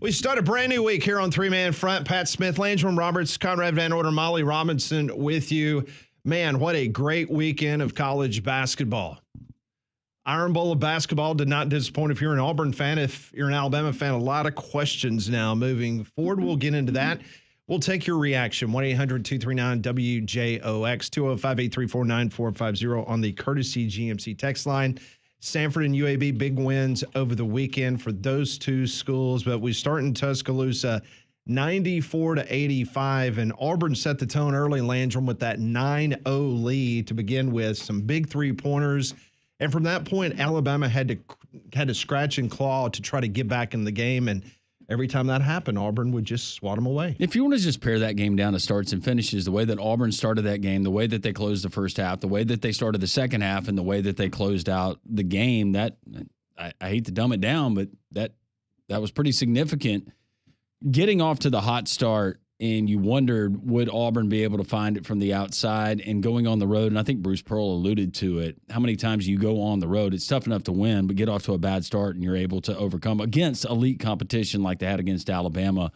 We start a brand new week here on Three Man Front. Pat Smith, Landrum Roberts, Conrad Van Order, Molly Robinson with you. Man, what a great weekend of college basketball. Iron Bowl of basketball did not disappoint if you're an Auburn fan. If you're an Alabama fan, a lot of questions now moving forward. We'll get into that. We'll take your reaction. 1-800-239-WJOX, 205-834-9450 on the courtesy GMC text line. Sanford and UAB, big wins over the weekend for those two schools. But we start in Tuscaloosa, 94-85, and Auburn set the tone early, Landrum, with that 9-0 lead to begin with. Some big three-pointers. And from that point, Alabama had to scratch and claw to try to get back in the game. And every time that happened, Auburn would just swat them away. If you want to just pare that game down to starts and finishes, the way that Auburn started that game, the way that they closed the first half, the way that they started the second half, and the way that they closed out the game, that I hate to dumb it down, but that was pretty significant. Getting off to the hot start, and you wondered, would Auburn be able to find it from the outside and going on the road? And I think Bruce Pearl alluded to it. How many times you go on the road, it's tough enough to win, but get off to a bad start and you're able to overcome against elite competition like they had against Alabama.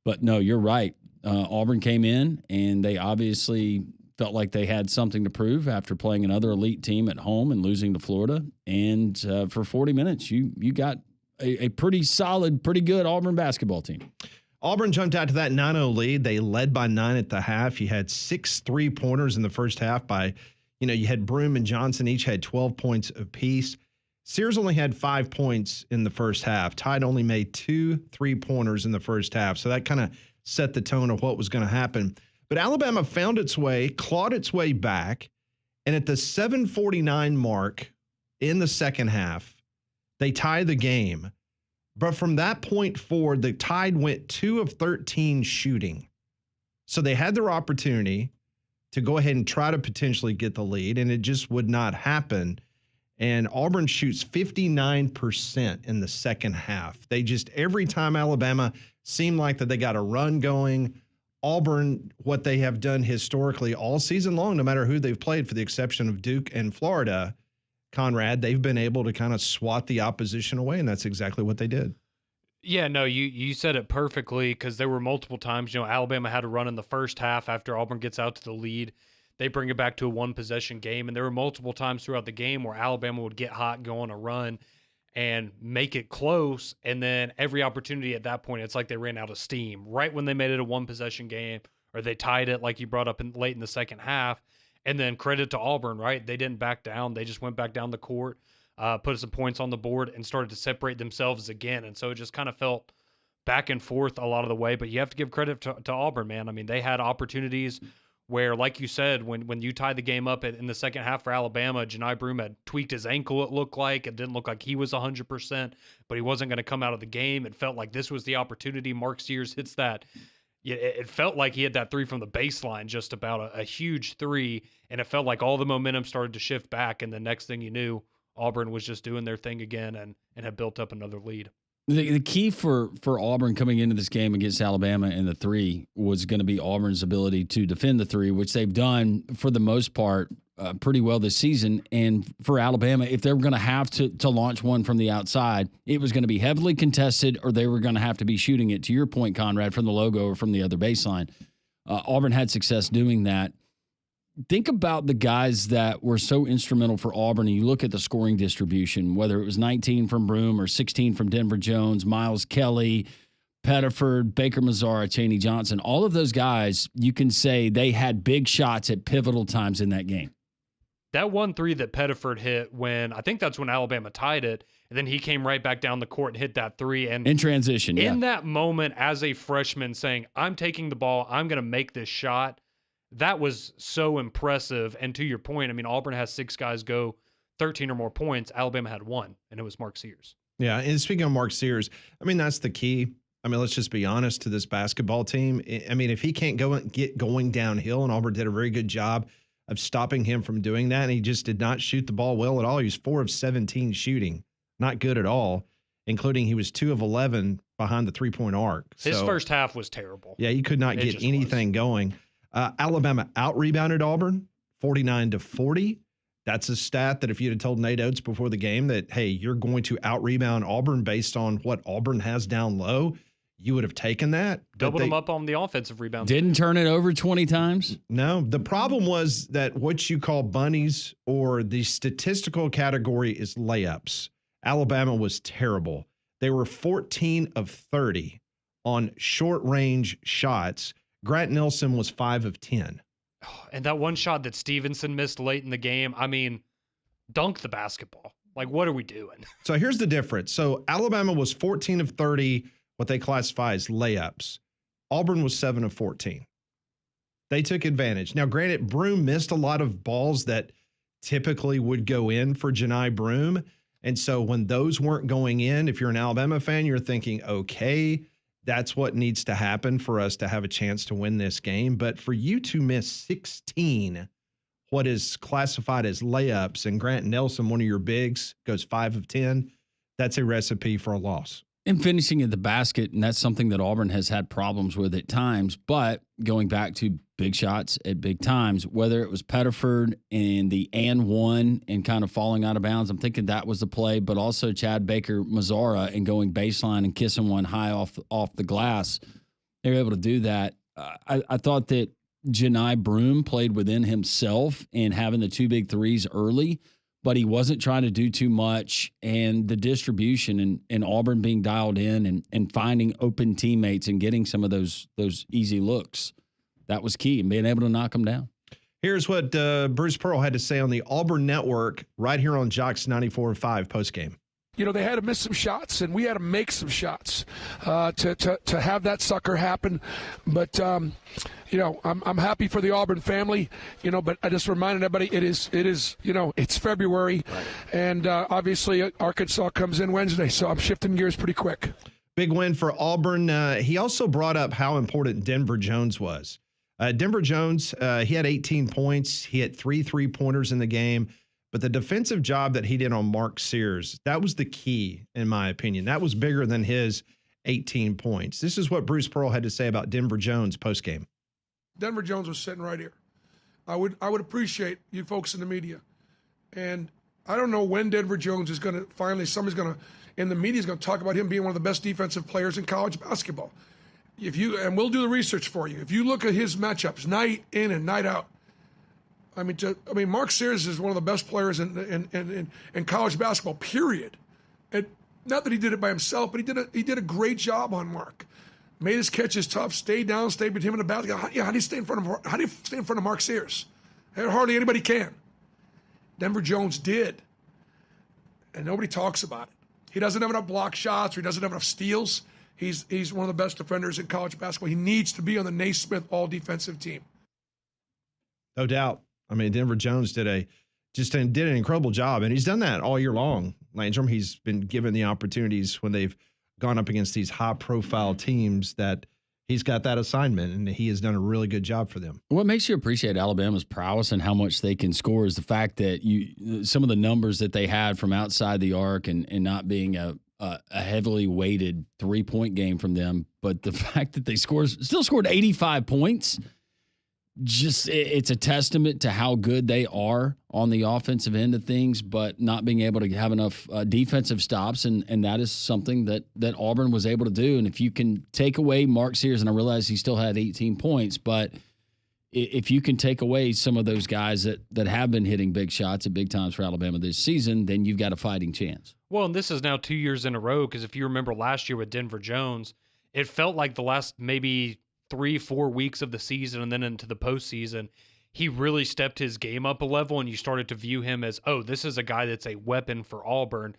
But no, you're right. Auburn came in, and they obviously felt like they had something to prove after playing another elite team at home and losing to Florida. And for 40 minutes, you got a pretty solid, pretty good Auburn basketball team. Auburn jumped out to that 9-0 lead. They led by 9 at the half. You had 6 3-pointers in the first half you had Broome and Johnson each had 12 points apiece. Sears only had 5 points in the first half. Tide only made 2 3-pointers in the first half. So that kind of set the tone of what was going to happen. But Alabama found its way, clawed its way back, and at the 7:49 mark in the second half, they tie the game. But from that point forward, the Tide went 2 of 13 shooting. So they had their opportunity to go ahead and try to potentially get the lead, and it just would not happen. And Auburn shoots 59% in the second half. They just, every time Alabama seemed like that they got a run going, Auburn, what they have done historically all season long, no matter who they've played, for the exception of Duke and Florida, Conrad, they've been able to kind of swat the opposition away, and that's exactly what they did. Yeah, no, you said it perfectly, because there were multiple times, Alabama had a run in the first half after Auburn gets out to the lead. They bring it back to a one-possession game, and there were multiple times throughout the game where Alabama would get hot, go on a run, and make it close, and then every opportunity at that point, it's like they ran out of steam. Right when they made it a one-possession game, or they tied it like you brought up late in the second half. And then credit to Auburn, right? They didn't back down. They just went back down the court, put some points on the board, and started to separate themselves again. And so it just kind of felt back and forth a lot of the way. But you have to give credit to Auburn, man. I mean, they had opportunities where, like you said, when you tied the game up in the second half for Alabama, Janai Broome had tweaked his ankle, it looked like. It didn't look like he was 100%, but he wasn't going to come out of the game. It felt like this was the opportunity. Mark Sears hits that. Yeah, it felt like he had that three from the baseline, just about a huge three, and it felt like all the momentum started to shift back, and the next thing you knew, Auburn was just doing their thing again and had built up another lead. The key for Auburn coming into this game against Alabama in the three was going to be Auburn's ability to defend the three, which they've done for the most part pretty well this season. And for Alabama, if they were going to have to launch one from the outside, it was going to be heavily contested, or they were going to have to be shooting it, to your point, Conrad, from the logo or from the other baseline. Auburn had success doing that. Think about the guys that were so instrumental for Auburn, and you look at the scoring distribution, whether it was 19 from Broome or 16 from Denver Jones, Miles Kelly, Pettiford, Baker Mazzara, Chaney Johnson. All of those guys, you can say they had big shots at pivotal times in that game. That 1-3 that Pettiford hit I think that's when Alabama tied it, and then he came right back down the court and hit that three. And in transition, in that moment, as a freshman saying, I'm taking the ball, I'm going to make this shot, that was so impressive. And to your point, I mean, Auburn has 6 guys go 13 or more points. Alabama had 1, and it was Mark Sears. Yeah, and speaking of Mark Sears, I mean, that's the key. I mean, let's just be honest to this basketball team. I mean, if he can't get going downhill, and Auburn did a very good job of stopping him from doing that, and he just did not shoot the ball well at all. He was 4 of 17 shooting, not good at all, including he was 2 of 11 behind the three-point arc. His first half was terrible. Yeah, he could not get anything going. Alabama out-rebounded Auburn 49-40. That's a stat that if you'd have told Nate Oates before the game that, hey, you're going to out-rebound Auburn based on what Auburn has down low, you would have taken that. Doubled them up on the offensive rebounds. Didn't turn it over 20 times? No. The problem was that what you call bunnies, or the statistical category, is layups. Alabama was terrible. They were 14 of 30 on short-range shots. Grant Nelson was 5 of 10. And that one shot that Stevenson missed late in the game, I mean, dunk the basketball. Like, what are we doing? So here's the difference. So Alabama was 14 of 30, what they classify as layups. Auburn was 7 of 14. They took advantage. Now, granted, Broome missed a lot of balls that typically would go in for Janai Broome. And so when those weren't going in, if you're an Alabama fan, you're thinking, okay, that's what needs to happen for us to have a chance to win this game. But for you to miss 16, what is classified as layups, and Grant Nelson, one of your bigs, goes 5 of 10, that's a recipe for a loss. And finishing at the basket, and that's something that Auburn has had problems with at times. But going back to big shots at big times, whether it was Pettiford and the and one and kind of falling out of bounds, I'm thinking that was the play, but also Chad Baker-Mazara and going baseline and kissing one high off the glass. They were able to do that. I thought that Janai Broome played within himself and having the 2 big threes early, but he wasn't trying to do too much. And the distribution and Auburn being dialed in and finding open teammates and getting some of those easy looks, that was key, and being able to knock them down. Here's what Bruce Pearl had to say on the Auburn Network right here on Jocks 94.5 postgame. You know, they had to miss some shots, and we had to make some shots to have that sucker happen. But, you know, I'm happy for the Auburn family, you know, but I just reminded everybody it is you know, it's February, right. And obviously Arkansas comes in Wednesday, so I'm shifting gears pretty quick. Big win for Auburn. He also brought up how important Denver Jones was. Denver Jones, he had 18 points. He had 3 3-pointers in the game. But the defensive job that he did on Mark Sears, that was the key, in my opinion. That was bigger than his 18 points. This is what Bruce Pearl had to say about Denver Jones postgame. Denver Jones was sitting right here. I would appreciate you folks in the media. And I don't know when Denver Jones is going to finally, somebody's going to, in the media is going to talk about him being one of the best defensive players in college basketball. And we'll do the research for you. If you look at his matchups night in and night out, I mean, Mark Sears is one of the best players in college basketball, period. And not that he did it by himself, but he did a great job on Mark. Made his catches tough, stayed down, stayed with him in the basket. How do you stay in front of Mark Sears? Hardly anybody can. Denver Jones did. And nobody talks about it. He doesn't have enough block shots, or he doesn't have enough steals. He's one of the best defenders in college basketball. He needs to be on the Naismith all-defensive team. No doubt. I mean, Denver Jones did an incredible job, and he's done that all year long. Landrum, he's been given the opportunities when they've gone up against these high-profile teams that he's got that assignment, and he has done a really good job for them. What makes you appreciate Alabama's prowess and how much they can score is the fact that some of the numbers that they had from outside the arc and not being a heavily weighted 3-point game from them, but the fact that they still scored 85 points. Just it's a testament to how good they are on the offensive end of things, but not being able to have enough defensive stops, and that is something that Auburn was able to do. And if you can take away Mark Sears, and I realize he still had 18 points, but if you can take away some of those guys that have been hitting big shots at big times for Alabama this season, then you've got a fighting chance. Well, and this is now 2 years in a row, because if you remember last year with Denver Jones, it felt like the last maybe 3-4 weeks of the season and then into the postseason, he really stepped his game up a level, and you started to view him as, oh, this is a guy that's a weapon for Auburn.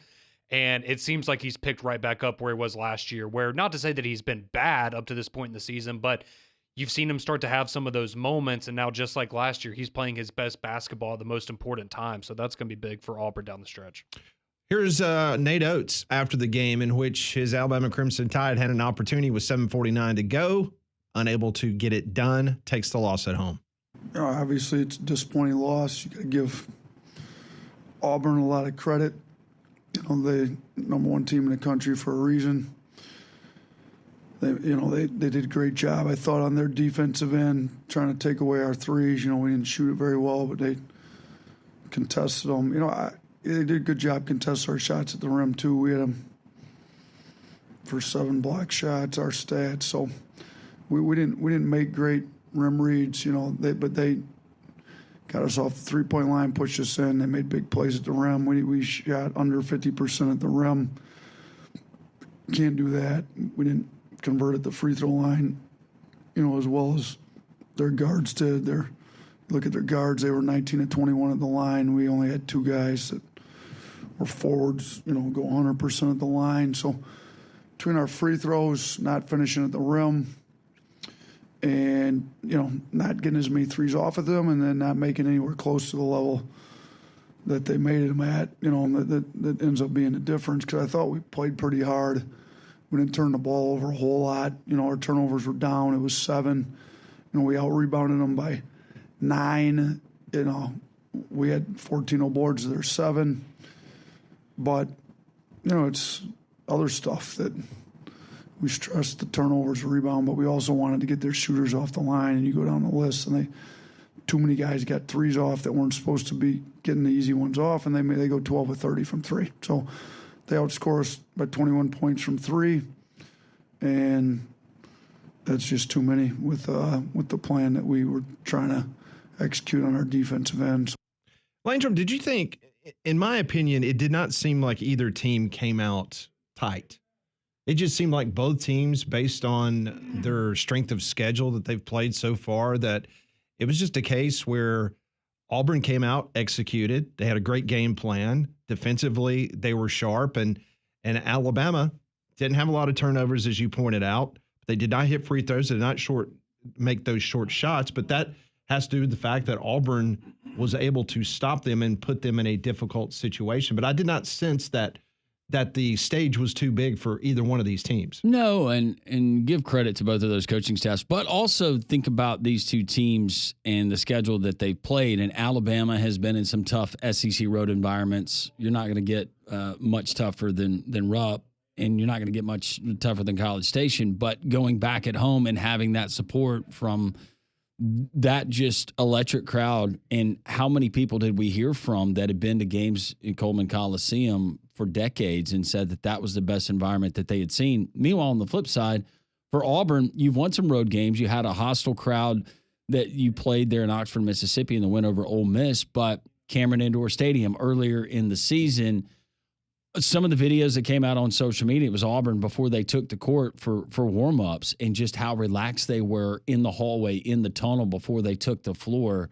And it seems like he's picked right back up where he was last year, where not to say that he's been bad up to this point in the season, but you've seen him start to have some of those moments. And now, just like last year, he's playing his best basketball at the most important time. So that's going to be big for Auburn down the stretch. Here's Nate Oates after the game, in which his Alabama Crimson Tide had an opportunity with 7:49 to go. Unable to get it done, takes the loss at home. You know, obviously, it's a disappointing loss. You got to give Auburn a lot of credit. You know, the number 1 team in the country for a reason. They did a great job, I thought, on their defensive end, trying to take away our threes. You know, we didn't shoot it very well, but they contested them. You know, they did a good job contesting our shots at the rim too. We had for 7 block shots, our stats. So we didn't make great rim reads, but they got us off the 3-point line, pushed us in. They made big plays at the rim. We shot under 50% at the rim. Can't do that. We didn't convert at the free throw line, as well as their guards did. Look at their guards. They were 19 and 21 at the line. We only had 2 guys that were forwards, go 100% at the line. So between our free throws, not finishing at the rim, and, not getting as many threes off of them, and then not making anywhere close to the level that they made them at, that ends up being the difference, because I thought we played pretty hard. We didn't turn the ball over a whole lot. Our turnovers were down. It was 7. We out-rebounded them by 9. We had 14 boards. They're 7. But, it's other stuff that we stressed, the turnovers, the rebound, but we also wanted to get their shooters off the line. And you go down the list, and too many guys got threes off that weren't supposed to be getting the easy ones off, and they go 12 or 30 from 3. So they outscore us by 21 points from 3, and that's just too many with the plan that we were trying to execute on our defensive ends. Landrum, did you think, in my opinion, it did not seem like either team came out tight? It just seemed like both teams, based on their strength of schedule that they've played so far, that it was just a case where Auburn came out, executed. They had a great game plan. Defensively, they were sharp, and Alabama didn't have a lot of turnovers, as you pointed out. They did not hit free throws. They did not make those short shots, but that has to do with the fact that Auburn was able to stop them and put them in a difficult situation. But I did not sense that the stage was too big for either one of these teams. No, and give credit to both of those coaching staffs, but also think about these two teams and the schedule that they've played. And Alabama has been in some tough SEC road environments. You're not going to get much tougher than Rupp, and you're not going to get much tougher than College Station. But going back at home and having that support from that just electric crowd, and how many people did we hear from that had been to games in Coleman Coliseum for decades and said that was the best environment that they had seen. Meanwhile, on the flip side, for Auburn, you've won some road games. You had a hostile crowd that you played there in Oxford, Mississippi in the win over Ole Miss, but Cameron Indoor Stadium earlier in the season, some of the videos that came out on social media, it was Auburn before they took the court for warm-ups, and just how relaxed they were in the hallway, in the tunnel before they took the floor.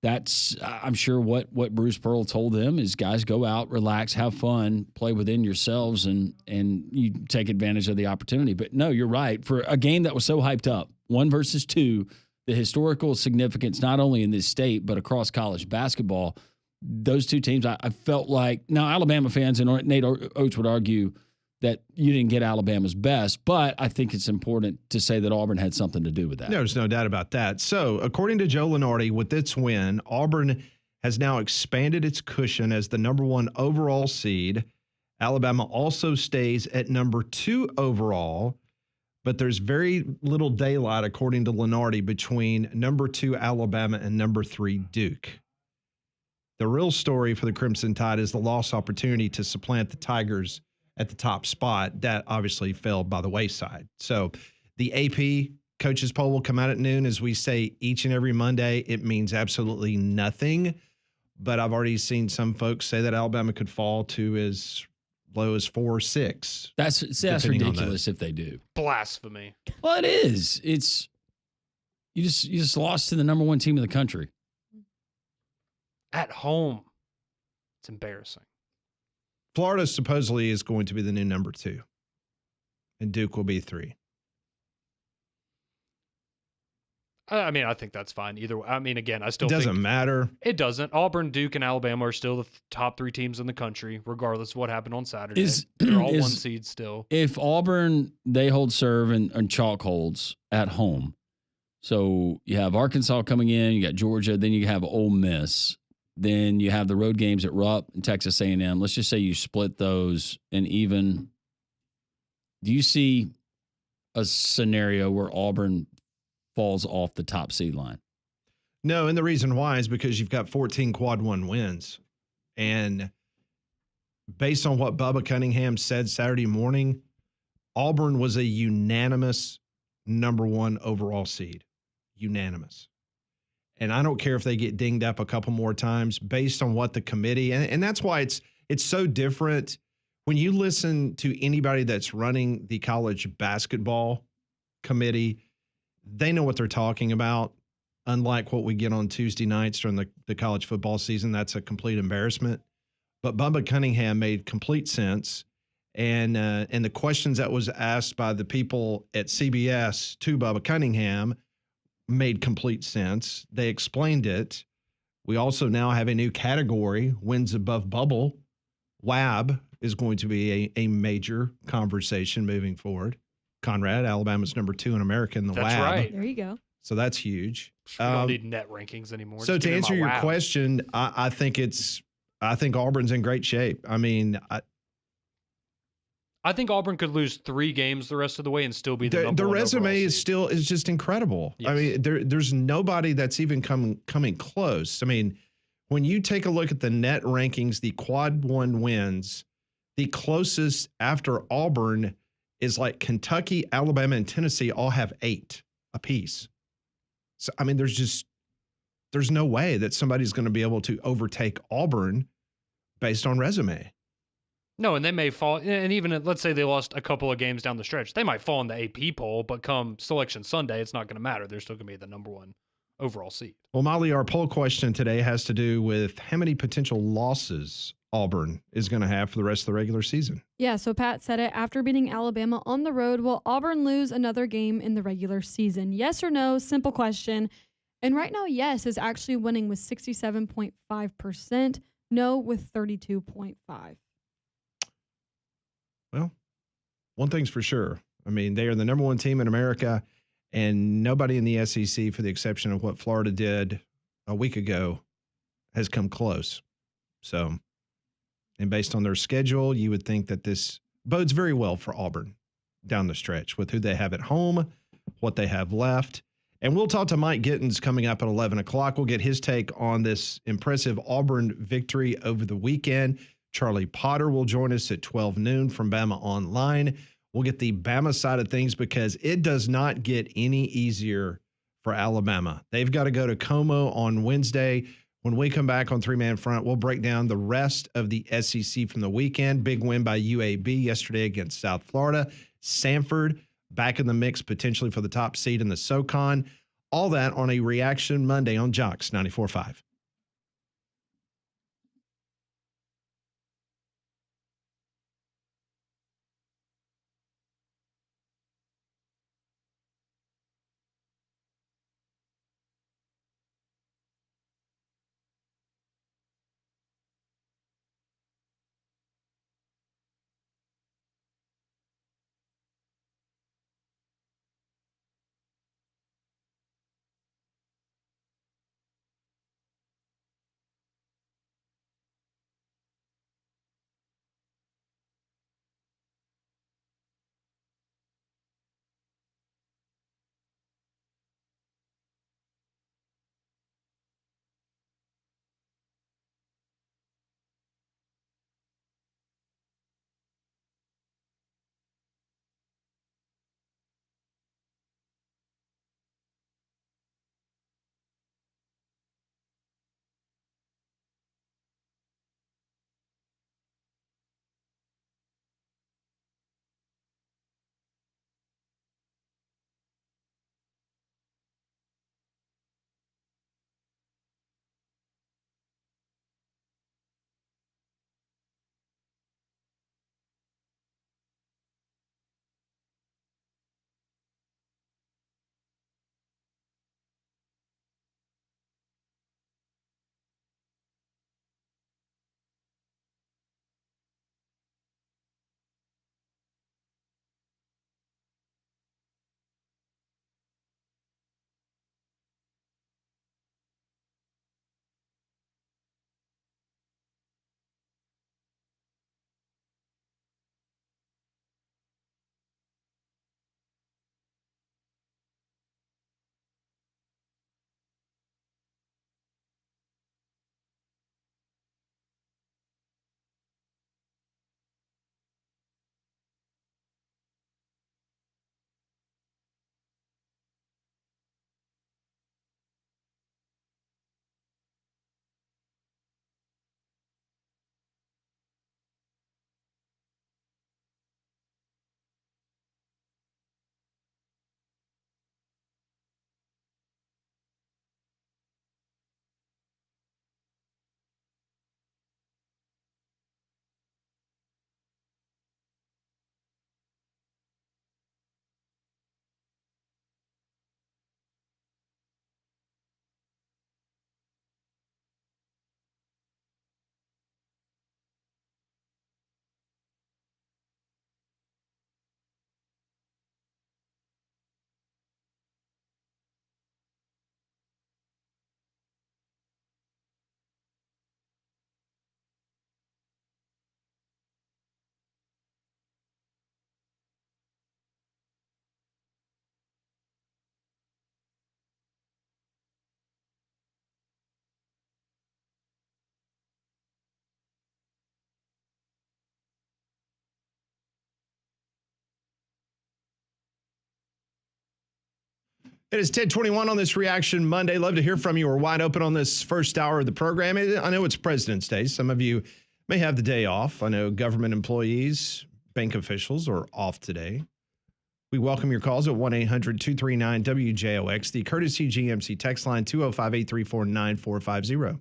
That's, I'm sure, what Bruce Pearl told them is, guys, go out, relax, have fun, play within yourselves, and you take advantage of the opportunity. But no, you're right. For a game that was so hyped up, 1 versus 2, the historical significance not only in this state but across college basketball, those two teams, I felt like, now Alabama fans and Nate Oates would argue that you didn't get Alabama's best, but I think it's important to say that Auburn had something to do with that. There's no doubt about that. So, according to Joe Lunardi, with its win, Auburn has now expanded its cushion as the number 1 overall seed. Alabama also stays at number 2 overall, but there's very little daylight, according to Lunardi, between number 2 Alabama and number 3 Duke. The real story for the Crimson Tide is the lost opportunity to supplant the Tigers at the top spot. That obviously fell by the wayside. So the AP coaches poll will come out at noon. As we say each and every Monday, it means absolutely nothing. But I've already seen some folks say that Alabama could fall to as low as 4 or 6. That's ridiculous if they do. Blasphemy. Well, it is. It's you just lost to the number 1 team in the country. At home. It's embarrassing. Florida supposedly is going to be the new number 2, and Duke will be 3. I mean, I think that's fine. Either way. I mean, again, I still think doesn't matter. It doesn't. Auburn, Duke, and Alabama are still the top 3 teams in the country, regardless of what happened on Saturday. They're all 1 seed still. If Auburn, they hold serve and chalk holds at home. So you have Arkansas coming in, you got Georgia, then you have Ole Miss. Then you have the road games at Rupp and Texas A&M. Let's just say you split those, and even, do you see a scenario where Auburn falls off the top seed line? No, and the reason why is because you've got 14 quad 1 wins. And based on what Bubba Cunningham said Saturday morning, Auburn was a unanimous number 1 overall seed. Unanimous. And I don't care if they get dinged up a couple more times based on what the committee, and that's why it's so different when you listen to anybody that's running the college basketball committee. They know what they're talking about, unlike what we get on Tuesday nights during the college football season. That's a complete embarrassment. But Bubba Cunningham made complete sense. And the questions that was asked by the people at CBS to Bubba Cunningham made complete sense. They explained it. We also now have a new category, wins above bubble. WAB is going to be a major conversation moving forward. Conrad, Alabama's number 2 in America in the That's WAB. right. There you go. So that's huge. We don't need net rankings anymore. So Just to give me answer my your wow. question, I think Auburn's in great shape. I mean, I think Auburn could lose 3 games the rest of the way and still be the number the 1 resume overall is seed. still is just incredible. I Yes. mean, there's nobody that's even coming close. I mean, when you take a look at the net rankings, the quad 1 wins, the closest after Auburn is like Kentucky, Alabama, and Tennessee all have 8 apiece. So I mean, there's no way that somebody's going to be able to overtake Auburn based on resume. No, and they may fall, and even let's say they lost a couple of games down the stretch, they might fall in the AP poll, but come Selection Sunday, it's not going to matter. They're still going to be the number 1 overall seed. Well, Molly, our poll question today has to do with how many potential losses Auburn is going to have for the rest of the regular season. Yeah, so Pat said it. After beating Alabama on the road, will Auburn lose another game in the regular season? Yes or no? Simple question. And right now, yes is actually winning with 67.5%. No with 32.5%. Well, one thing's for sure. I mean, they are the number 1 team in America, and nobody in the SEC, for the exception of what Florida did a week ago, has come close. So, and based on their schedule, you would think that this bodes very well for Auburn down the stretch with who they have at home, what they have left. And we'll talk to Mike Gittens coming up at 11 o'clock. We'll get his take on this impressive Auburn victory over the weekend. Charlie Potter will join us at 12 noon from Bama Online. We'll get the Bama side of things because it does not get any easier for Alabama. They've got to go to Como on Wednesday. When we come back on 3-Man Front, we'll break down the rest of the SEC from the weekend. Big win by UAB yesterday against South Florida. Samford back in the mix potentially for the top seed in the SoCon. All that on a Reaction Monday on Jocks 94.5. It is 10:21 on this Reaction Monday. Love to hear from you. We're wide open on this first hour of the program. I know it's President's Day. Some of you may have the day off. I know government employees, bank officials are off today. We welcome your calls at 1-800-239-WJOX, the courtesy GMC text line 205-834-9450.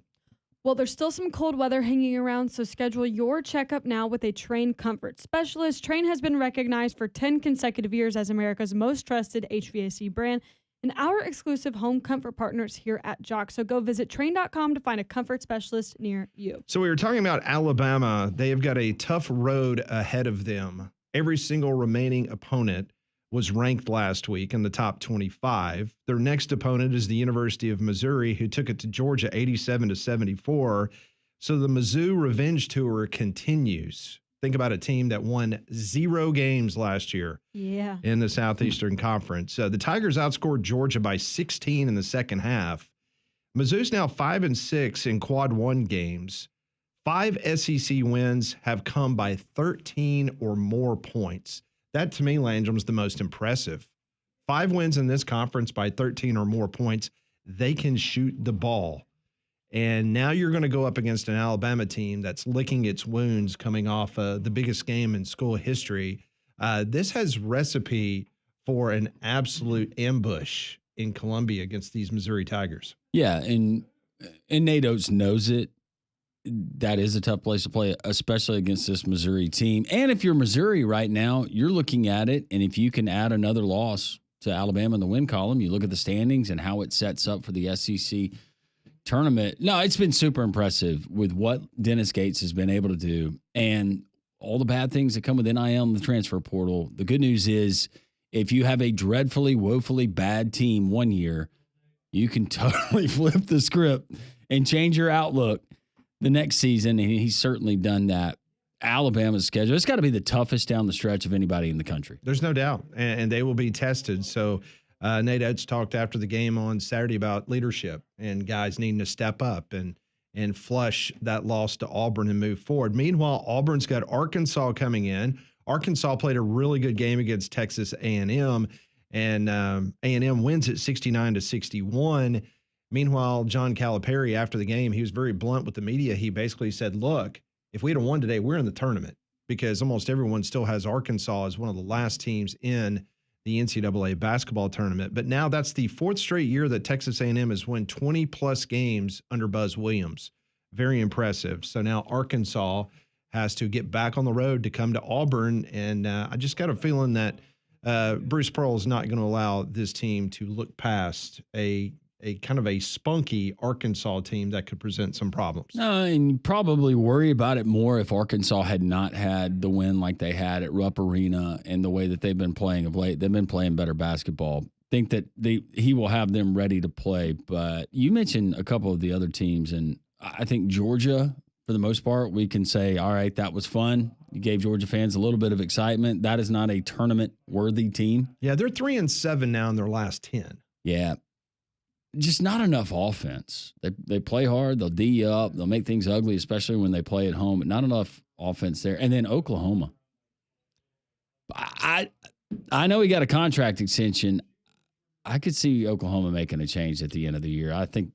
Well, there's still some cold weather hanging around, so schedule your checkup now with a Train comfort specialist. Train has been recognized for 10 consecutive years as America's most trusted HVAC brand and our exclusive home comfort partners here at Jock. So go visit train.com to find a comfort specialist near you. So we were talking about Alabama. They have got a tough road ahead of them. Every single remaining opponent was ranked last week in the top 25. Their next opponent is the University of Missouri, who took it to Georgia 87-74. So the Mizzou revenge tour continues. Think about a team that won 0 games last year in the Southeastern Conference. The Tigers outscored Georgia by 16 in the second half. Mizzou's now 5-6 in quad one games. 5 SEC wins have come by 13 or more points. That, to me, Landrum's the most impressive. 5 wins in this conference by 13 or more points. They can shoot the ball. And now you're going to go up against an Alabama team that's licking its wounds coming off the biggest game in school history. This has recipe for an absolute ambush in Columbia against these Missouri Tigers. Yeah, and Nate Oates knows it. That is a tough place to play, especially against this Missouri team. And if you're Missouri right now, you're looking at it, and if you can add another loss to Alabama in the win column, you look at the standings and how it sets up for the SEC tournament. No, it's been super impressive with what Dennis Gates has been able to do and all the bad things that come with NIL and the transfer portal. The good news is if you have a dreadfully, woefully bad team one year, you can totally flip the script and change your outlook the next season, and he's certainly done that. Alabama's schedule, it's got to be the toughest down the stretch of anybody in the country. There's no doubt, and they will be tested. So Nate Oates talked after the game on Saturday about leadership and guys needing to step up and flush that loss to Auburn and move forward. Meanwhile, Auburn's got Arkansas coming in. Arkansas played a really good game against Texas A&M, and A&M wins it 69-61. Meanwhile, John Calipari, after the game, he was very blunt with the media. He basically said, look, if we'd have won today, we're in the tournament, because almost everyone still has Arkansas as one of the last teams in the NCAA basketball tournament. But now that's the 4th straight year that Texas A&M has won 20-plus games under Buzz Williams. Very impressive. So now Arkansas has to get back on the road to come to Auburn, and I just got a feeling that Bruce Pearl is not going to allow this team to look past a kind of a spunky Arkansas team that could present some problems. No, and you probably worry about it more if Arkansas had not had the win like they had at Rupp Arena and the way that they've been playing of late. They've been playing better basketball. Think that he will have them ready to play. But you mentioned a couple of the other teams, and I think Georgia, for the most part, we can say, all right, that was fun. You gave Georgia fans a little bit of excitement. That is not a tournament-worthy team. Yeah, they're 3-7 now in their last 10. Yeah. Just not enough offense. They play hard. They'll D you up. They'll make things ugly, especially when they play at home. But not enough offense there. And then Oklahoma. I know he got a contract extension. I could see Oklahoma making a change at the end of the year. I think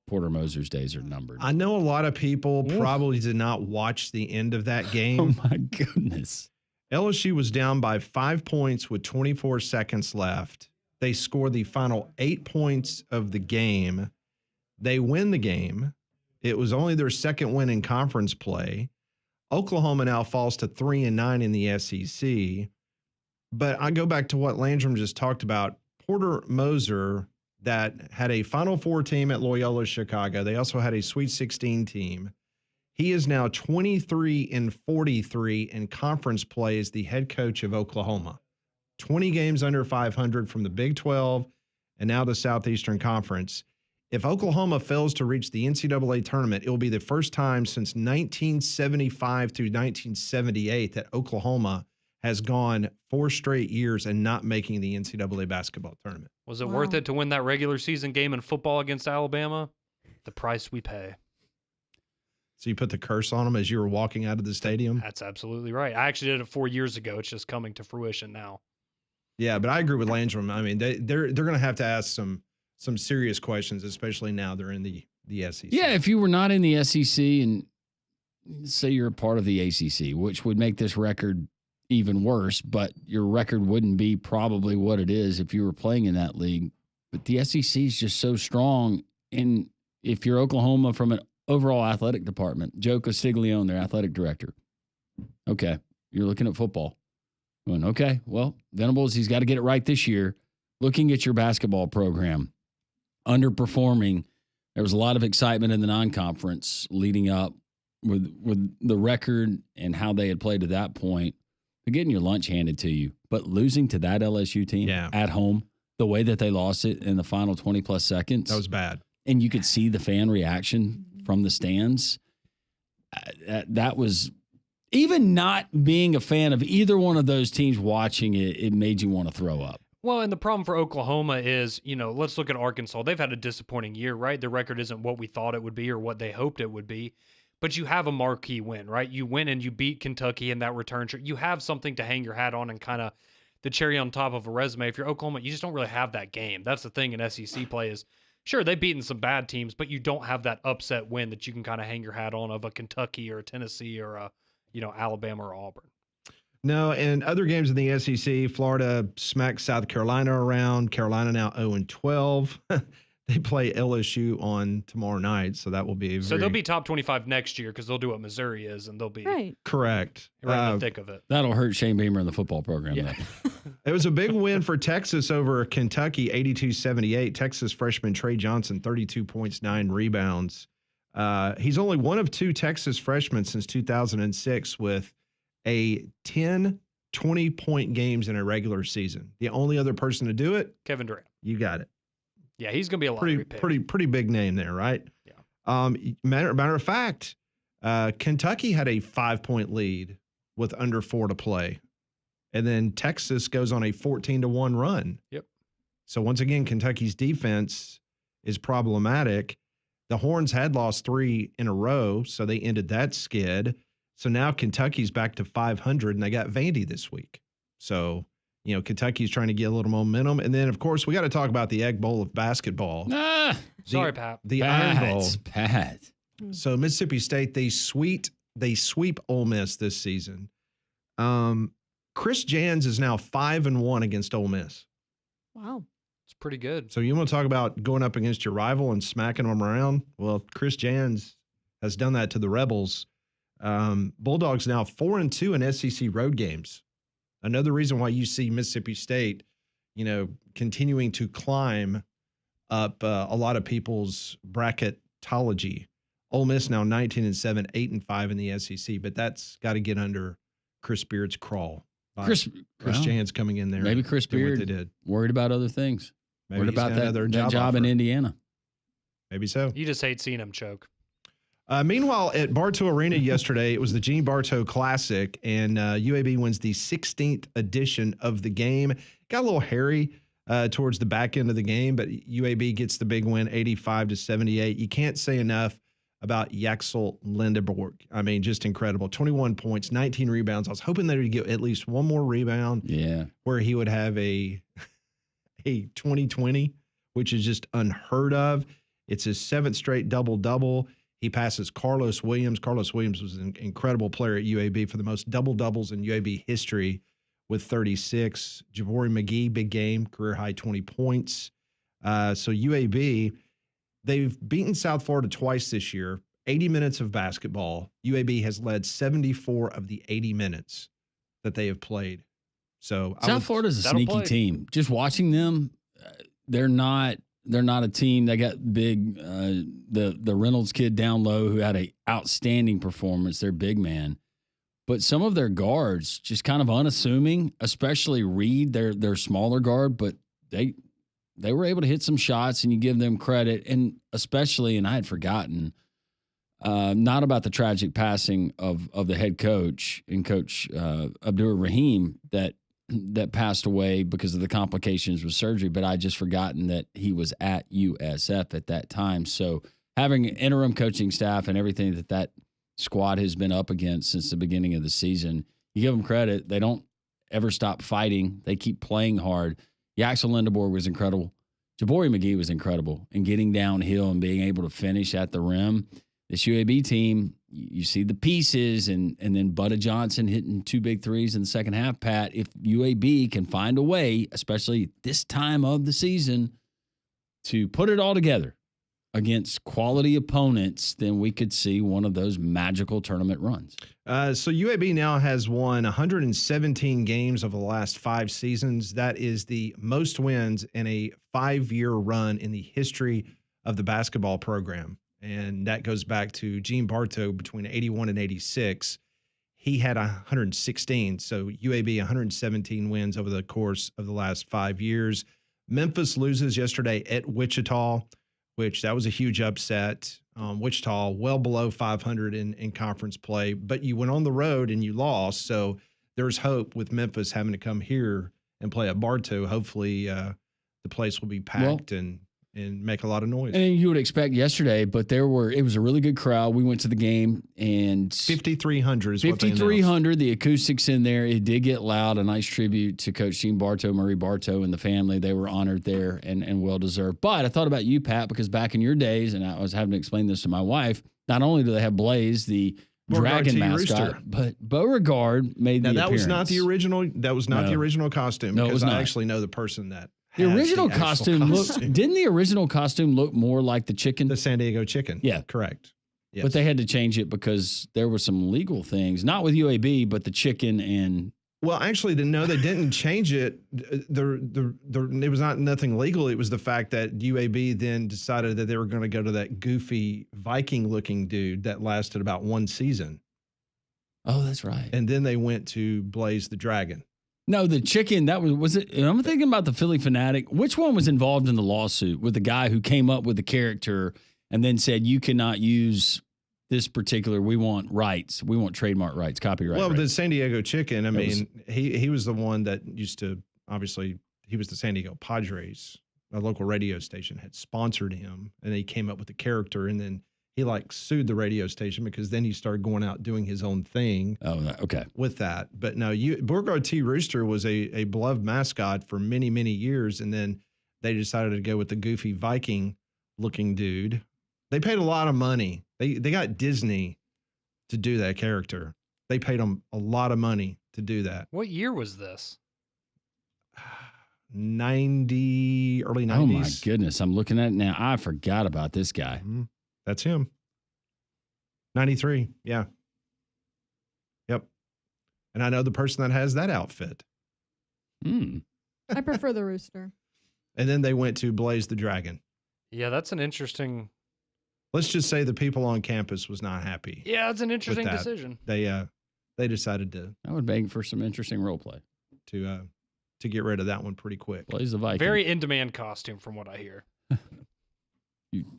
Porter Moser's days are numbered. I know a lot of people probably did not watch the end of that game. Oh, my goodness. LSU was down by 5 points with 24 seconds left. They score the final 8 points of the game. They win the game. It was only their second win in conference play. Oklahoma now falls to 3-9 in the SEC. But I go back to what Landrum just talked about. Porter Moser, that had a Final Four team at Loyola Chicago. They also had a Sweet 16 team. He is now 23-43 in conference play as the head coach of Oklahoma. 20 games under 500 from the Big 12 and now the Southeastern Conference. If Oklahoma fails to reach the NCAA tournament, it will be the first time since 1975 through 1978 that Oklahoma has gone 4 straight years and not making the NCAA basketball tournament. Was it worth it to win that regular season game in football against Alabama? The price we pay. So you put the curse on them as you were walking out of the stadium? That's absolutely right. I actually did it 4 years ago. It's just coming to fruition now. Yeah, but I agree with Landrum. I mean, they're going to have to ask some serious questions, especially now they're in the SEC. Yeah, if you were not in the SEC and say you're a part of the ACC, which would make this record even worse, but your record wouldn't be probably what it is if you were playing in that league. But the SEC is just so strong. And if you're Oklahoma from an overall athletic department, Joe Castiglione, their athletic director, okay, you're looking at football. Going, okay, well, Venables, he's got to get it right this year. Looking at your basketball program, underperforming. There was a lot of excitement in the non-conference leading up with the record and how they had played to that point. They're getting your lunch handed to you. But losing to that LSU team at home, the way that they lost it in the final 20-plus seconds. That was bad. And you could see the fan reaction from the stands. That was, even not being a fan of either one of those teams watching it, it made you want to throw up. Well, and the problem for Oklahoma is, let's look at Arkansas. They've had a disappointing year, right? Their record isn't what we thought it would be or what they hoped it would be. But you have a marquee win, right? You win and you beat Kentucky in that return trip. You have something to hang your hat on and kind of the cherry on top of a resume. If you're Oklahoma, you just don't really have that game. That's the thing in SEC play is, sure, they've beaten some bad teams, but you don't have that upset win that you can kind of hang your hat on of a Kentucky or a Tennessee or a, Alabama or Auburn. No, and other games in the SEC, Florida smacked South Carolina around. Carolina now 0-12. They play LSU on tomorrow night, so that will be so they'll be top 25 next year because they'll do what Missouri is, and they'll be correct. Right in the thick of it. That'll hurt Shane Beamer in the football program. Yeah. It was a big win for Texas over Kentucky, 82-78. Texas freshman Trey Johnson, 32 points, 9 rebounds. He's only one of 2 Texas freshmen since 2006 with a 10, 20-point games in a regular season. The only other person to do it, Kevin Durant. You got it. Yeah, he's going to be a lottery pick. Pretty big name there, right? Yeah. Matter of fact, Kentucky had a 5-point lead with under 4 to play. And then Texas goes on a 14-1 run. Yep. So once again, Kentucky's defense is problematic. The Horns had lost 3 in a row, so they ended that skid. So now Kentucky's back to 500, and they got Vandy this week. So, Kentucky's trying to get a little momentum. And then, of course, we got to talk about the Egg Bowl of basketball. Sorry, Pat. The Iron Bowl. Pat. So Mississippi State, they sweep Ole Miss this season. Chris Jans is now 5-1 against Ole Miss. Wow. It's pretty good. So you want to talk about going up against your rival and smacking them around? Well, Chris Jans has done that to the Rebels. Bulldogs now 4-2 in SEC road games. Another reason why you see Mississippi State, continuing to climb up a lot of people's bracketology. Ole Miss now 19-7, 8-5 in the SEC, but that's got to get under Chris Beard's crawl. Chris Jans coming in there. Maybe Chris Beard did. Worried about other things. Maybe worried about that job in Indiana. Maybe so. You just hate seeing him choke. Meanwhile, at Bartow Arena yesterday, it was the Gene Bartow Classic, and UAB wins the 16th edition of the game. Got a little hairy towards the back end of the game, but UAB gets the big win, 85-78. You can't say enough about Yaxel Lindeborg. I mean, just incredible. 21 points, 19 rebounds. I was hoping that he'd get at least one more rebound. Yeah. Where he would have a 20-20, which is just unheard of. It's his 7th straight double-double. He passes Carlos Williams. Carlos Williams was an incredible player at UAB for the most double-doubles in UAB history with 36. Javory McGee, big game, career-high 20 points. So UAB, they've beaten South Florida twice this year, 80 minutes of basketball. UAB has led 74 of the 80 minutes that they have played. So South Florida's a sneaky team. Just watching them, they're not a team. They got big, the Reynolds kid down low who had an outstanding performance, their big man. But some of their guards just kind of unassuming, especially Reed, their smaller guard, but they were able to hit some shots, and you give them credit. And especially, and I had forgotten, not about the tragic passing of the head coach and Coach Abdur Rahim that passed away because of the complications with surgery, but I just forgotten that he was at USF at that time. So having an interim coaching staff and everything that squad has been up against since the beginning of the season, you give them credit. They don't ever stop fighting. They keep playing hard. Yaxel Lindeborg was incredible. Jabari McGee was incredible. And getting downhill and being able to finish at the rim. This UAB team, you see the pieces, and then Butta Johnson hitting 2 big threes in the second half, Pat. If UAB can find a way, especially this time of the season, to put it all together against quality opponents, then we could see one of those magical tournament runs. So UAB now has won 117 games over the last 5 seasons. That is the most wins in a 5-year run in the history of the basketball program. And that goes back to Gene Bartow between 81 and 86. He had 116. So UAB 117 wins over the course of the last 5 years. Memphis loses yesterday at Wichita, which that was a huge upset. Wichita well below 500 in conference play, but you went on the road and you lost. So there's hope with Memphis having to come here and play at Bartow. Hopefully the place will be packed and make a lot of noise. And you would expect yesterday, but it was a really good crowd. We went to the game and 5,300 is what they announced. 5,300, the acoustics in there. It did get loud. A nice tribute to Coach Gene Bartow, Murray Bartow, and the family. They were honored there and well deserved. But I thought about you, Pat, because back in your days, and I was having to explain this to my wife, not only do they have Blaze, the Dragon mascot, but Beauregard made the appearance. That was not the original. That was not the original costume. No, it was because not. I actually know the person that. The original costume didn't the original costume look more like the chicken? The San Diego chicken. Yeah. Correct. Yes. But they had to change it because there were some legal things, not with UAB, but the chicken and. Well, actually, no, they didn't change it. It was not nothing legal. It was the fact that UAB then decided that they were going to go to that goofy Viking-looking dude that lasted about 1 season. Oh, that's right. And then they went to Blaze the Dragon. No, the chicken, that was it. I'm thinking about the Philly Fanatic. Which one was involved in the lawsuit with the guy who came up with the character and then said, you cannot use this particular, we want rights. We want trademark rights, copyright rights. The San Diego chicken, he was the one that used to, obviously, he was the San Diego Padres. A local radio station had sponsored him, and he came up with the character, and then he sued the radio station because then he started going out doing his own thing. Oh, okay. With that. But no, Beauregard T. Rooster was a beloved mascot for many, many years. And then they decided to go with the goofy Viking looking dude. They paid a lot of money. They got Disney to do that character. They paid them a lot of money to do that. What year was this? 90, early 90s. Oh my goodness. I'm looking at it now. I forgot about this guy. Mm-hmm. That's him. 93. Yeah. Yep. And I know the person that has that outfit. I prefer the rooster. And then they went to Blaze the Dragon. Yeah, that's an interesting. Let's just say the people on campus was not happy. Yeah, it's an interesting decision. They decided to. I would beg for some interesting role play. To get rid of that one pretty quick. Blaze the Viking. Very in-demand costume from what I hear.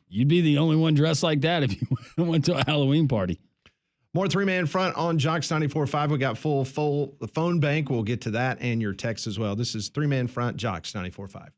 You'd be the only one dressed like that if you went to a Halloween party. More 3-man front on Jocks 94.5. We got full phone bank. We'll get to that and your text as well. This is 3-man front, Jocks 94.5.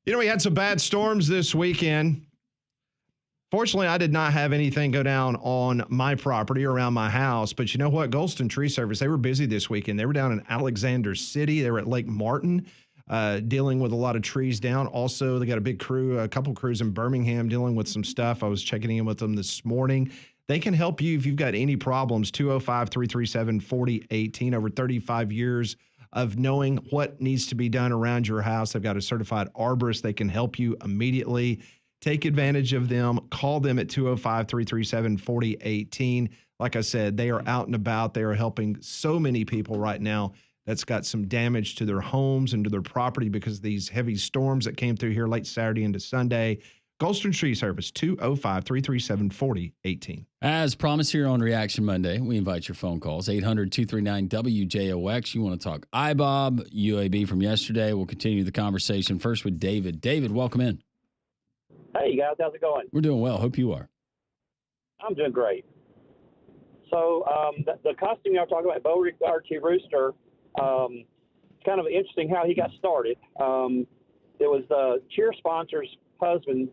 We had some bad storms this weekend. Fortunately, I did not have anything go down on my property around my house. But you know what? Golston Tree Service, they were busy this weekend. They were down in Alexander City. They were at Lake Martin dealing with a lot of trees down. Also, they got a big crew, a couple crews in Birmingham dealing with some stuff. I was checking in with them this morning. They can help you if you've got any problems. 205-337-4018. Over 35 years of knowing what needs to be done around your house. They've got a certified arborist. They can help you immediately. Take advantage of them. Call them at 205-337-4018. Like I said, they are out and about. They are helping so many people right now that's got some damage to their homes and to their property because of these heavy storms that came through here late Saturday into Sunday. Golston Tree Service, 205-337-4018. As promised here on Reaction Monday, we invite your phone calls, 800-239-WJOX. You want to talk IBOB, UAB from yesterday. We'll continue the conversation first with David. David, welcome in. Hey, guys. How's it going? We're doing well. Hope you are. I'm doing great. So the costume y'all talking about, Beauregard T. Rooster, it's kind of interesting how he got started. It was the cheer sponsor's husband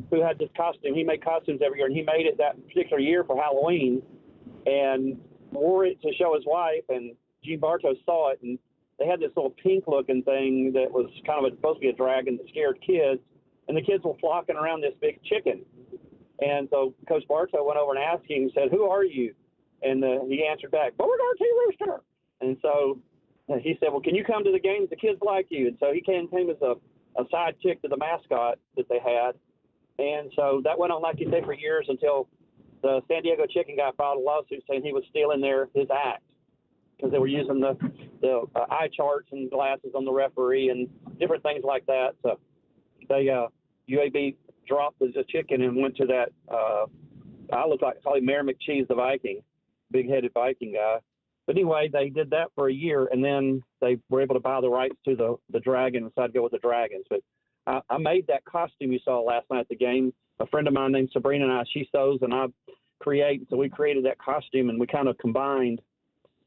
who had this costume. He made costumes every year, and he made it that particular year for Halloween and wore it to show his wife, and Gene Bartow saw it, and they had this little pink-looking thing that was kind of supposed to be a dragon that scared kids. And the kids were flocking around this big chicken. And so Coach Bartow went over and asked him, said, "Who are you?" And he answered back, "Beauregard T. Rooster." And so he said, "Well, can you come to the games? The kids like you." And so he came as a side chick to the mascot that they had. And so that went on, like you say, for years until the San Diego Chicken guy filed a lawsuit saying he was stealing his act because they were using the eye charts and glasses on the referee and different things like that. So they UAB dropped the chicken and went to that. I look like probably Mayor McCheese, the Viking, big-headed Viking guy. But anyway, they did that for a year, and then they were able to buy the rights to the dragon and decided to go with the dragons. But I made that costume you saw last night at the game. A friend of mine named Sabrina and I, she sews and I create. So we created that costume, and we kind of combined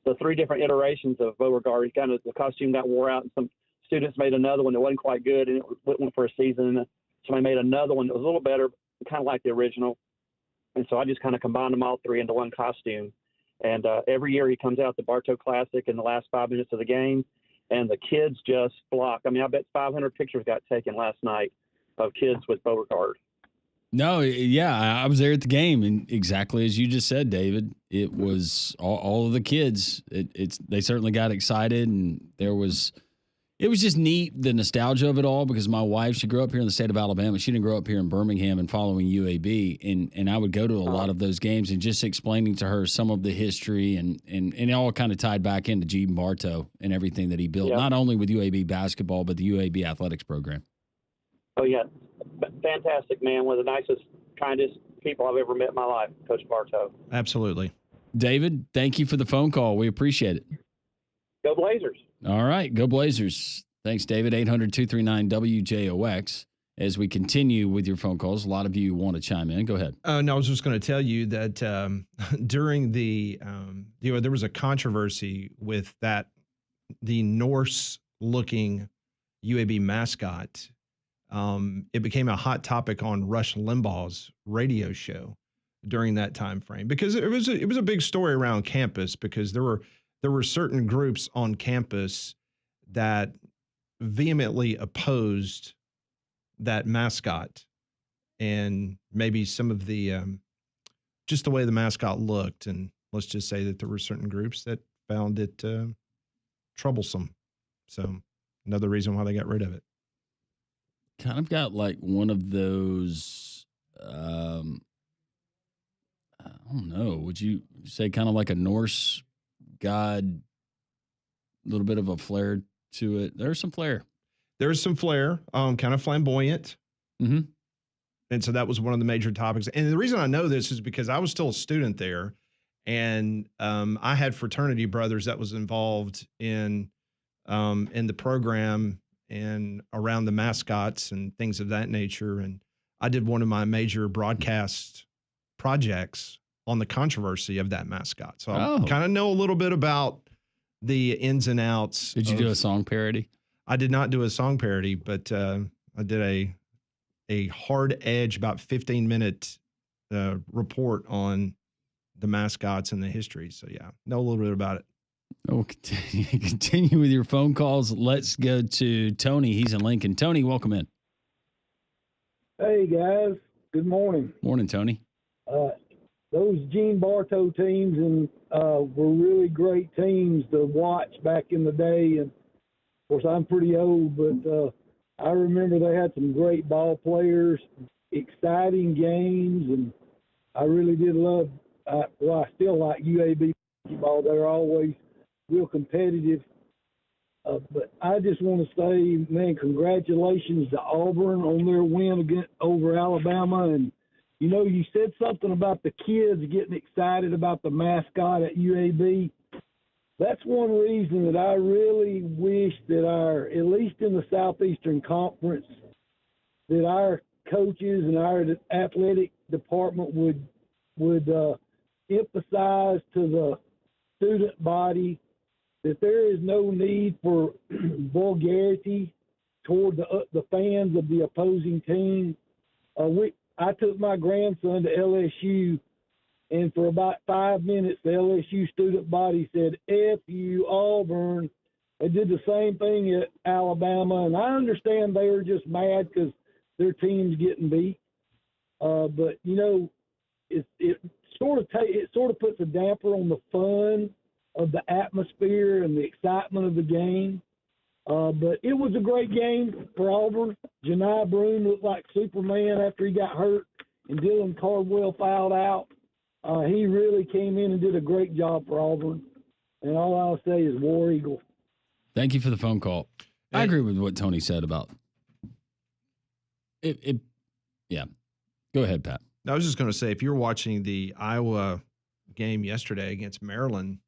the three different iterations of Beauregard. Kind of the costume got wore out, and some students made another one that wasn't quite good, and it went for a season. And somebody made another one that was a little better, kind of like the original. And so I just kind of combined them all three into one costume. And every year he comes out the Bartow Classic in the last 5 minutes of the game, and the kids just flock. I mean, I bet 500 pictures got taken last night of kids with Beauregard. No, yeah, I was there at the game, and exactly as you just said, David, it was all of the kids. They certainly got excited, and it was just neat, the nostalgia of it all, because my wife, she grew up here in the state of Alabama. She didn't grow up here in Birmingham and following UAB. And I would go to a lot of those games and just explaining to her some of the history and it all kind of tied back into Gene Bartow and everything that he built, not only with UAB basketball, but the UAB athletics program. Oh, yeah. Fantastic man. One of the nicest, kindest people I've ever met in my life, Coach Bartow. Absolutely. David, thank you for the phone call. We appreciate it. Go Blazers. All right. Go Blazers. Thanks, David. 800-239-WJOX. As we continue with your phone calls, a lot of you want to chime in. Go ahead. No, I was just going to tell you that during the, there was a controversy with the Norse-looking UAB mascot. It became a hot topic on Rush Limbaugh's radio show during that time frame because it was a big story around campus because there were certain groups on campus that vehemently opposed that mascot and maybe some of the just the way the mascot looked. And let's just say that there were certain groups that found it troublesome. So another reason why they got rid of it. Kind of got like one of those, I don't know, would you say kind of like a Norse god, a little bit of a flair to it? There's some flair. There's some flair, kind of flamboyant. Mm-hmm. And so that was one of the major topics. And the reason I know this is because I was still a student there, and I had fraternity brothers that was involved in the program and around the mascots and things of that nature. And I did one of my major broadcast projects on the controversy of that mascot. So I kind of know a little bit about the ins and outs. Did you do a song parody? I did not do a song parody, but I did a hard edge, about 15-minute report on the mascots and the history. So yeah, know a little bit about it. We'll continue with your phone calls. Let's go to Tony. He's in Lincoln. Tony, welcome in. Hey, guys. Good morning. Morning, Tony. Those Gene Bartow teams were really great teams to watch back in the day. And, of course, I'm pretty old, but I remember they had some great ball players, exciting games, and I really did love I still like UAB basketball. They're always real competitive. But I just want to say, man, congratulations to Auburn on their win over Alabama. And, you know, you said something about the kids getting excited about the mascot at UAB. That's one reason that I really wish that at least in the Southeastern Conference, that our coaches and our athletic department would emphasize to the student body that there is no need for vulgarity toward the fans of the opposing team. I took my grandson to LSU, and for about 5 minutes, the LSU student body said, F you, Auburn. They did the same thing at Alabama, and I understand they were just mad because their team's getting beat. But, you know, it sort of puts a damper on the fun of the atmosphere and the excitement of the game. But it was a great game for Auburn. Janai Broome looked like Superman after he got hurt, and Dylan Cardwell fouled out. He really came in and did a great job for Auburn. And all I'll say is War Eagle. Thank you for the phone call. I agree with what Tony said about it. Yeah. Go ahead, Pat. I was just going to say, if you're watching the Iowa game yesterday against Maryland,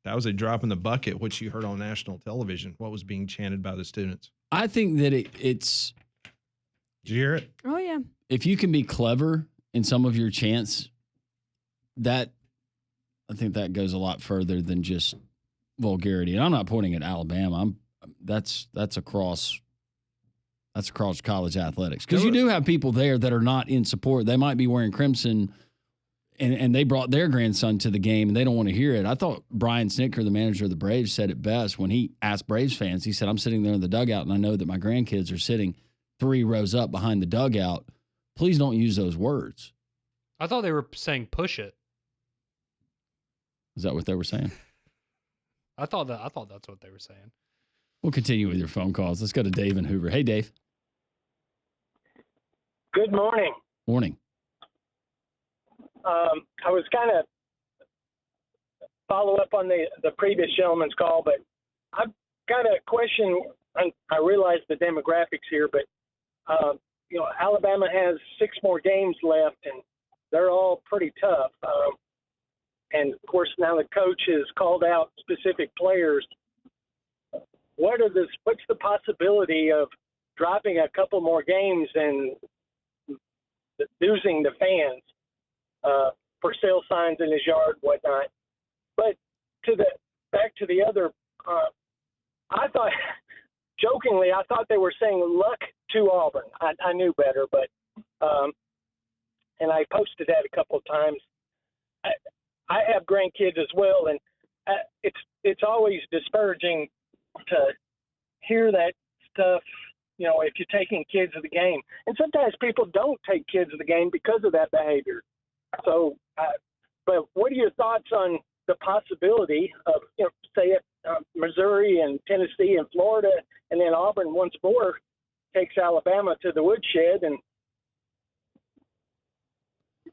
that was a drop in the bucket, which you heard on national television, what was being chanted by the students. I think that it's. Did you hear it? Oh, yeah. If you can be clever in some of your chants, I think that goes a lot further than just vulgarity. And I'm not pointing at Alabama. That's across college athletics, because you do have people there that are not in support. They might be wearing crimson, and they brought their grandson to the game, and they don't want to hear it. I thought Brian Snicker, the manager of the Braves, said it best when he asked Braves fans. He said, I'm sitting there in the dugout, and I know that my grandkids are sitting 3 rows up behind the dugout. Please don't use those words. I thought they were saying push it. Is that what they were saying? I thought that's what they were saying. We'll continue with your phone calls. Let's go to Dave in Hoover. Hey, Dave. Good morning. Morning. I was kind of follow up on the previous gentleman's call, but I've got a question. I realize the demographics here, but you know, Alabama has 6 more games left, and they're all pretty tough. And of course, now the coach has called out specific players. What's the possibility of dropping a couple more games and losing the fans for sale signs in his yard, whatnot? But back to the other, I thought, jokingly, I thought they were saying luck to Auburn. I knew better, but and I posted that a couple of times. I have grandkids as well, and it's always discouraging to hear that stuff, you know, if you're taking kids to the game. And sometimes people don't take kids to the game because of that behavior. So, but what are your thoughts on the possibility of, you know, say Missouri and Tennessee and Florida, and then Auburn once more takes Alabama to the woodshed, and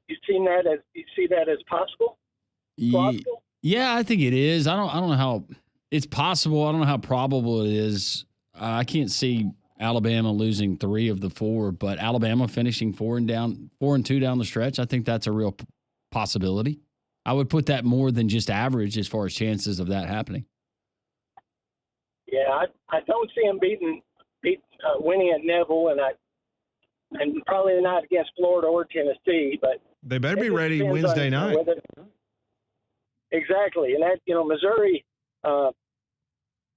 you see that as possible? Yeah, I think it is. I don't know how it's possible. I don't know how probable it is. I can't see Alabama losing 3 of the 4, but Alabama finishing 4 and 2 down the stretch, I think that's a real possibility. I would put that more than just average as far as chances of that happening. Yeah, I don't see them winning at Neville, and probably not against Florida or Tennessee. But they better be ready Wednesday night. Exactly, and that, you know, Missouri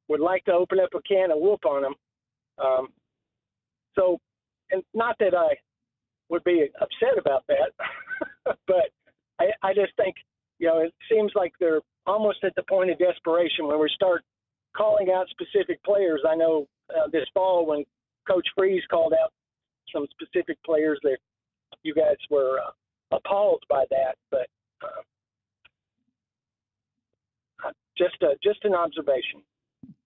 would like to open up a can of whoop on them. So and not that I would be upset about that, but I just think, it seems like they're almost at the point of desperation when we start calling out specific players. I know this fall when Coach Freeze called out some specific players that you guys were appalled by that, but just an observation.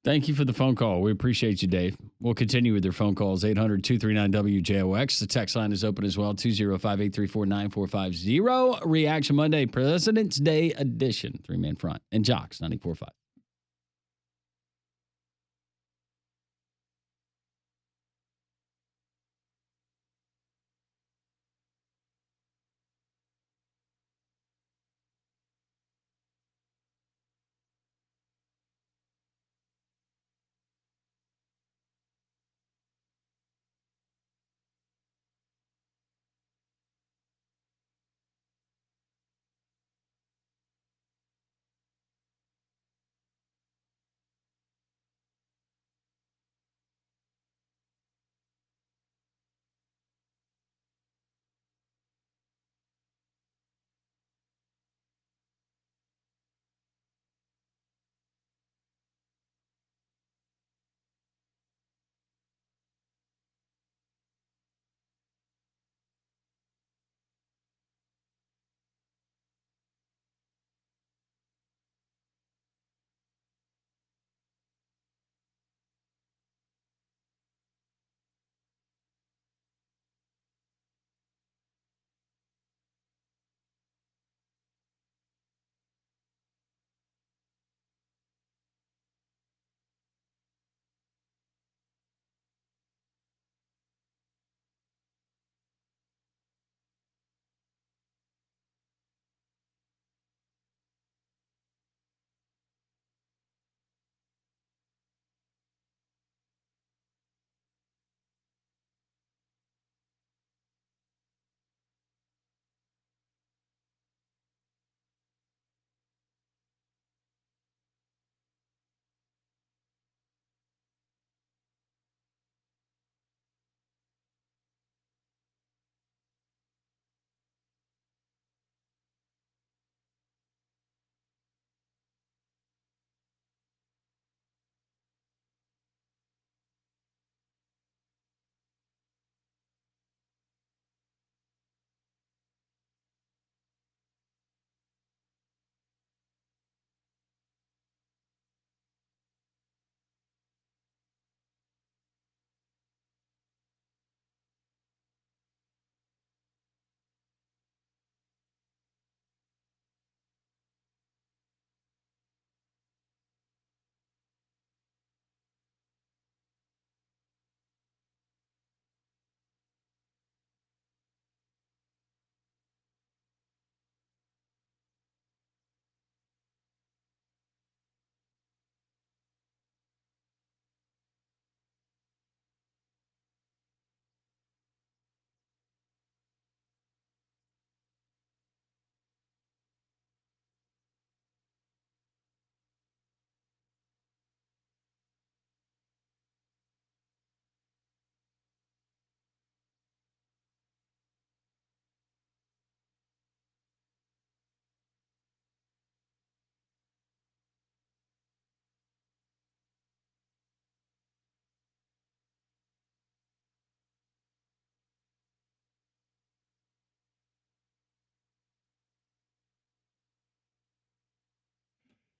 Thank you for the phone call. We appreciate you, Dave. We'll continue with your phone calls, 800-239-WJOX. The text line is open as well, 205-834-9450. Reaction Monday, President's Day edition, three-man front, and Jocks, 94.5.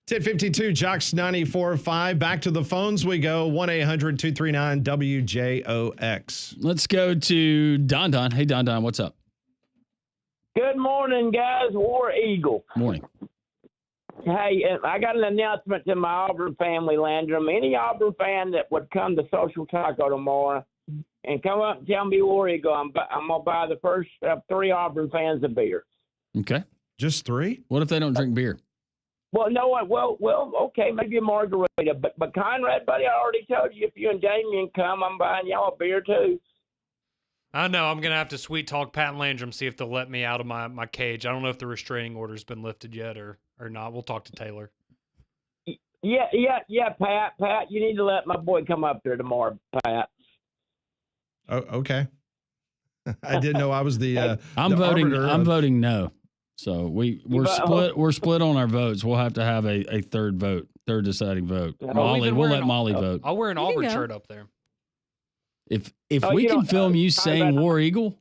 Ten 52 Jocks 94.5. Back to the phones we go. 1-800-239-WJOX. Let's go to Don Don. Hey, Don Don, what's up? Good morning, guys. War Eagle. Morning. Hey, I got an announcement to my Auburn family, Landrum. Any Auburn fan that would come to Social Taco tomorrow and come up and tell me War Eagle, I'm going to buy the first 3 Auburn fans a beer. Okay. Just 3? What if they don't drink beer? Well, no, okay, maybe a margarita. But Conrad, buddy, I already told you if you and Damien come, I'm buying y'all a beer too. I know. I'm going to have to sweet talk Pat and Landrum, see if they'll let me out of my cage. I don't know if the restraining order's been lifted yet or not. We'll talk to Taylor. Yeah, Pat, you need to let my boy come up there tomorrow, Pat. Oh, okay. I didn't know I was the I'm the voting. arbiter I'm of- voting no. So we're split. We're split on our votes. We'll have to have a third vote, third deciding vote. Well, Molly, even we'll wearing let Molly vote. I'll wear an You can Auburn go. shirt up there. If Oh, we you can don't- film you Conrad, saying War Eagle,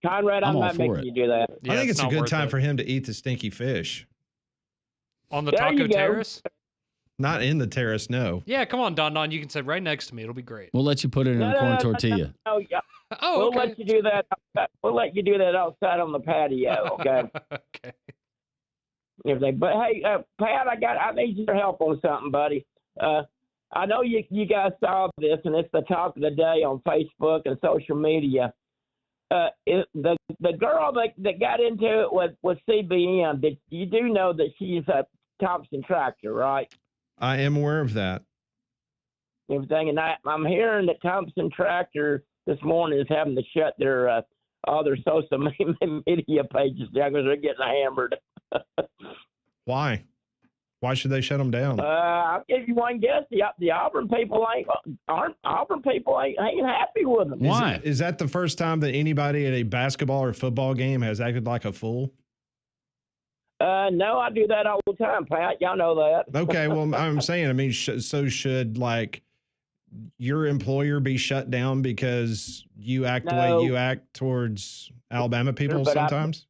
Conrad, I'm I'm all not for making it. you do that. Yeah, I think it's a not good worth time it. for him to eat the stinky fish. On the There you taco go. terrace. Not in the terrace, no. Yeah, come on, Don. You can sit right next to me. It'll be great. we'll let you put it in a corn tortilla. No, yeah, Oh, we'll okay. let you do that. We'll let you do that outside on the patio, okay? Okay. Everything. But hey, Pat, I need your help on something, buddy. I know you guys saw this, and it's the talk of the day on Facebook and social media. The girl that got into it with CBM, you do know that she's a Thompson Tractor, right? I am aware of that. Everything, and I'm hearing that Thompson Tractor this morning is having to shut their all their social media pages down because they're getting hammered. Why? Why should they shut them down? I'll give you one guess. The Auburn people ain't happy with them. Why? Is that the first time that anybody at a basketball or football game has acted like a fool? No, I do that all the time, Pat. Y'all know that. Okay, well, I'm saying, I mean, so should like your employer be shut down because you act the way No. you act towards Alabama people But sometimes?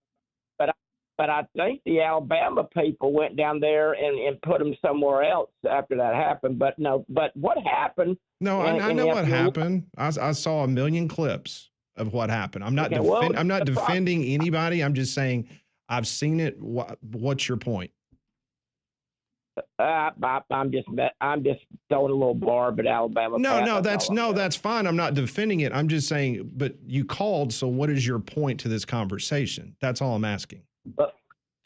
But I think the Alabama people went down there and put them somewhere else after that happened. But no, but what happened? No, I know what happened. I saw a million clips of what happened. I'm not Okay, well, I'm not the pro- defending anybody. I'm just saying I've seen it. What's your point? I'm just throwing a little barb at Alabama. No, Pat, all I'm saying. that's fine. I'm not defending it. I'm just saying, but you called, so what is your point to this conversation? That's all I'm asking. But,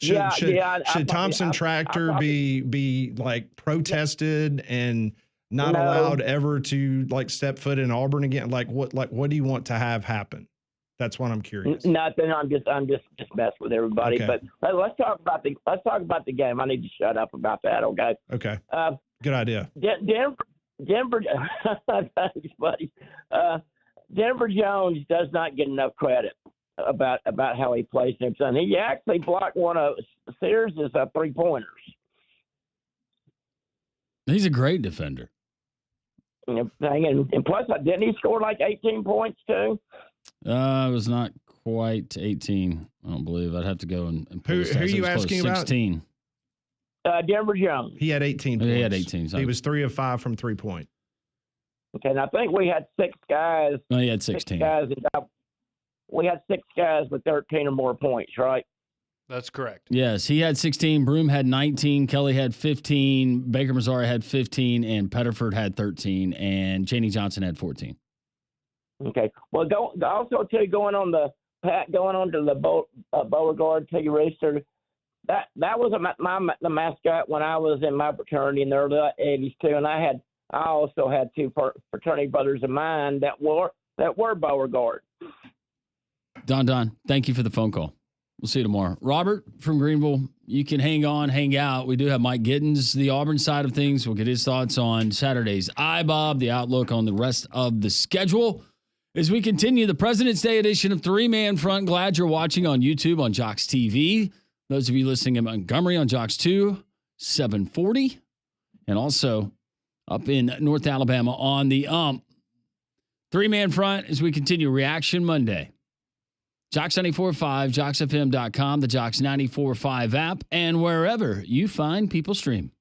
Should Thompson Tractor be like protested and not No. allowed ever to like step foot in Auburn again? Like what do you want to have happen? That's what I'm curious. Nothing. I'm just messing with everybody. Okay. But let's talk about the game. I need to shut up about that. Okay. Okay. Good idea. Denver. Thanks, buddy. Denver Jones does not get enough credit about how he plays himself. He actually blocked one of Sears' 3-pointers. He's a great defender. And plus, didn't he score like 18 points too? It was not quite 18. I don't believe. I'd have to go and pull Who the stats. are It you was close. asking about? 16. Denver Jones. He had 18 points. He had 18. So He was 3 of 5 from 3-point. Okay, and I think we had 6 guys. no, he had 16. We had 6 guys with 13 or more points, right? That's correct. Yes, he had 16. Broom had 19. Kelly had 15. Baker Mazzara had 15. And Pettiford had 13. And Chaney Johnson had 14. Okay. Well, also too going on to the Beauregard T. Rooster. That was the mascot when I was in my fraternity in the early '80s too, and I also had 2 fraternity brothers of mine that were Beauregard. Don, thank you for the phone call. We'll see you tomorrow. Robert from Greenville, you can hang on, hang out. We do have Mike Giddens, the Auburn side of things. We'll get his thoughts on Saturday's IBOB, the outlook on the rest of the schedule. As we continue the President's Day edition of 3-Man Front, glad you're watching on YouTube on Jocks TV. Those of you listening in Montgomery on Jocks 2, 740. And also up in North Alabama on the 3-Man Front as we continue Reaction Monday. Jocks 94.5, JocksFM.com, the Jocks 94.5 app, and wherever you find people stream.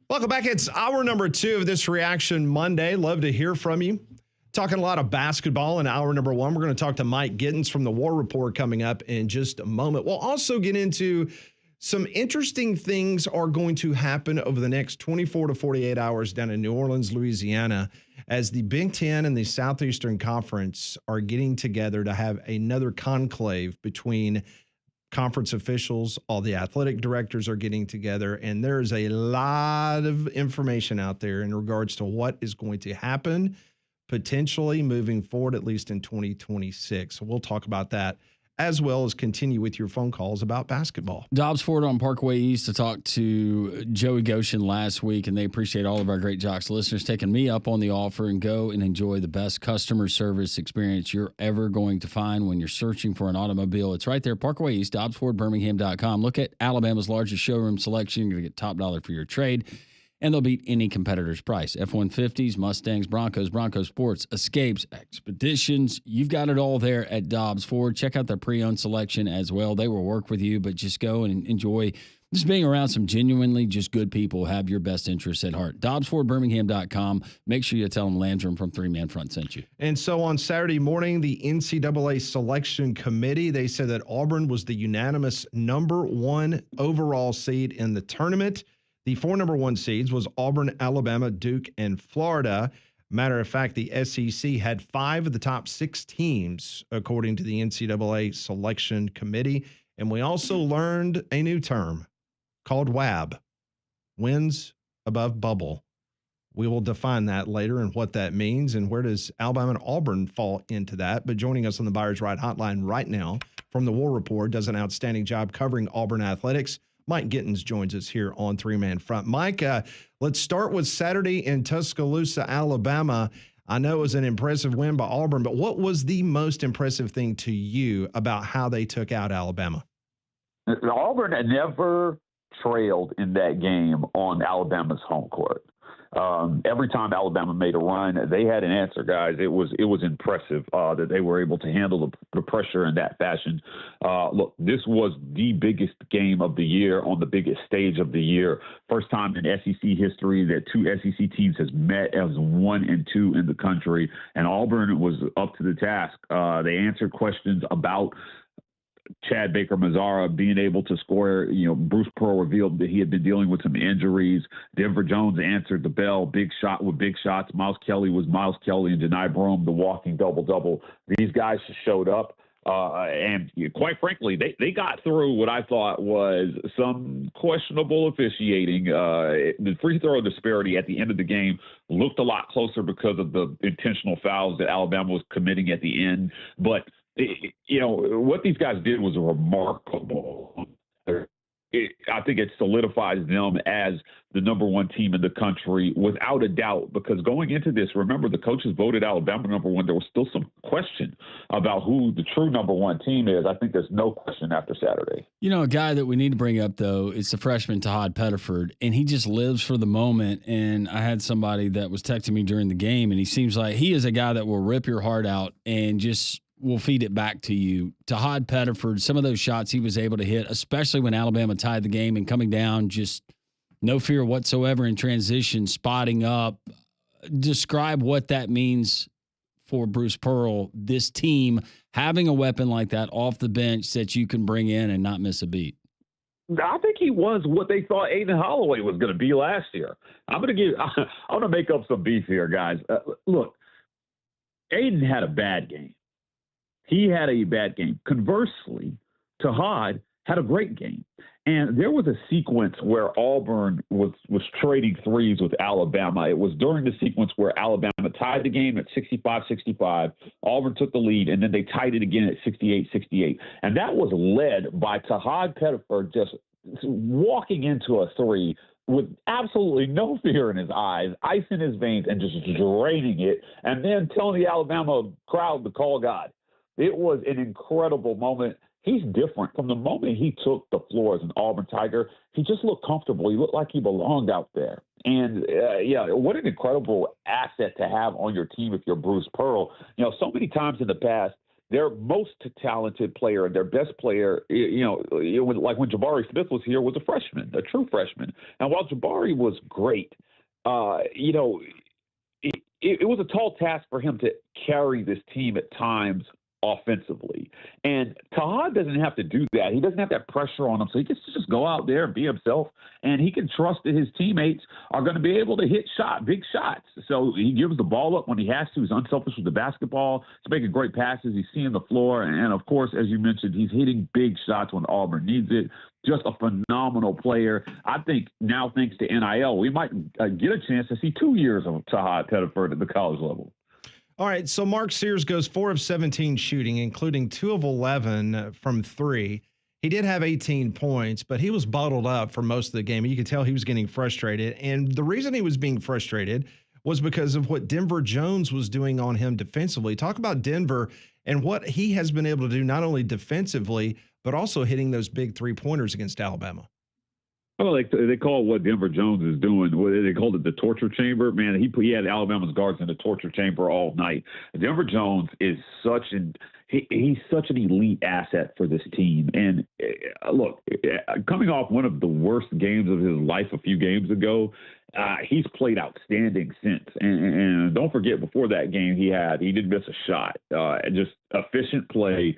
Welcome back. It's hour number 2 of this Reaction Monday. Love to hear from you. Talking a lot of basketball in hour number 1. We're going to talk to Mike Gittens from the War Report coming up in just a moment. We'll also get into some interesting things are going to happen over the next 24 to 48 hours down in New Orleans, Louisiana, as the Big Ten and the Southeastern Conference are getting together to have another conclave between conference officials. All the athletic directors are getting together, and there's a lot of information out there in regards to what is going to happen potentially moving forward, at least in 2026. So we'll talk about that, as well as continue with your phone calls about basketball. Dobbs Ford on Parkway East to talk to Joey Goshen last week, and they appreciate all of our great Jocks listeners taking me up on the offer and go and enjoy the best customer service experience you're ever going to find when you're searching for an automobile. It's right there, Parkway East, DobbsFordBirmingham.com. Look at Alabama's largest showroom selection. You're going to get top dollar for your trade, and they'll beat any competitor's price. F-150s, Mustangs, Broncos, Bronco Sports, Escapes, Expeditions. You've got it all there at Dobbs Ford. Check out their pre-owned selection as well. They will work with you, but just go and enjoy just being around some genuinely just good people who have your best interests at heart. DobbsFordBirmingham.com. Make sure you tell them Landrum from Three Man Front sent you. And so on Saturday morning, the NCAA Selection Committee, they said that Auburn was the unanimous number 1 overall seed in the tournament. The 4 number 1 seeds was Auburn, Alabama, Duke, and Florida. Matter of fact, the SEC had 5 of the top 6 teams, according to the NCAA Selection Committee. And we also learned a new term called WAB, wins above bubble. We will define that later and what that means and where does Alabama and Auburn fall into that. But joining us on the Buyers Right Hotline right now from the War Report, does an outstanding job covering Auburn athletics, Mike Gittens joins us here on Three Man Front. Mike, let's start with Saturday in Tuscaloosa, Alabama. I know it was an impressive win by Auburn, but what was the most impressive thing to you about how they took out Alabama? Auburn had never trailed in that game on Alabama's home court. Every time Alabama made a run, they had an answer, guys. It was impressive that they were able to handle the pressure in that fashion. Look, this was the biggest game of the year on the biggest stage of the year. First time in SEC history that 2 SEC teams has met as 1 and 2 in the country, and Auburn was up to the task. They answered questions about Chad Baker-Mazara being able to score. Bruce Pearl revealed that he had been dealing with some injuries. Denver Jones answered the bell, big shot with big shots. Miles Kelly was Miles Kelly, and Janai Broome, the walking double-double. These guys just showed up. And quite frankly, they got through what I thought was some questionable officiating. The free throw disparity at the end of the game looked a lot closer because of the intentional fouls that Alabama was committing at the end. But what these guys did was remarkable. I think it solidifies them as the number 1 team in the country without a doubt, because going into this, remember, the coaches voted Alabama number 1. There was still some question about who the true number 1 team is. I think there's no question after Saturday. A guy that we need to bring up, though, is the freshman Todd Pettiford, and he just lives for the moment. And I had somebody that was texting me during the game, and he seems like he is a guy that will rip your heart out and just will feed it back to you. Todd Pettiford, some of those shots he was able to hit, especially when Alabama tied the game and coming down, just no fear whatsoever in transition, spotting up. Describe what that means for Bruce Pearl, this team having a weapon like that off the bench that you can bring in and not miss a beat. I think he was what they thought Aiden Holloway was going to be last year. I'm going to make up some beef here, guys. Look, Aiden had a bad game. He had a bad game. Conversely, Tahad had a great game. And there was a sequence where Auburn was trading threes with Alabama. It was during the sequence where Alabama tied the game at 65-65. Auburn took the lead, and then they tied it again at 68-68. And that was led by Tahad Pettiford just walking into a three with absolutely no fear in his eyes, ice in his veins, and just draining it, and then telling the Alabama crowd to call God. It was an incredible moment. He's different. From the moment he took the floor as an Auburn Tiger, he just looked comfortable. He looked like he belonged out there. And, what an incredible asset to have on your team if you're Bruce Pearl. So many times in the past, their most talented player and their best player, like when Jabari Smith was here, was a freshman, a true freshman. And while Jabari was great, it was a tall task for him to carry this team at times offensively. And Tahad doesn't have to do that. He doesn't have that pressure on him. So he gets to just go out there and be himself. And he can trust that his teammates are going to be able to hit big shots. So he gives the ball up when he has to. He's unselfish with the basketball. He's making great passes. He's seeing the floor. And of course, as you mentioned, he's hitting big shots when Auburn needs it. Just a phenomenal player. I think now, thanks to NIL, we might get a chance to see 2 years of Tahad Pettiford at the college level. All right, so Mark Sears goes 4 of 17 shooting, including 2 of 11 from 3. He did have 18 points, but he was bottled up for most of the game. You could tell he was getting frustrated. And the reason he was being frustrated was because of what Denver Jones was doing on him defensively. Talk about Denver and what he has been able to do, not only defensively, but also hitting those big three-pointers against Alabama. Well, they call what Denver Jones is doing. They called it the torture chamber. Man, he had Alabama's guards in the torture chamber all night. Denver Jones is he's such an elite asset for this team. And look, coming off one of the worst games of his life a few games ago, he's played outstanding since. And don't forget, before that game, he didn't miss a shot. Just efficient play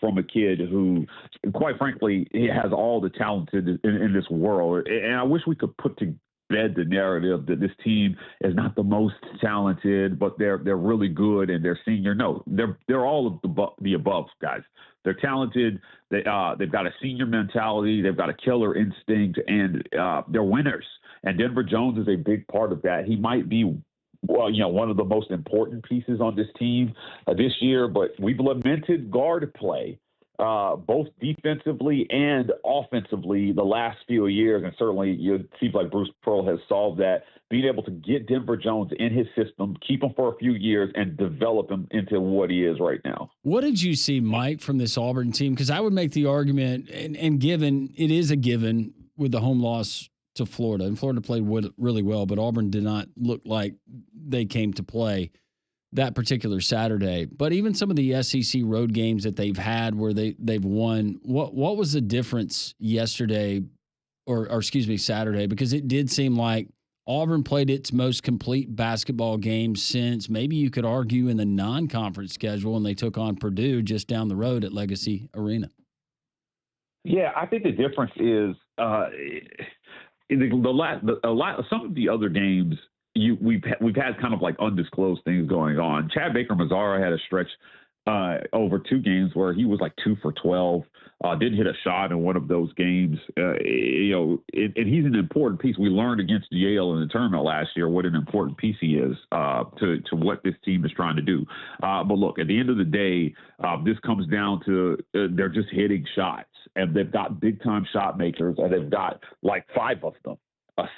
from a kid who, quite frankly, he has all the talent in this world. And I wish we could put to bed the narrative that this team is not the most talented, but they're really good and they're senior. No, they're all of the above, guys. They're talented. They've got a senior mentality. They've got a killer instinct, and they're winners. And Denver Jones is a big part of that. He might be, one of the most important pieces on this team this year, but we've lamented guard play, both defensively and offensively the last few years. And certainly it seems like Bruce Pearl has solved that, being able to get Denver Jones in his system, keep him for a few years, and develop him into what he is right now. What did you see, Mike, from this Auburn team? Because I would make the argument, and given it is a given with the home loss to Florida, and Florida played really well, but Auburn did not look like they came to play that particular Saturday. But even some of the SEC road games that they've had where they've won, what was the difference yesterday, or excuse me, Saturday? Because it did seem like Auburn played its most complete basketball game since, maybe you could argue, in the non-conference schedule, and they took on Purdue just down the road at Legacy Arena. Yeah, I think the difference is some of the other games we've had kind of like undisclosed things going on. Chad Baker-Mazara had a stretch over 2 games where he was like 2 for 12, didn't hit a shot in one of those games. And he's an important piece. We learned against Yale in the tournament last year what an important piece he is to what this team is trying to do. But look, at the end of the day, this comes down to they're just hitting shots, and they've got big time shot makers, and they've got like 5 of them.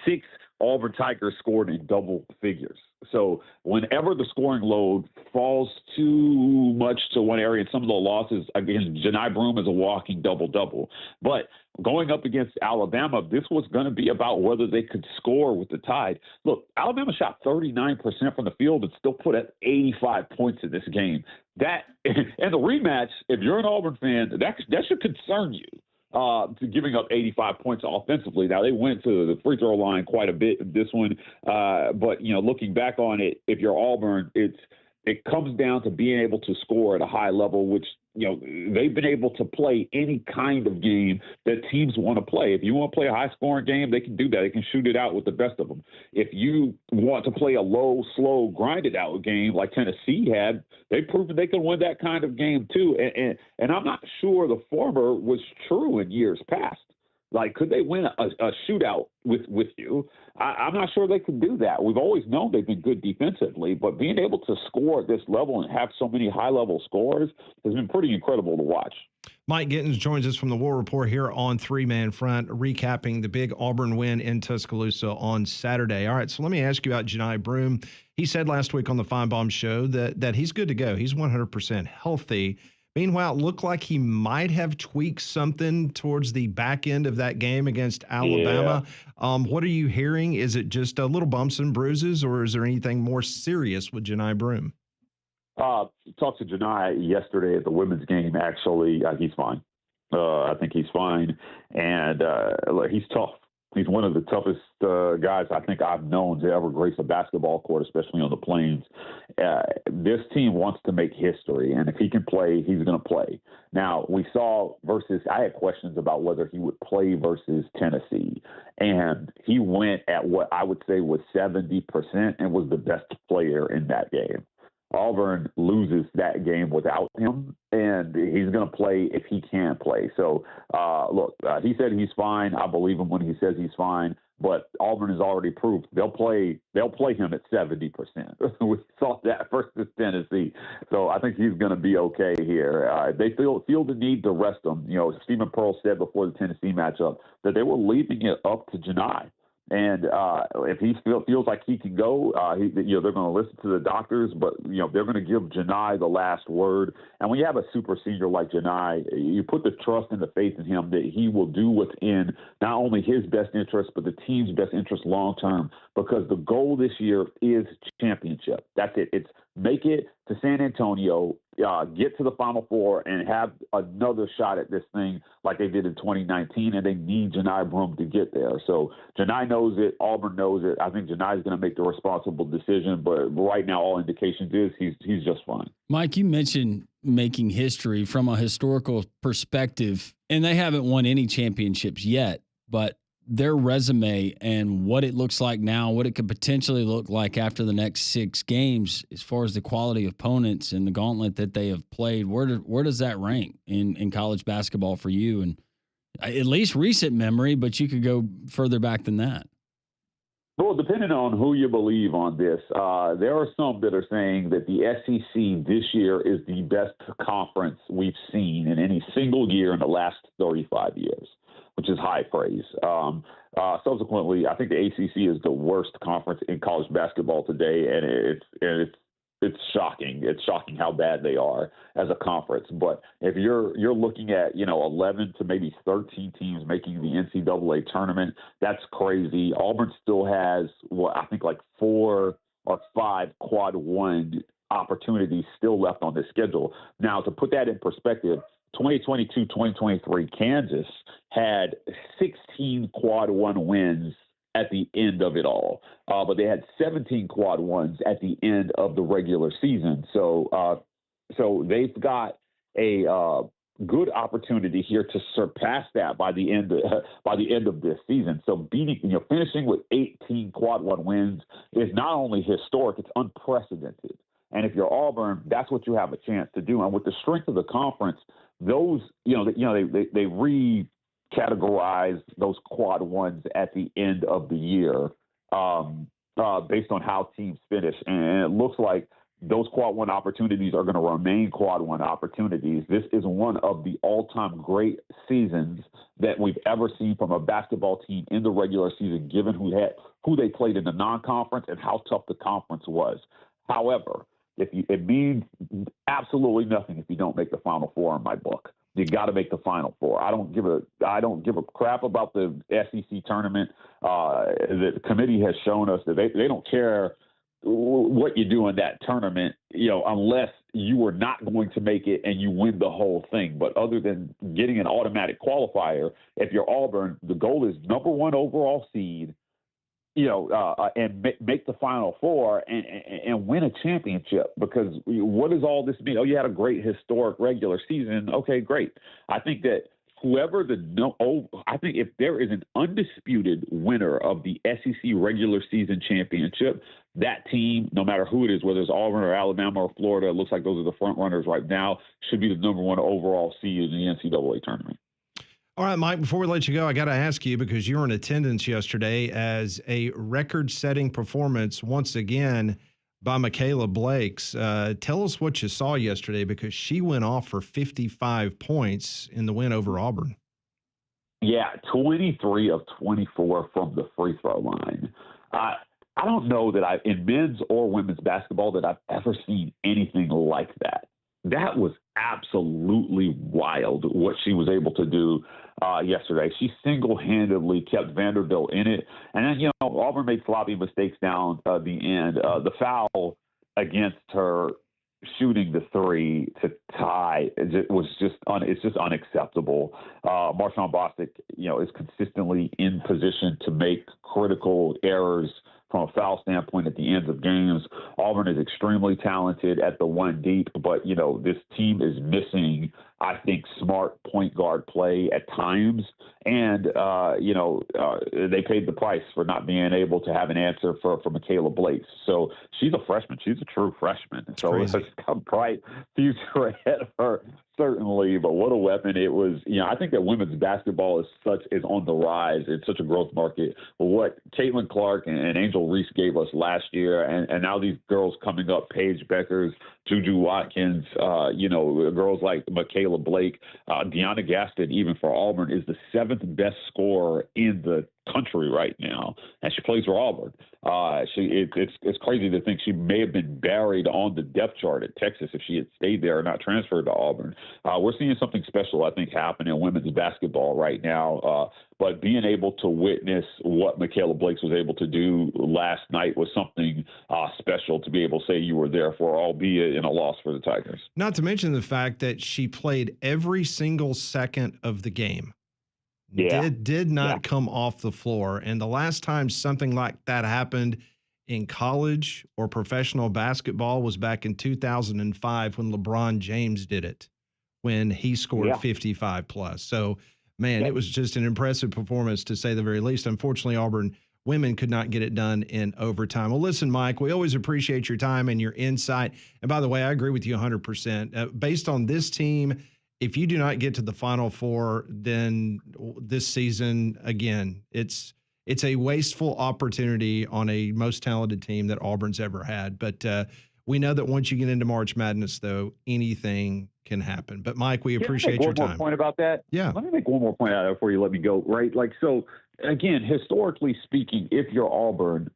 6 Auburn Tigers scored in double figures. So whenever the scoring load falls too much to one area, and some of the losses against Janai Broome is a walking double-double. But going up against Alabama, this was going to be about whether they could score with the Tide. Look, Alabama shot 39% from the field and still put up 85 points in this game. That and the rematch, if you're an Auburn fan, that should concern you. To giving up 85 points offensively. Now, they went to the free throw line quite a bit in this one. But, looking back on it, if you're Auburn, it comes down to being able to score at a high level, which, they've been able to play any kind of game that teams want to play. If you want to play a high-scoring game, they can do that. They can shoot it out with the best of them. If you want to play a low, slow, grinded-out game like Tennessee had, they've proven they can win that kind of game too. And I'm not sure the former was true in years past. Like, could they win a shootout with you? I'm not sure they could do that. We've always known they've been good defensively, but being able to score at this level and have so many high-level scores has been pretty incredible to watch. Mike Gittins joins us from the War Report here on Three Man Front, recapping the big Auburn win in Tuscaloosa on Saturday. All right, so let me ask you about Janai Broome. He said last week on the Feinbaum Show that he's good to go. He's 100% healthy. Meanwhile, it looked like he might have tweaked something towards the back end of that game against Alabama. Yeah. What are you hearing? Is it just little bumps and bruises, or is there anything more serious with Janai Broome? Talked to Janai yesterday at the women's game. Actually, he's fine. I think he's fine, and he's tough. He's one of the toughest guys I think I've known to ever grace a basketball court, especially on the plains. This team wants to make history, and if he can play, he's going to play. Now, we saw I had questions about whether he would play versus Tennessee, and he went at what I would say was 70% and was the best player in that game. Auburn loses that game without him, and he's going to play if he can play. So, he said he's fine. I believe him when he says he's fine. But Auburn has already proved they'll play him at 70%. We saw that versus Tennessee. So I think he's going to be okay here. They feel the need to rest him. Stephen Pearl said before the Tennessee matchup that they were leaving it up to Janai. And if he feels like he can go, they're going to listen to the doctors, but they're going to give Janai the last word. And when you have a super senior like Janai, you put the trust and the faith in him that he will do what's in not only his best interest, but the team's best interest long term. Because the goal this year is championship. That's it. It's make it to San Antonio, get to the Final Four, and have another shot at this thing like they did in 2019, and they need Janai Broome to get there. So Janai knows it. Auburn knows it. I think Janai is going to make the responsible decision, but right now all indications is he's just fine. Mike, you mentioned making history from a historical perspective, and they haven't won any championships yet, but their resume and what it looks like now, what it could potentially look like after the next 6 games, as far as the quality of opponents and the gauntlet that they have played, where does that rank in college basketball for you? And at least recent memory, but you could go further back than that. Well, depending on who you believe on this, there are some that are saying that the SEC this year is the best conference we've seen in any single year in the last 35 years. Which is high praise. Subsequently, I think the ACC is the worst conference in college basketball today, and it's shocking. It's shocking how bad they are as a conference. But if you're looking at 11 to maybe 13 teams making the NCAA tournament, that's crazy. Auburn still has I think like 4 or 5 quad one opportunities still left on this schedule. Now, to put that in perspective, 2022-2023, Kansas had 16 quad one wins at the end of it all, but they had 17 quad ones at the end of the regular season. So they've got a good opportunity here to surpass that by the end of this season. So finishing with 18 quad one wins is not only historic, it's unprecedented. And if you're Auburn, that's what you have a chance to do. And with the strength of the conference, those, they recategorize those quad ones at the end of the year based on how teams finish. And it looks like those quad one opportunities are going to remain quad one opportunities. This is one of the all-time great seasons that we've ever seen from a basketball team in the regular season, given who they played in the non-conference and how tough the conference was. However, it means absolutely nothing if you don't make the Final Four in my book. You got to make the Final Four. I don't give a crap about the SEC tournament. The committee has shown us that they don't care what you do in that tournament, unless you are not going to make it and you win the whole thing. But other than getting an automatic qualifier, if you're Auburn, the goal is number 1 overall seed, and make the Final Four and win a championship. Because what does all this mean? Oh, you had a great historic regular season. Okay, great. I think that I think if there is an undisputed winner of the SEC regular season championship, that team, no matter who it is, whether it's Auburn or Alabama or Florida, it looks like those are the front runners right now, should be the number 1 overall seed in the NCAA tournament. All right, Mike, before we let you go, I got to ask you, because you were in attendance yesterday as a record-setting performance once again by Michaela Blakes. Tell us what you saw yesterday, because she went off for 55 points in the win over Auburn. Yeah, 23 of 24 from the free throw line. I don't know that in men's or women's basketball that I've ever seen anything like that. That was absolutely wild what she was able to do yesterday. She single-handedly kept Vanderbilt in it. And then, Auburn made sloppy mistakes down the end. The foul against her shooting the three to tie it's just unacceptable. Marshawn Bostic, is consistently in position to make critical errors from a foul standpoint at the ends of games. Auburn is extremely talented at the one deep, but this team is missing, I think, smart point guard play at times, and they paid the price for not being able to have an answer for Michaela Blake. So she's a freshman. She's a true freshman. So it's a bright future ahead of her, certainly. But what a weapon it was. I think that women's basketball is on the rise. It's such a growth market. What Caitlin Clark and Angel Reese gave us last year, and now these girls coming up, Paige Beckers, Juju Watkins, girls like Michaela Blake, Deanna Gaston, even for Auburn, is the 7th best scorer in the country right now, and she plays for Auburn. It's crazy to think she may have been buried on the depth chart at Texas if she had stayed there and not transferred to Auburn. We're seeing something special, I think, happen in women's basketball right now. But being able to witness what Michaela Blake was able to do last night was something special to be able to say you were there for, albeit in a loss for the Tigers. Not to mention the fact that she played every single second of the game. Yeah. Did not come off the floor. And the last time something like that happened in college or professional basketball was back in 2005 when LeBron James did it, when he scored 55 plus. So, man, it was just an impressive performance, to say the very least. Unfortunately, Auburn women could not get it done in overtime. Well, listen, Mike, we always appreciate your time and your insight. And by the way, I agree with you 100%. Based on this team, if you do not get to the Final Four, then this season, again, it's a wasteful opportunity on a most talented team that Auburn's ever had. But we know that once you get into March Madness, though, anything can happen. But, Mike, we appreciate your time. One more point about that? Yeah. Let me make one more point out of it before you let me go, right? So, again, historically speaking, if you're Auburn,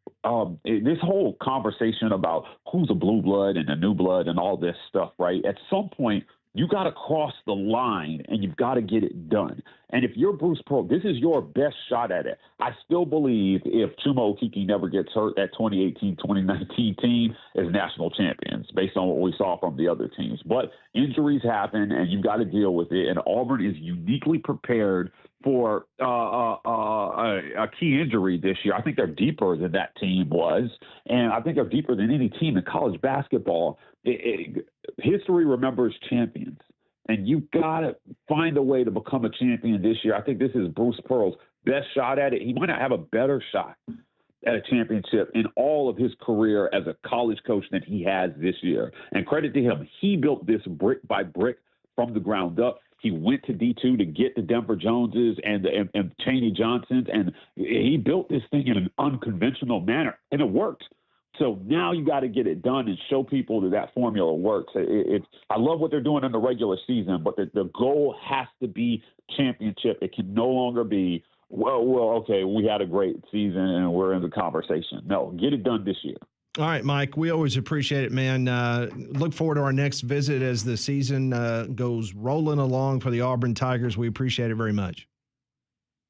this whole conversation about who's a blue blood and a new blood and all this stuff, right, at some point, you got to cross the line and you've got to get it done. And if you're Bruce Pearl, this is your best shot at it. I still believe if Chuma Okeke never gets hurt, that 2018-2019 team is national champions based on what we saw from the other teams. But injuries happen and you've got to deal with it. And Auburn is uniquely prepared for a key injury this year. I think they're deeper than that team was, and I think they're deeper than any team in college basketball. History remembers champions, and you've got to find a way to become a champion this year. I think this is Bruce Pearl's best shot at it. He might not have a better shot at a championship in all of his career as a college coach than he has this year. And credit to him, he built this brick by brick from the ground up. He went to D2 to get the Denver Joneses and Chaney Johnsons, and he built this thing in an unconventional manner, and it worked. So now you got to get it done and show people that formula works. I love what they're doing in the regular season, but the goal has to be championship. It can no longer be, okay, we had a great season and we're in the conversation. No, get it done this year. All right, Mike, we always appreciate it, man. Look forward to our next visit as the season goes rolling along for the Auburn Tigers. We appreciate it very much.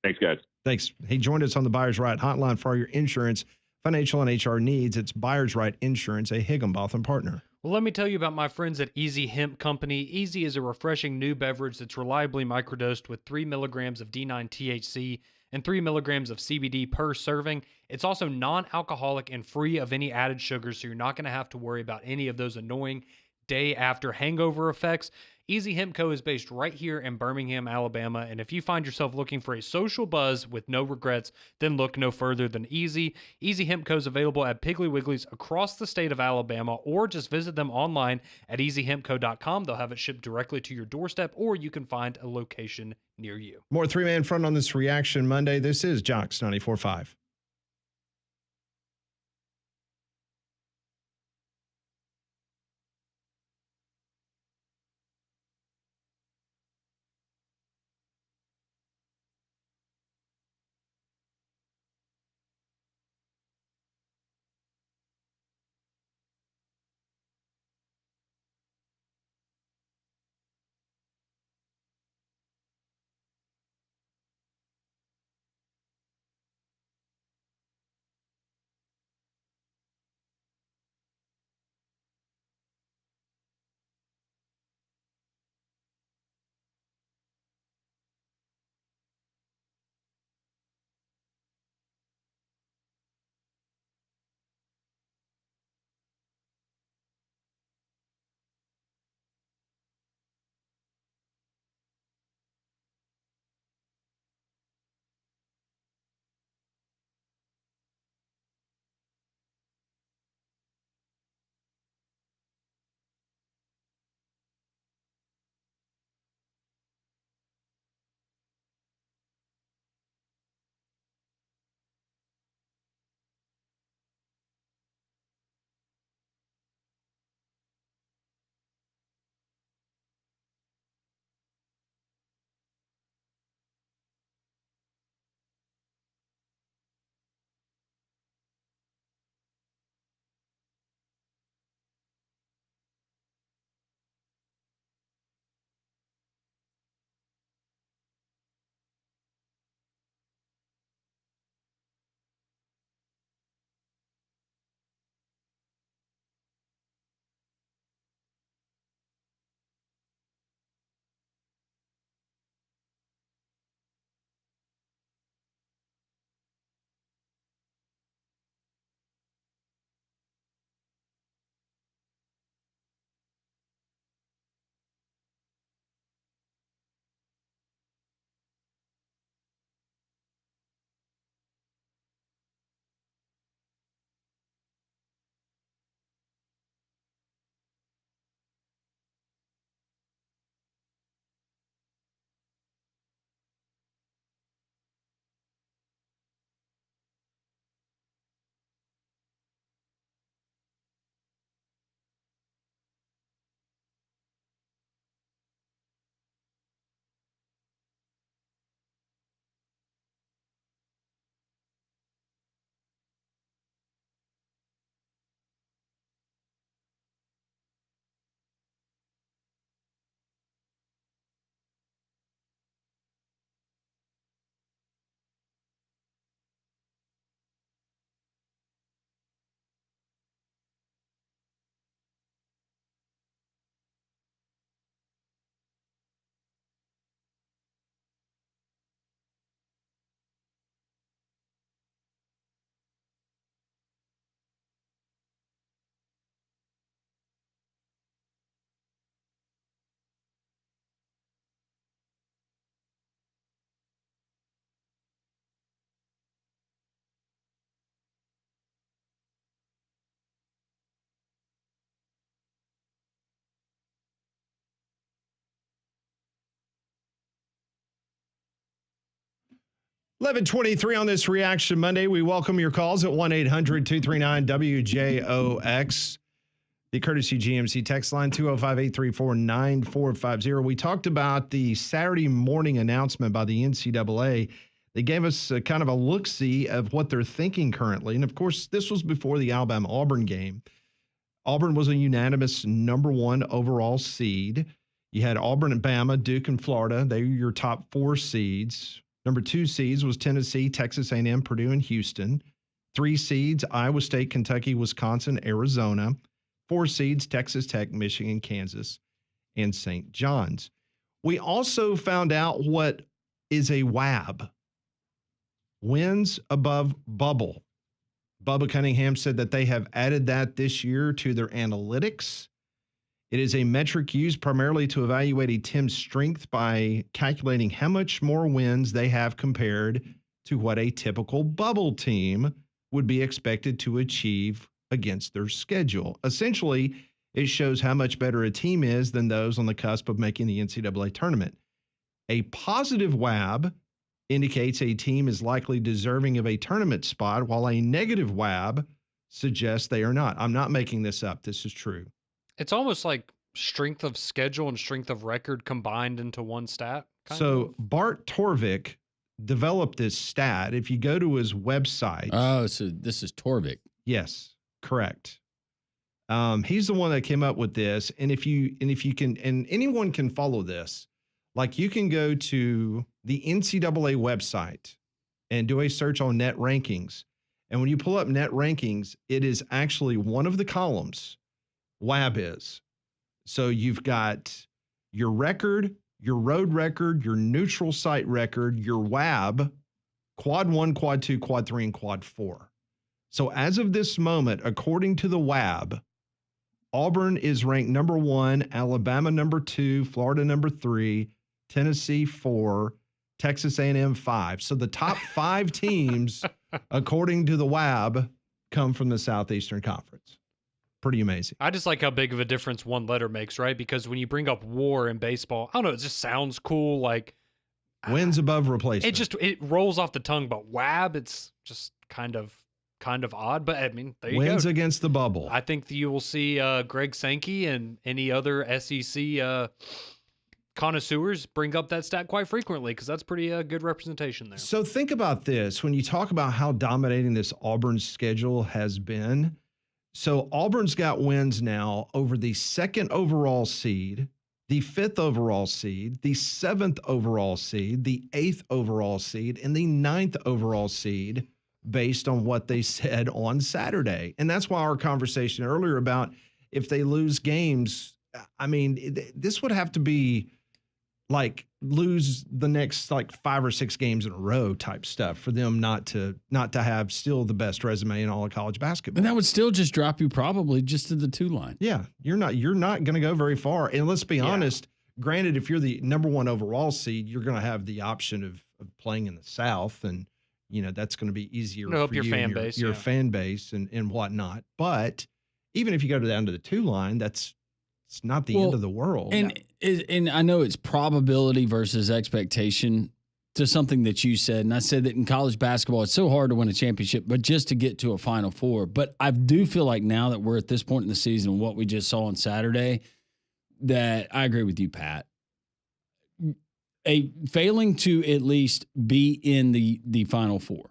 Thanks, guys. Thanks. He joined us on the Buyers Right hotline for all your insurance, financial, and HR needs. It's Buyers Right Insurance, a Higginbotham partner. Well, let me tell you about my friends at Easy Hemp Company. Easy is a refreshing new beverage that's reliably microdosed with 3 milligrams of D9 THC and 3 milligrams of CBD per serving. It's also non-alcoholic and free of any added sugars, so you're not going to have to worry about any of those annoying day after hangover effects. Easy Hemp Co. is based right here in Birmingham, Alabama, and if you find yourself looking for a social buzz with no regrets, then look no further than Easy. Easy Hemp Co. is available at Piggly Wiggly's across the state of Alabama, or just visit them online at easyhempco.com. They'll have it shipped directly to your doorstep, or you can find a location near you. More three-man front on this Reaction Monday. This is Jocks 94.5. 11:23 on this Reaction Monday. We welcome your calls at 1-800-239-WJOX. The Courtesy GMC text line, 205-834-9450. We talked about the Saturday morning announcement by the NCAA. They gave us a kind of a look-see of what they're thinking currently. And, of course, this was before the Alabama-Auburn game. Auburn was a unanimous number 1 overall seed. You had Auburn and Bama, Duke and Florida. They were your top 4 seeds. Number 2 seeds was Tennessee, Texas A&M, Purdue, and Houston. 3 seeds, Iowa State, Kentucky, Wisconsin, Arizona. 4 seeds, Texas Tech, Michigan, Kansas, and St. John's. We also found out what is a WAB, wins above bubble. Bubba Cunningham said that they have added that this year to their analytics. It is a metric used primarily to evaluate a team's strength by calculating how much more wins they have compared to what a typical bubble team would be expected to achieve against their schedule. Essentially, it shows how much better a team is than those on the cusp of making the NCAA tournament. A positive WAB indicates a team is likely deserving of a tournament spot, while a negative WAB suggests they are not. I'm not making this up. This is true. It's almost like strength of schedule and strength of record combined into one stat. So Bart Torvik developed this stat. If you go to his website. Oh, so this is Torvik. Yes. Correct. He's the one that came up with this. And if you can, and anyone can follow this, like you can go to the NCAA website and do a search on net rankings. And when you pull up net rankings, it is actually one of the columns, WAB is. So you've got your record, your road record, your neutral site record, your WAB, quad 1, quad 2, quad 3, and quad 4. So as of this moment, according to the WAB, Auburn is ranked number 1, Alabama number 2, Florida number 3, Tennessee 4, Texas A&M 5. So the top 5 teams, according to the WAB, come from the Southeastern Conference. Pretty amazing. I just like how big of a difference one letter makes, right? Because when you bring up WAR in baseball, I don't know, it just sounds cool. Like wins above replacement. It rolls off the tongue, but WAB, it's just kind of odd, but I mean, there you go. Wins against the bubble. I think that you will see Greg Sankey and any other SEC connoisseurs bring up that stat quite frequently because that's pretty good representation there. So think about this. When you talk about how dominating this Auburn schedule has been, so Auburn's got wins now over the 2nd overall seed, the 5th overall seed, the 7th overall seed, the 8th overall seed, and the 9th overall seed, based on what they said on Saturday. And that's why our conversation earlier about if they lose games, I mean, this would have to be like lose the next like 5 or 6 games in a row type stuff for them not to have still the best resume in all of college basketball. And that would still just drop you probably just to the 2 line. Yeah, you're not going to go very far. And let's be honest, granted, if you're the number 1 overall seed, you're going to have the option of playing in the South, and that's going to be easier for your you fan and base, your fan base and whatnot. But even if you go down to the 2 line, it's not the end of the world. And I know it's probability versus expectation to something that you said. And I said that in college basketball, it's so hard to win a championship, but just to get to a Final Four. But I do feel like now that we're at this point in the season and what we just saw on Saturday, that I agree with you, Pat. Failing to at least be in the Final Four,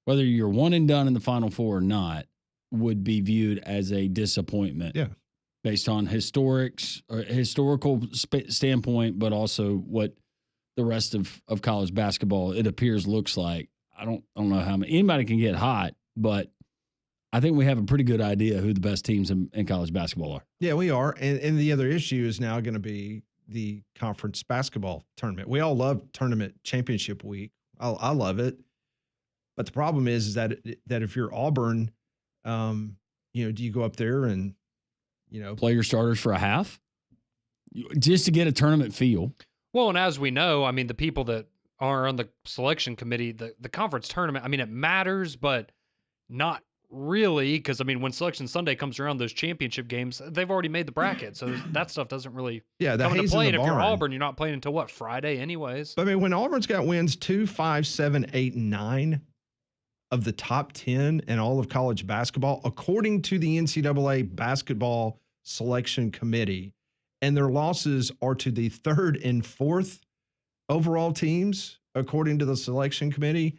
whether you're one and done in the Final Four or not, would be viewed as a disappointment. Yeah. Based on historical standpoint, but also what the rest of college basketball, it appears, looks like. I don't know how anybody can get hot, but I think we have a pretty good idea who the best teams in college basketball are. Yeah, we are. And the other issue is now going to be the conference basketball tournament. We all love tournament championship week. I love it. But the problem is that if you're Auburn, do you go up there and, play your starters for a half just to get a tournament feel? Well, and as we know, I mean, the people that are on the selection committee, the conference tournament, I mean, it matters, but not really, because I mean, when Selection Sunday comes around, those championship games, they've already made the bracket, so that stuff doesn't really Yeah, the come into Hayes in play. the And if you're barn. Auburn, you're not playing until what, Friday, anyways. I mean, when Auburn's got wins 2, 5, 7, 8, 9 of the top 10 in all of college basketball, according to the NCAA Basketball Selection Committee, and their losses are to the 3rd and 4th overall teams, according to the Selection Committee.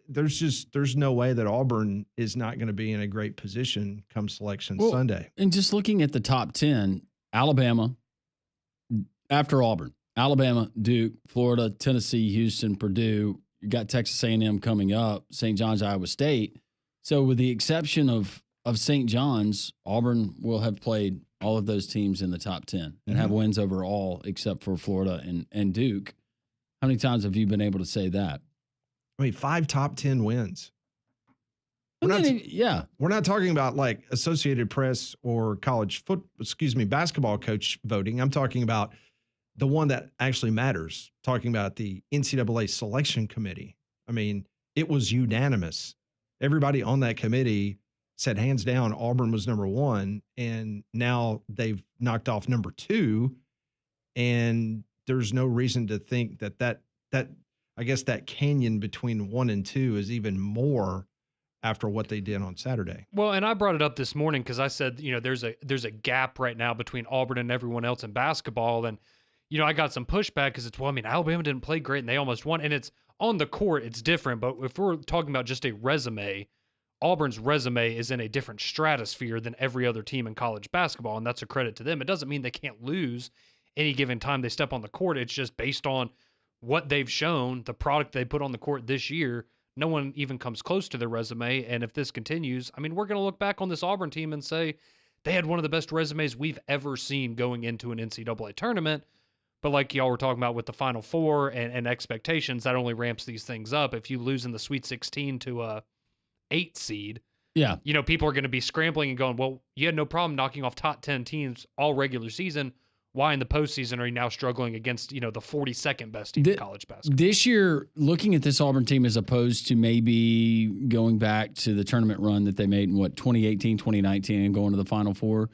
There's no way that Auburn is not going to be in a great position come Selection Sunday. And just looking at the top 10, Alabama, after Auburn, Alabama, Duke, Florida, Tennessee, Houston, Purdue. You got Texas A&M coming up, St. John's, Iowa State. So with the exception of St. John's, Auburn will have played all of those teams in the top 10 and have wins over all except for Florida and Duke. How many times have you been able to say that? I mean, 5 top 10 wins. We're not talking about like Associated Press or basketball coach voting. I'm talking about the one that actually matters, talking about the NCAA Selection Committee. I mean, it was unanimous. Everybody on that committee said hands down Auburn was number 1, and now they've knocked off number 2, and there's no reason to think that I guess that canyon between 1 and 2 is even more after what they did on Saturday. Well, and I brought it up this morning because I said, there's a gap right now between Auburn and everyone else in basketball. And, I got some pushback because Alabama didn't play great and they almost won. And it's on the court, it's different. But if we're talking about just a resume, Auburn's resume is in a different stratosphere than every other team in college basketball. And that's a credit to them. It doesn't mean they can't lose any given time they step on the court. It's just based on what they've shown, the product they put on the court this year. No one even comes close to their resume. And if this continues, we're going to look back on this Auburn team and say they had one of the best resumes we've ever seen going into an NCAA tournament. But like y'all were talking about with the Final Four and expectations, that only ramps these things up. If you lose in the Sweet 16 to a 8 seed, people are going to be scrambling and going, well, you had no problem knocking off top 10 teams all regular season. Why in the postseason are you now struggling against, the 42nd best team in college basketball? This year, looking at this Auburn team as opposed to maybe going back to the tournament run that they made in 2018, 2019 and going to the Final Four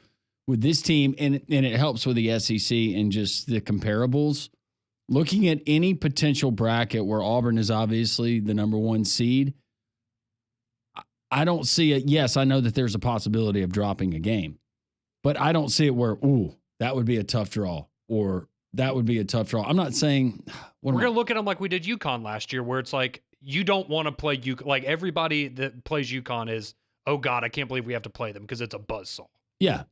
with this team, and it helps with the SEC and just the comparables. Looking at any potential bracket where Auburn is obviously the number 1 seed, I don't see it. Yes, I know that there's a possibility of dropping a game, but I don't see it where, that would be a tough draw, or that would be a tough draw. I'm not saying we're going to look at them like we did UConn last year, where it's like you don't want to play UConn. Like everybody that plays UConn is, oh God, I can't believe we have to play them because it's a buzzsaw. Yeah.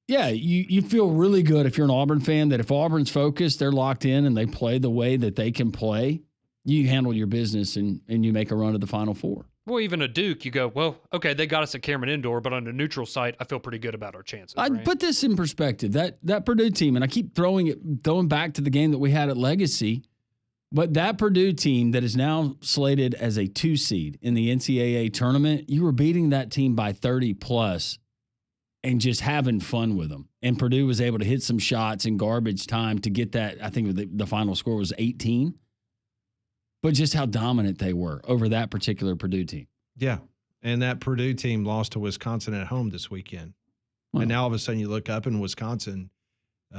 Yeah, you feel really good if you're an Auburn fan that if Auburn's focused, they're locked in and they play the way that they can play, you handle your business and you make a run to the Final Four. Well, even a Duke, you go, well, okay, they got us at Cameron Indoor, but on a neutral site, I feel pretty good about our chances. I'd put this in perspective. That Purdue team, and I keep throwing back to the game that we had at Legacy, but that Purdue team that is now slated as a 2 seed in the NCAA tournament, you were beating that team by 30 plus and just having fun with them. And Purdue was able to hit some shots in garbage time to get that. I think the final score was 18. But just how dominant they were over that particular Purdue team. Yeah. And that Purdue team lost to Wisconsin at home this weekend. And now all of a sudden you look up in Wisconsin,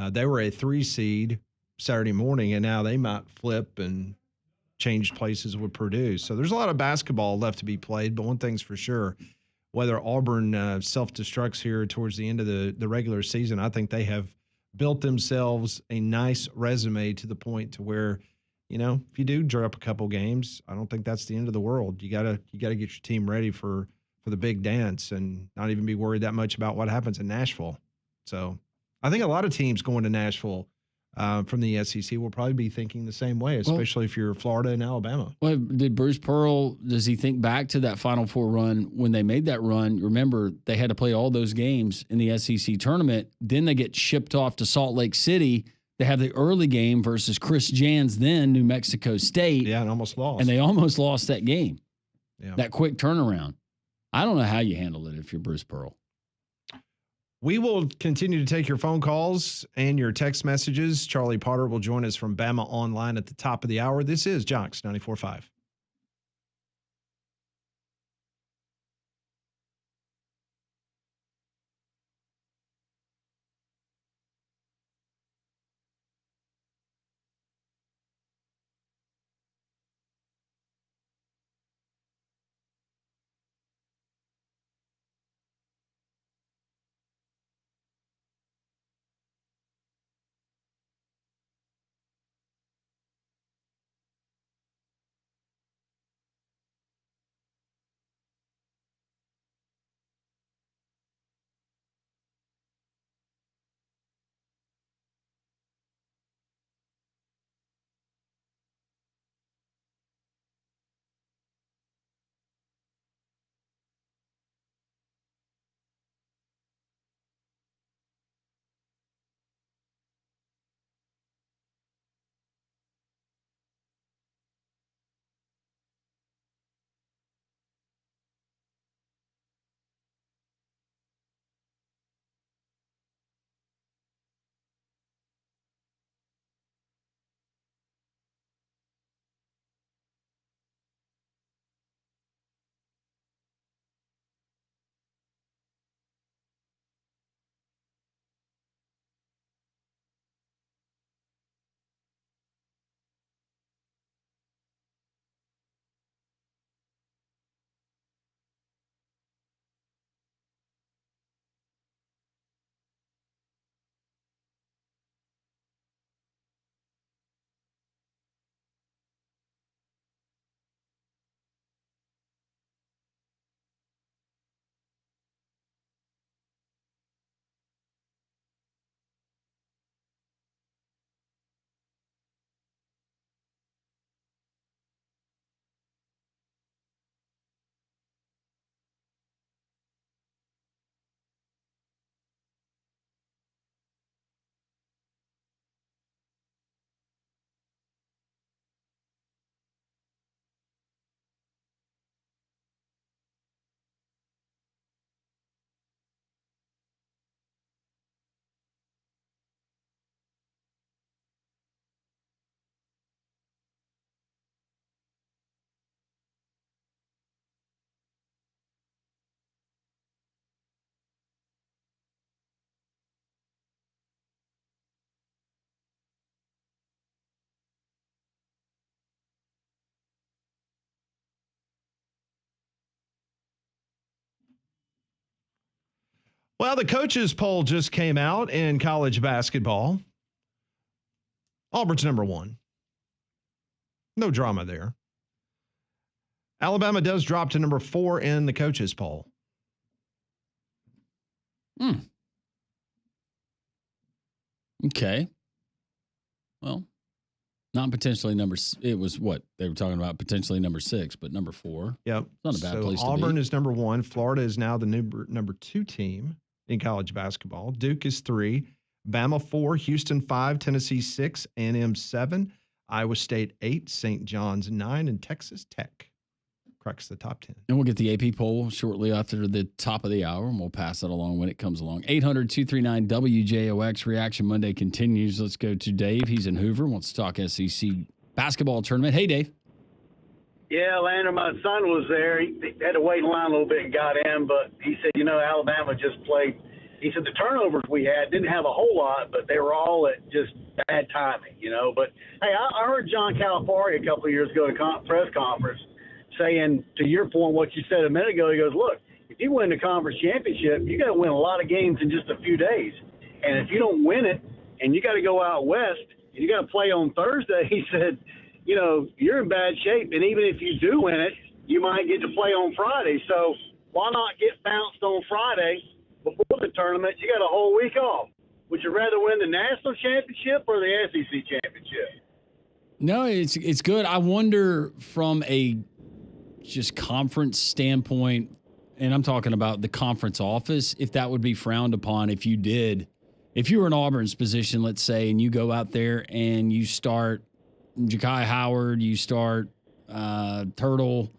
they were a 3 seed Saturday morning, and now they might flip and change places with Purdue. So there's a lot of basketball left to be played, but one thing's for sure, whether Auburn self-destructs here towards the end of the regular season, I think they have built themselves a nice resume to the point to where, if you do drop a couple games, I don't think that's the end of the world. You gotta get your team ready for the big dance and not even be worried that much about what happens in Nashville. So I think a lot of teams going to Nashville from the SEC will probably be thinking the same way, especially if you're Florida and Alabama. Well, did Bruce Pearl, does he think back to that Final Four run when they made that run? Remember, they had to play all those games in the SEC tournament. Then they get shipped off to Salt Lake City. They have the early game versus Chris Jans, then New Mexico State. Yeah, and almost lost. And they almost lost that game. Yeah. That quick turnaround. I don't know how you handle it if you're Bruce Pearl. We will continue to take your phone calls and your text messages. Charlie Potter will join us from Bama Online at the top of the hour. This is Jocks 94.5. Well, the coaches poll just came out in college basketball. Auburn's number 1. No drama there. Alabama does drop to number 4 in the coaches poll. Okay. Well, not potentially number. It was what they were talking about, potentially number 6, but number 4. Yep. Not a bad place to be. Auburn is number 1. Florida is now the number 2 team in college basketball. Duke is 3. Bama 4. Houston 5. Tennessee 6. A&M 7. Iowa State 8. St. John's 9. And Texas Tech cracks the top 10. And we'll get the AP poll shortly after the top of the hour, and we'll pass that along when it comes along. 800-239-WJOX. Reaction Monday continues. Let's go to Dave. He's in Hoover. Wants to talk SEC basketball tournament. Hey, Dave. Yeah, Lander, my son was there. He had to wait in line a little bit and got in, but he said, Alabama just played. He said the turnovers we had didn't have a whole lot, but they were all at just bad timing, But, hey, I heard John Calipari a couple of years ago at a press conference saying, to your point, what you said a minute ago, he goes, look, if you win the conference championship, you got to win a lot of games in just a few days. And if you don't win it and you got to go out west and you got to play on Thursday, he said, you're in bad shape. And even if you do win it, you might get to play on Friday. So why not get bounced on Friday before the tournament? You got a whole week off. Would you rather win the national championship or the SEC championship? No, it's good. I wonder from a just conference standpoint, and I'm talking about the conference office, if that would be frowned upon if you were in Auburn's position, let's say, and you go out there and you start Ja'Kai Howard, you start Turtle,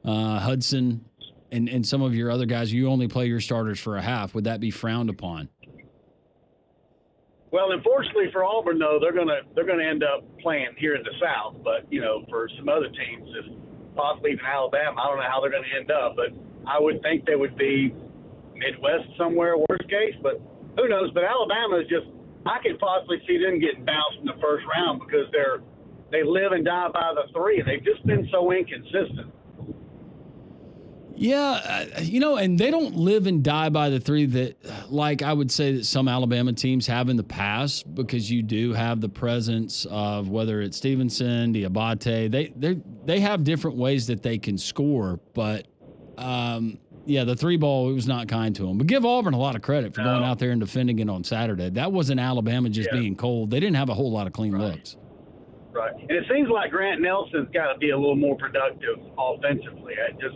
Hudson, and some of your other guys, you only play your starters for a half. Would that be frowned upon? Well, unfortunately for Auburn, though, they're gonna end up playing here in the South. But for some other teams, possibly even Alabama, I don't know how they're going to end up. But I would think they would be Midwest somewhere, worst case. But who knows? But Alabama is just, I could possibly see them getting bounced in the first round because they live and die by the 3, and they've just been so inconsistent. Yeah, and they don't live and die by the 3 that, like I would say that some Alabama teams have in the past, because you do have the presence of whether it's Stevenson, Diabate. They have different ways that they can score, but the 3 ball, it was not kind to them. But give Auburn a lot of credit for going out there and defending it on Saturday. That wasn't Alabama just being cold. They didn't have a whole lot of clean looks. Right, and it seems like Grant Nelson's got to be a little more productive offensively. It just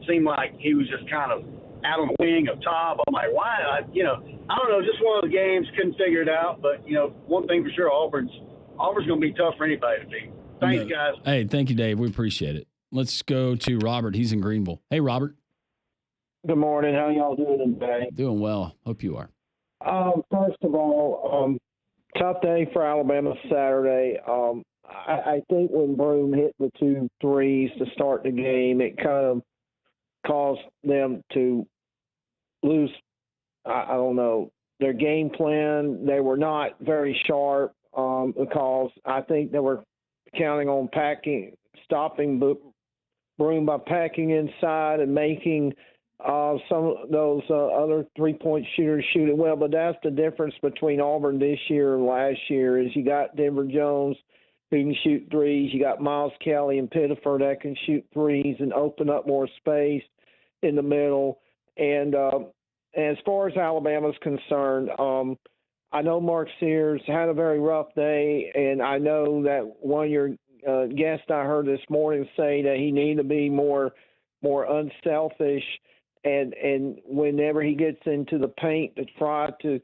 seemed like he was just kind of out on the wing of top. I'm like, why? I don't know. Just one of the games, couldn't figure it out. But one thing for sure, Auburn's going to be tough for anybody to beat. Thanks, guys. Hey, thank you, Dave. We appreciate it. Let's go to Robert. He's in Greenville. Hey, Robert. Good morning. How y'all doing today? Doing well. Hope you are. First of all, tough day for Alabama Saturday. I think when Broome hit the 2 threes to start the game, it kind of caused them to lose, I don't know, their game plan. They were not very sharp because I think they were counting on stopping Broome by packing inside and making some of those other three-point shooters shoot it well. But that's the difference between Auburn this year and last year is you got Denver Jones who can shoot threes. You got Miles Kelly and Pittifer that can shoot threes and open up more space in the middle. And as far as Alabama's concerned, I know Mark Sears had a very rough day, and I know that one of your guests I heard this morning say that he needed to be more unselfish and whenever he gets into the paint to try to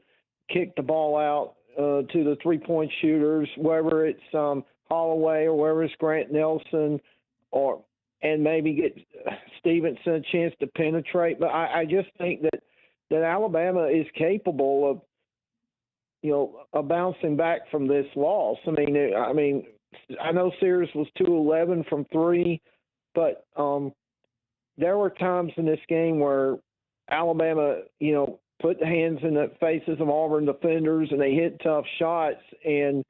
kick the ball out to the three-point shooters, whether it's Holloway or whether it's Grant Nelson and maybe get Stevenson a chance to penetrate. But I just think that Alabama is capable of bouncing back from this loss. I mean, I know Sears was 2-11 from 3, but there were times in this game where Alabama, put the hands in the faces of Auburn defenders and they hit tough shots. And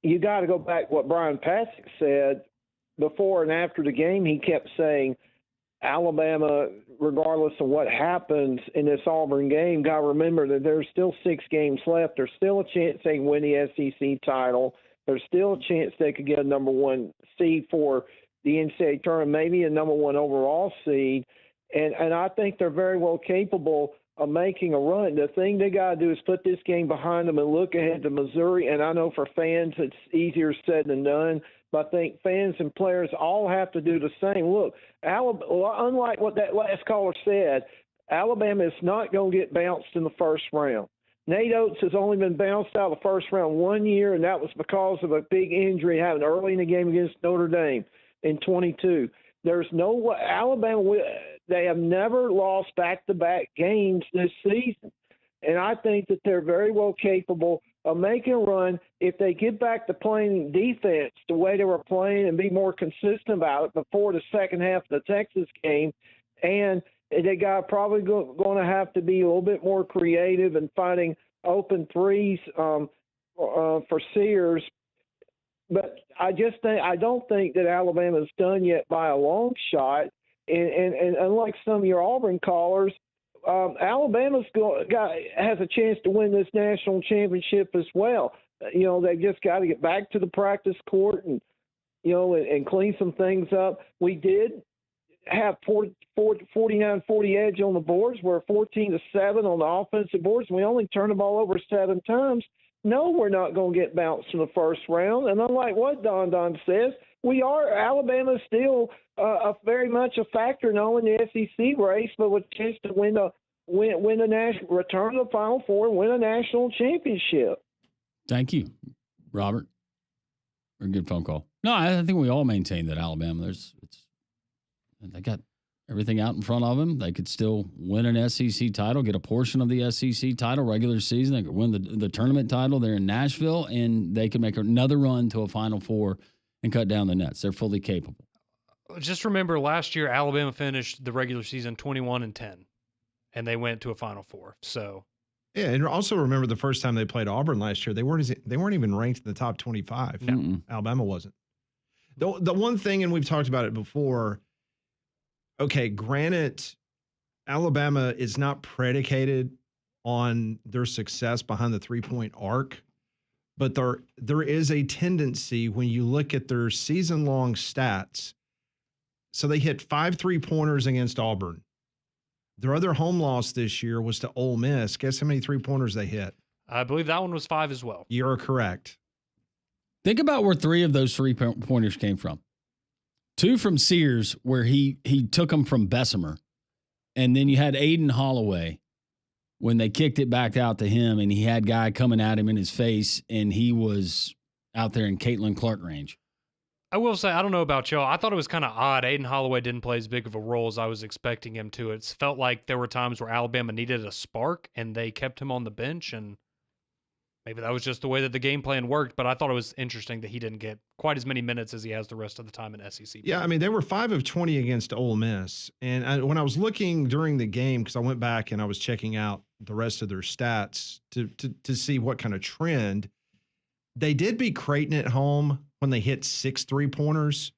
you got to go back to what Brian Passick said before and after the game. He kept saying Alabama, regardless of what happens in this Auburn game, got to remember that there's still 6 games left. There's still a chance they can win the SEC title. There's still a chance they could get a number 1 seed for the NCAA tournament, maybe a number 1 overall seed. And I think they're very well capable of making a run. The thing they got to do is put this game behind them and look ahead to Missouri. And I know for fans it's easier said than done, but I think fans and players all have to do the same. Look, unlike what that last caller said, Alabama is not going to get bounced in the first round. Nate Oates has only been bounced out of the first round 1 year, and that was because of a big injury happened early in the game against Notre Dame in 22. There's no way Alabama. They have never lost back-to-back games this season. And I think that they're very well capable of making a run if they get back to playing defense the way they were playing and be more consistent about it before the second half of the Texas game. And they got probably going to have to be a little bit more creative and finding open threes for Sears. But I don't think that Alabama's done yet by a long shot. And unlike some of your Auburn callers, Alabama's has a chance to win this national championship as well. They've just got to get back to the practice court and clean some things up. We did have 49-40 edge on the boards. We're 14-7 on the offensive boards. We only turned the ball over 7 times. No, we're not going to get bounced in the first round. And unlike what Don says, Alabama is still very much a factor now in the SEC race, but with a chance to win the national, return to the Final Four and win a national championship. Thank you, Robert. A good phone call. No, I think we all maintain that Alabama. They got everything out in front of them. They could still win an SEC title, get a portion of the SEC title regular season. They could win the tournament title there in Nashville, and they could make another run to a Final Four and cut down the nets. They're fully capable. Just remember last year, Alabama finished the regular season 21-10, and they went to a Final Four. So, yeah, and also remember the first time they played Auburn last year, they weren't even ranked in the top 25. No. Alabama wasn't. The one thing, and we've talked about it before. Okay, granted, Alabama is not predicated on their success behind the three-point arc, but there is a tendency when you look at their season-long stats. So they hit 5 3-pointers against Auburn. Their other home loss this year was to Ole Miss. Guess how many 3-pointers they hit? I believe that one was 5 as well. You're correct. Think about where 3 of those 3-pointers came from. 2 from Sears, where he took them from Bessemer. And then you had Aiden Holloway when they kicked it back out to him, and he had guy coming at him in his face, and he was out there in Caitlin Clark range. I will say, I don't know about y'all. I thought it was kind of odd. Aiden Holloway didn't play as big of a role as I was expecting him to. It felt like there were times where Alabama needed a spark, and they kept him on the bench, and maybe that was just the way that the game plan worked, but I thought it was interesting that he didn't get quite as many minutes as he has the rest of the time in SEC. Yeah, I mean, they were 5 of 20 against Ole Miss. And when I was looking during the game, because I went back and I was checking out the rest of their stats to see what kind of trend, they did beat Creighton at home when they hit 6 3-pointers.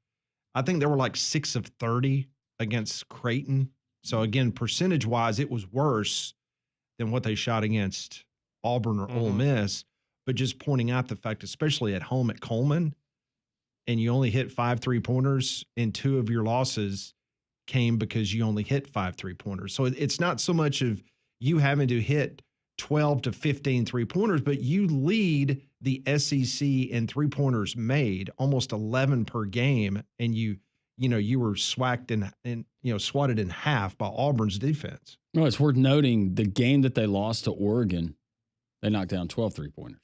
I think they were like 6 of 30 against Creighton. So, again, percentage-wise, it was worse than what they shot against Auburn or Ole Miss, but just pointing out the fact, especially at home at Coleman, and you only hit 5 3-pointers, and 2 of your losses came because you only hit 5 3-pointers. So it's not so much of you having to hit 12 to 15 3-pointers, but you lead the SEC in 3-pointers made, almost 11 per game, and you were swatted in half by Auburn's defense. No, it's worth noting the game that they lost to Oregon, they knocked down 12 3-pointers.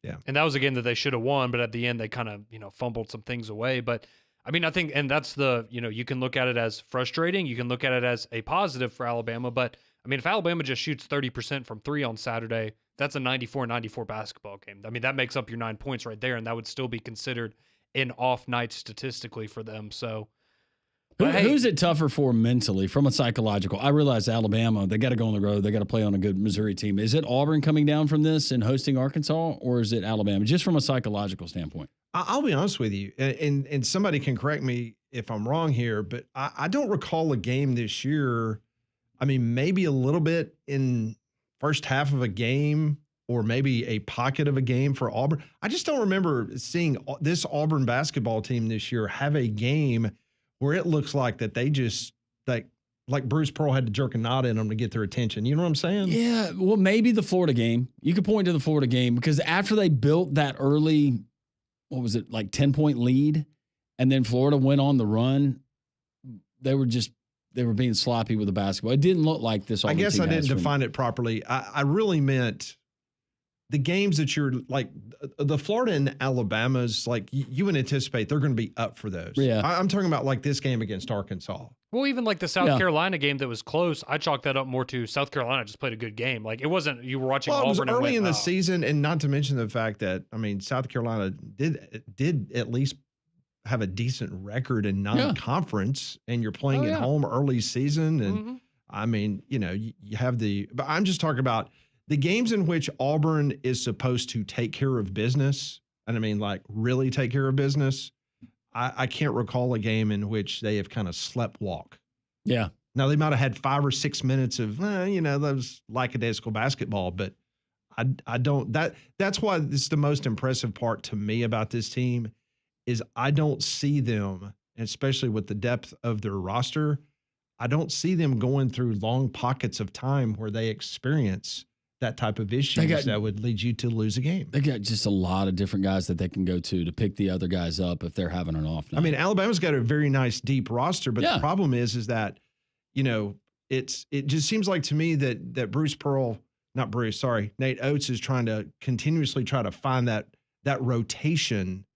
Yeah. And that was a game that they should have won, but at the end they kind of, fumbled some things away. But I mean, I think, and that's you can look at it as frustrating. You can look at it as a positive for Alabama. But I mean, if Alabama just shoots 30% from 3 on Saturday, that's a 94-94 basketball game. I mean, that makes up your 9 points right there. And that would still be considered an off night statistically for them. So, who's it tougher for mentally from a psychological? I realize Alabama, they got to go on the road. They got to play on a good Missouri team. Is it Auburn coming down from this and hosting Arkansas, or is it Alabama, just from a psychological standpoint? I'll be honest with you, and somebody can correct me if I'm wrong here, but I don't recall a game this year. I mean, maybe a little bit in first half of a game or maybe a pocket of a game for Auburn. I just don't remember seeing this Auburn basketball team this year have a game where it looks like that they just like Bruce Pearl had to jerk a knot in them to get their attention. You know what I'm saying? Yeah, well, maybe the Florida game. You could point to the Florida game because after they built that early, what was it, like 10-point lead, and then Florida went on the run, they were being sloppy with the basketball. It didn't look like this. I guess I didn't define it properly. I really meant the games that you're like the Florida and Alabama's, like you would anticipate they're going to be up for those. Yeah. I'm talking about like this game against Arkansas. Well, even like the South Carolina game that was close, I chalked that up more to South Carolina just played a good game. Like it wasn't you were watching Well, it was Auburn early and in the went, season, and not to mention the fact that I mean South Carolina did at least have a decent record in non-conference, and you're playing at home early season, and I mean you have but I'm just talking about the games in which Auburn is supposed to take care of business, and I mean like really take care of business. I can't recall a game in which they have kind of slept walk. Yeah. Now they might have had 5 or 6 minutes of, those lackadaisical basketball, but I don't. That's why this is the most impressive part to me about this team is I don't see them, especially with the depth of their roster, I don't see them going through long pockets of time where they experience that type of issues that would lead you to lose a game. They got just a lot of different guys that they can go to pick the other guys up if they're having an off night. I mean, Alabama's got a very nice deep roster, but the problem is that, it just seems like to me that Nate Oates is trying to continuously try to find that rotation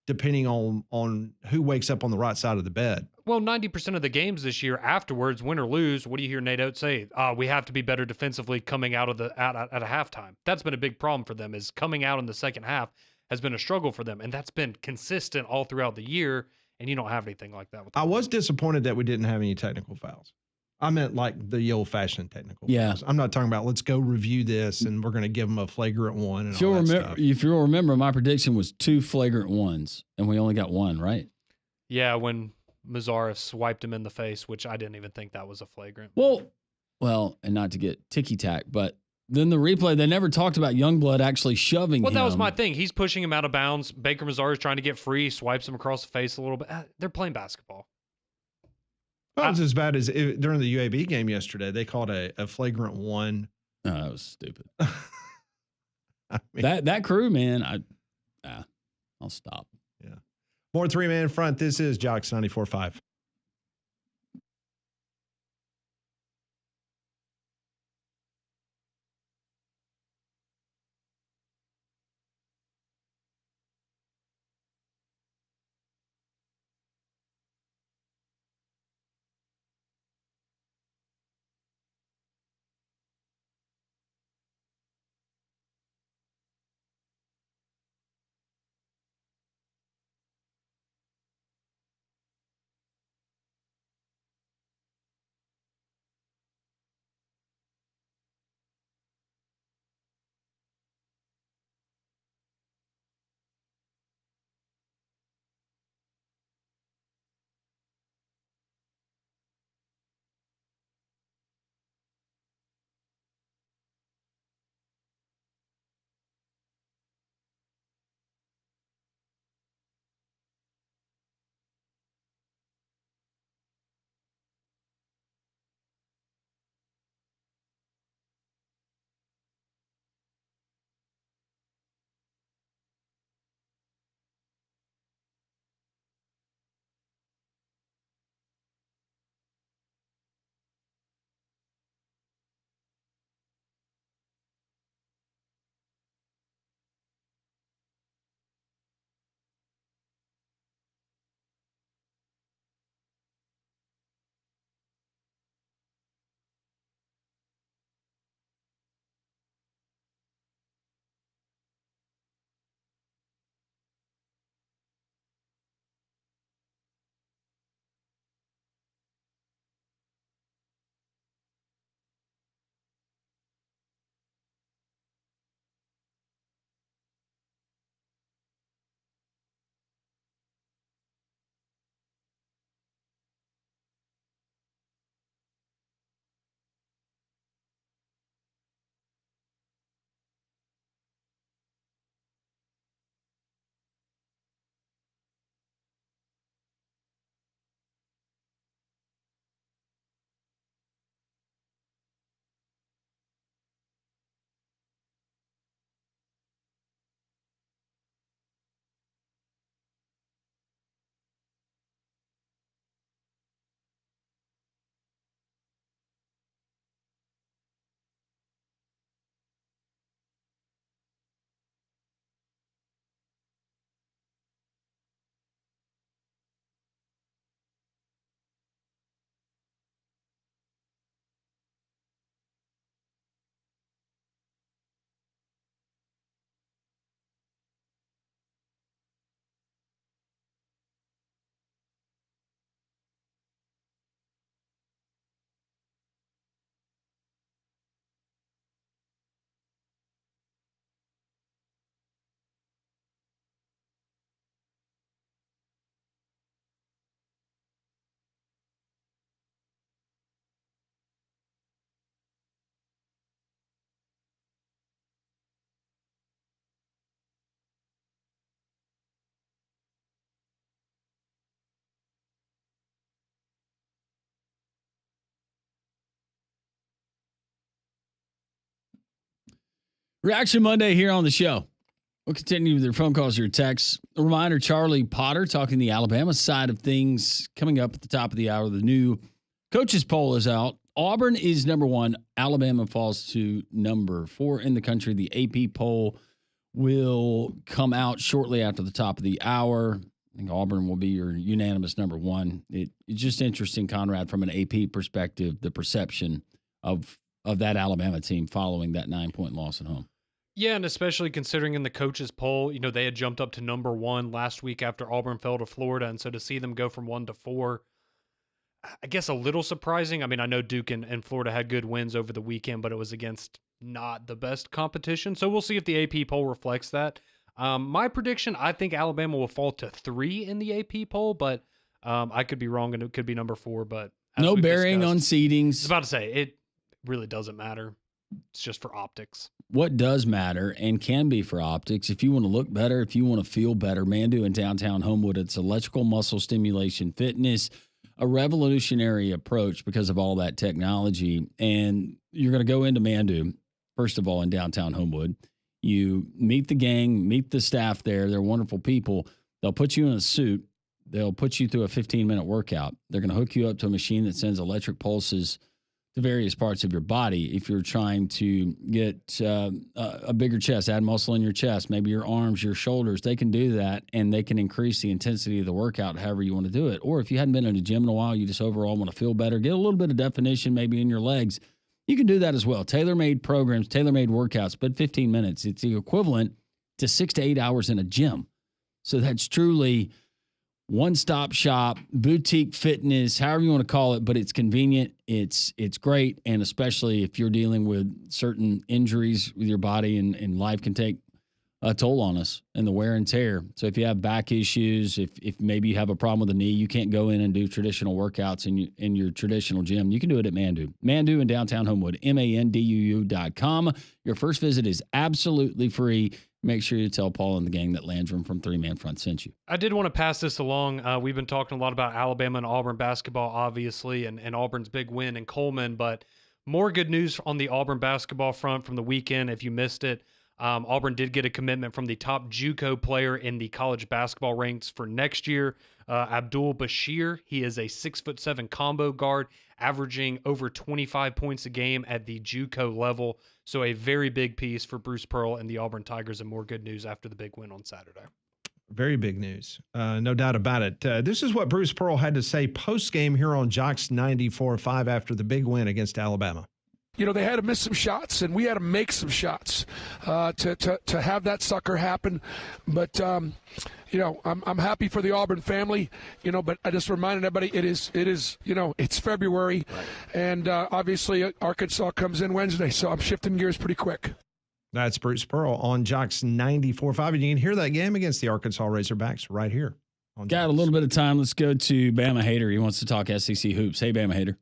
depending on who wakes up on the right side of the bed. Well, 90% of the games this year afterwards, win or lose, what do you hear Nate Oates say? We have to be better defensively coming out of at a halftime. That's been a big problem for them, is coming out in the second half has been a struggle for them. And that's been consistent all throughout the year. And you don't have anything like that with them. I was disappointed that we didn't have any technical fouls. I meant like the old-fashioned technical fouls. I'm not talking about let's go review this and we're going to give them a flagrant one. And if you'll remember, my prediction was 2 flagrant ones, and we only got 1, right? Yeah, when Mazzara swiped him in the face, which I didn't even think that was a flagrant. Well, and not to get ticky-tack, but then the replay, they never talked about Youngblood actually shoving him. Well, that was my thing. He's pushing him out of bounds. Baker Mazzara is trying to get free, swipes him across the face a little bit. They're playing basketball. Well, it was as bad as during the UAB game yesterday. They called a flagrant one. No, that was stupid. I mean, that crew, man, I'll stop. Yeah. More 3-man front. This is Jocks 94.5. Reaction Monday here on the show. We'll continue with your phone calls, your texts. A reminder, Charlie Potter talking the Alabama side of things coming up at the top of the hour. The new coaches poll is out. Auburn is number 1. Alabama falls to number 4 in the country. The AP poll will come out shortly after the top of the hour. I think Auburn will be your unanimous number 1. It's just interesting, Conrad, from an AP perspective, the perception of that Alabama team following that 9-point loss at home. Yeah, and especially considering in the coaches poll, they had jumped up to number 1 last week after Auburn fell to Florida. And so to see them go from 1 to 4, I guess a little surprising. I mean, I know Duke and Florida had good wins over the weekend, but it was against not the best competition. So we'll see if the AP poll reflects that. My prediction, I think Alabama will fall to 3 in the AP poll, but I could be wrong and it could be number 4. But no bearing on seedings. I was about to say, it really doesn't matter. It's just for optics. What does matter and can be for optics, if you want to look better, if you want to feel better, Mandu in downtown Homewood, it's electrical muscle stimulation fitness, a revolutionary approach because of all that technology. And you're going to go into Mandu, first of all, in downtown Homewood. You meet the gang, meet the staff there. They're wonderful people. They'll put you in a suit. They'll put you through a 15-minute workout. They're going to hook you up to a machine that sends electric pulses to various parts of your body. If you're trying to get a bigger chest, add muscle in your chest, maybe your arms, your shoulders, they can do that, and they can increase the intensity of the workout however you want to do it. Or if you hadn't been in a gym in a while, you just overall want to feel better, get a little bit of definition maybe in your legs, you can do that as well. Tailor-made programs, tailor-made workouts, but 15 minutes. It's the equivalent to 6 to 8 hours in a gym. So that's truly one-stop shop, boutique fitness, however you want to call it, but it's convenient, it's great, and especially if you're dealing with certain injuries with your body and life can take a toll on us and the wear and tear. So if you have back issues, if maybe you have a problem with the knee, you can't go in and do traditional workouts in your traditional gym, you can do it at Mandu. Mandu in downtown Homewood, MANDUU.com. Your first visit is absolutely free. Make sure you tell Paul and the gang that Landrum from 3-Man Front sent you. I did want to pass this along. We've been talking a lot about Alabama and Auburn basketball, obviously, and Auburn's big win in Coleman, but more good news on the Auburn basketball front from the weekend. If you missed it, Auburn did get a commitment from the top JUCO player in the college basketball ranks for next year, Abdul Bashir. He is a 6'7" combo guard, averaging over 25 points a game at the JUCO level. So a very big piece for Bruce Pearl and the Auburn Tigers, and more good news after the big win on Saturday. Very big news. No doubt about it. This is what Bruce Pearl had to say post-game here on Jocks 94.5 after the big win against Alabama. They had to miss some shots, and we had to make some shots to have that sucker happen. But I'm happy for the Auburn family. But I just reminded everybody it is. It's February, right. And obviously Arkansas comes in Wednesday, so I'm shifting gears pretty quick. That's Bruce Pearl on Jocks 94.5, and you can hear that game against the Arkansas Razorbacks right here. Got a little bit of time. Let's go to Bama Hater. He wants to talk SEC hoops. Hey, Bama Hater.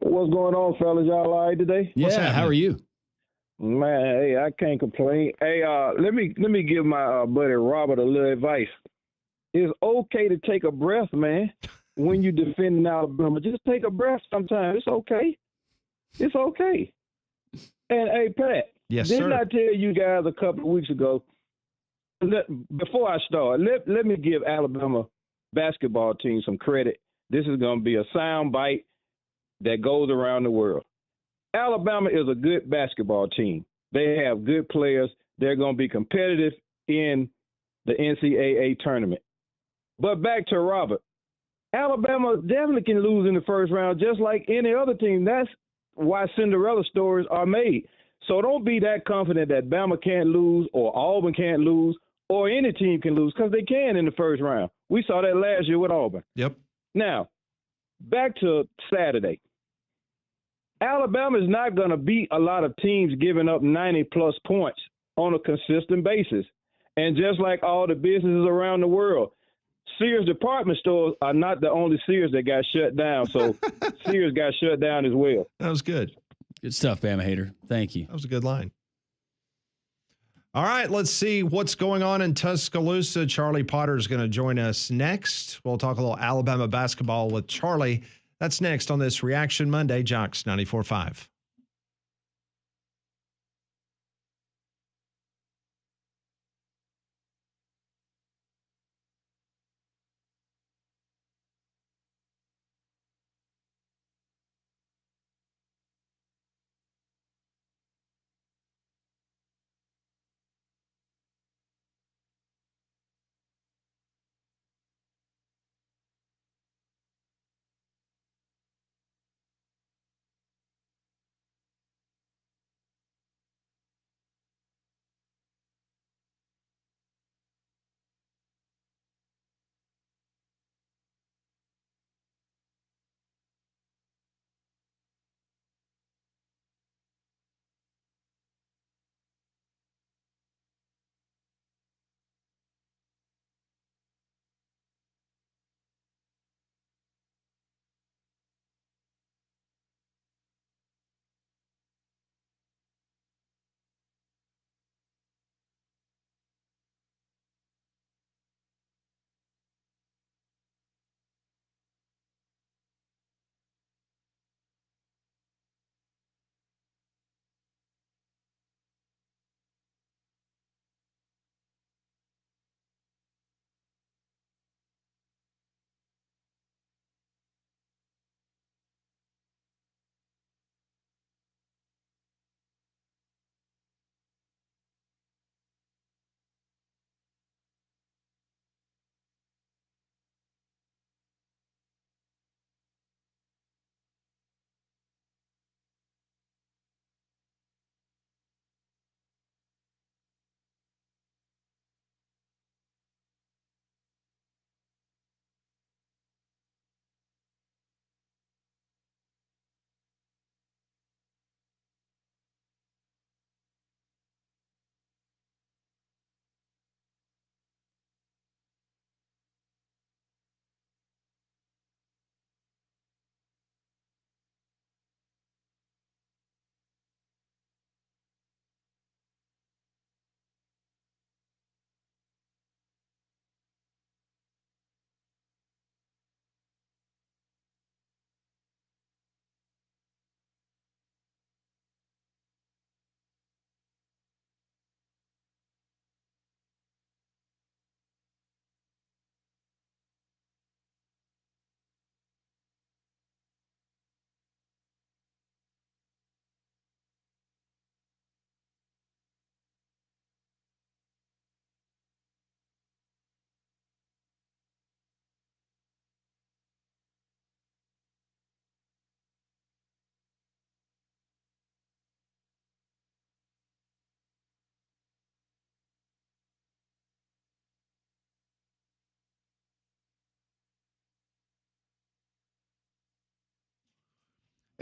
What's going on, fellas? Y'all all right today? Yeah, how are you? Man, hey, I can't complain. Hey, let me give my buddy Robert a little advice. It's okay to take a breath, man, when you're defending Alabama. Just take a breath sometimes. It's okay. It's okay. And, hey, Pat, yes, didn't I tell you guys a couple of weeks ago, before I start, let me give Alabama basketball team some credit. This is going to be a sound bite that goes around the world. Alabama is a good basketball team. They have good players. They're going to be competitive in the NCAA tournament. But back to Robert. Alabama definitely can lose in the first round just like any other team. That's why Cinderella stories are made. So don't be that confident that Bama can't lose or Auburn can't lose or any team can lose, because they can in the first round. We saw that last year with Auburn. Yep. Now, back to Saturday. Alabama is not going to beat a lot of teams giving up 90-plus points on a consistent basis. And just like all the businesses around the world, Sears department stores are not the only Sears that got shut down. So Sears got shut down as well. That was good. Good stuff, Bama Hater. Thank you. That was a good line. All right, let's see what's going on in Tuscaloosa. Charlie Potter is going to join us next. We'll talk a little Alabama basketball with Charlie. That's next on this Reaction Monday, Jocks 94.5.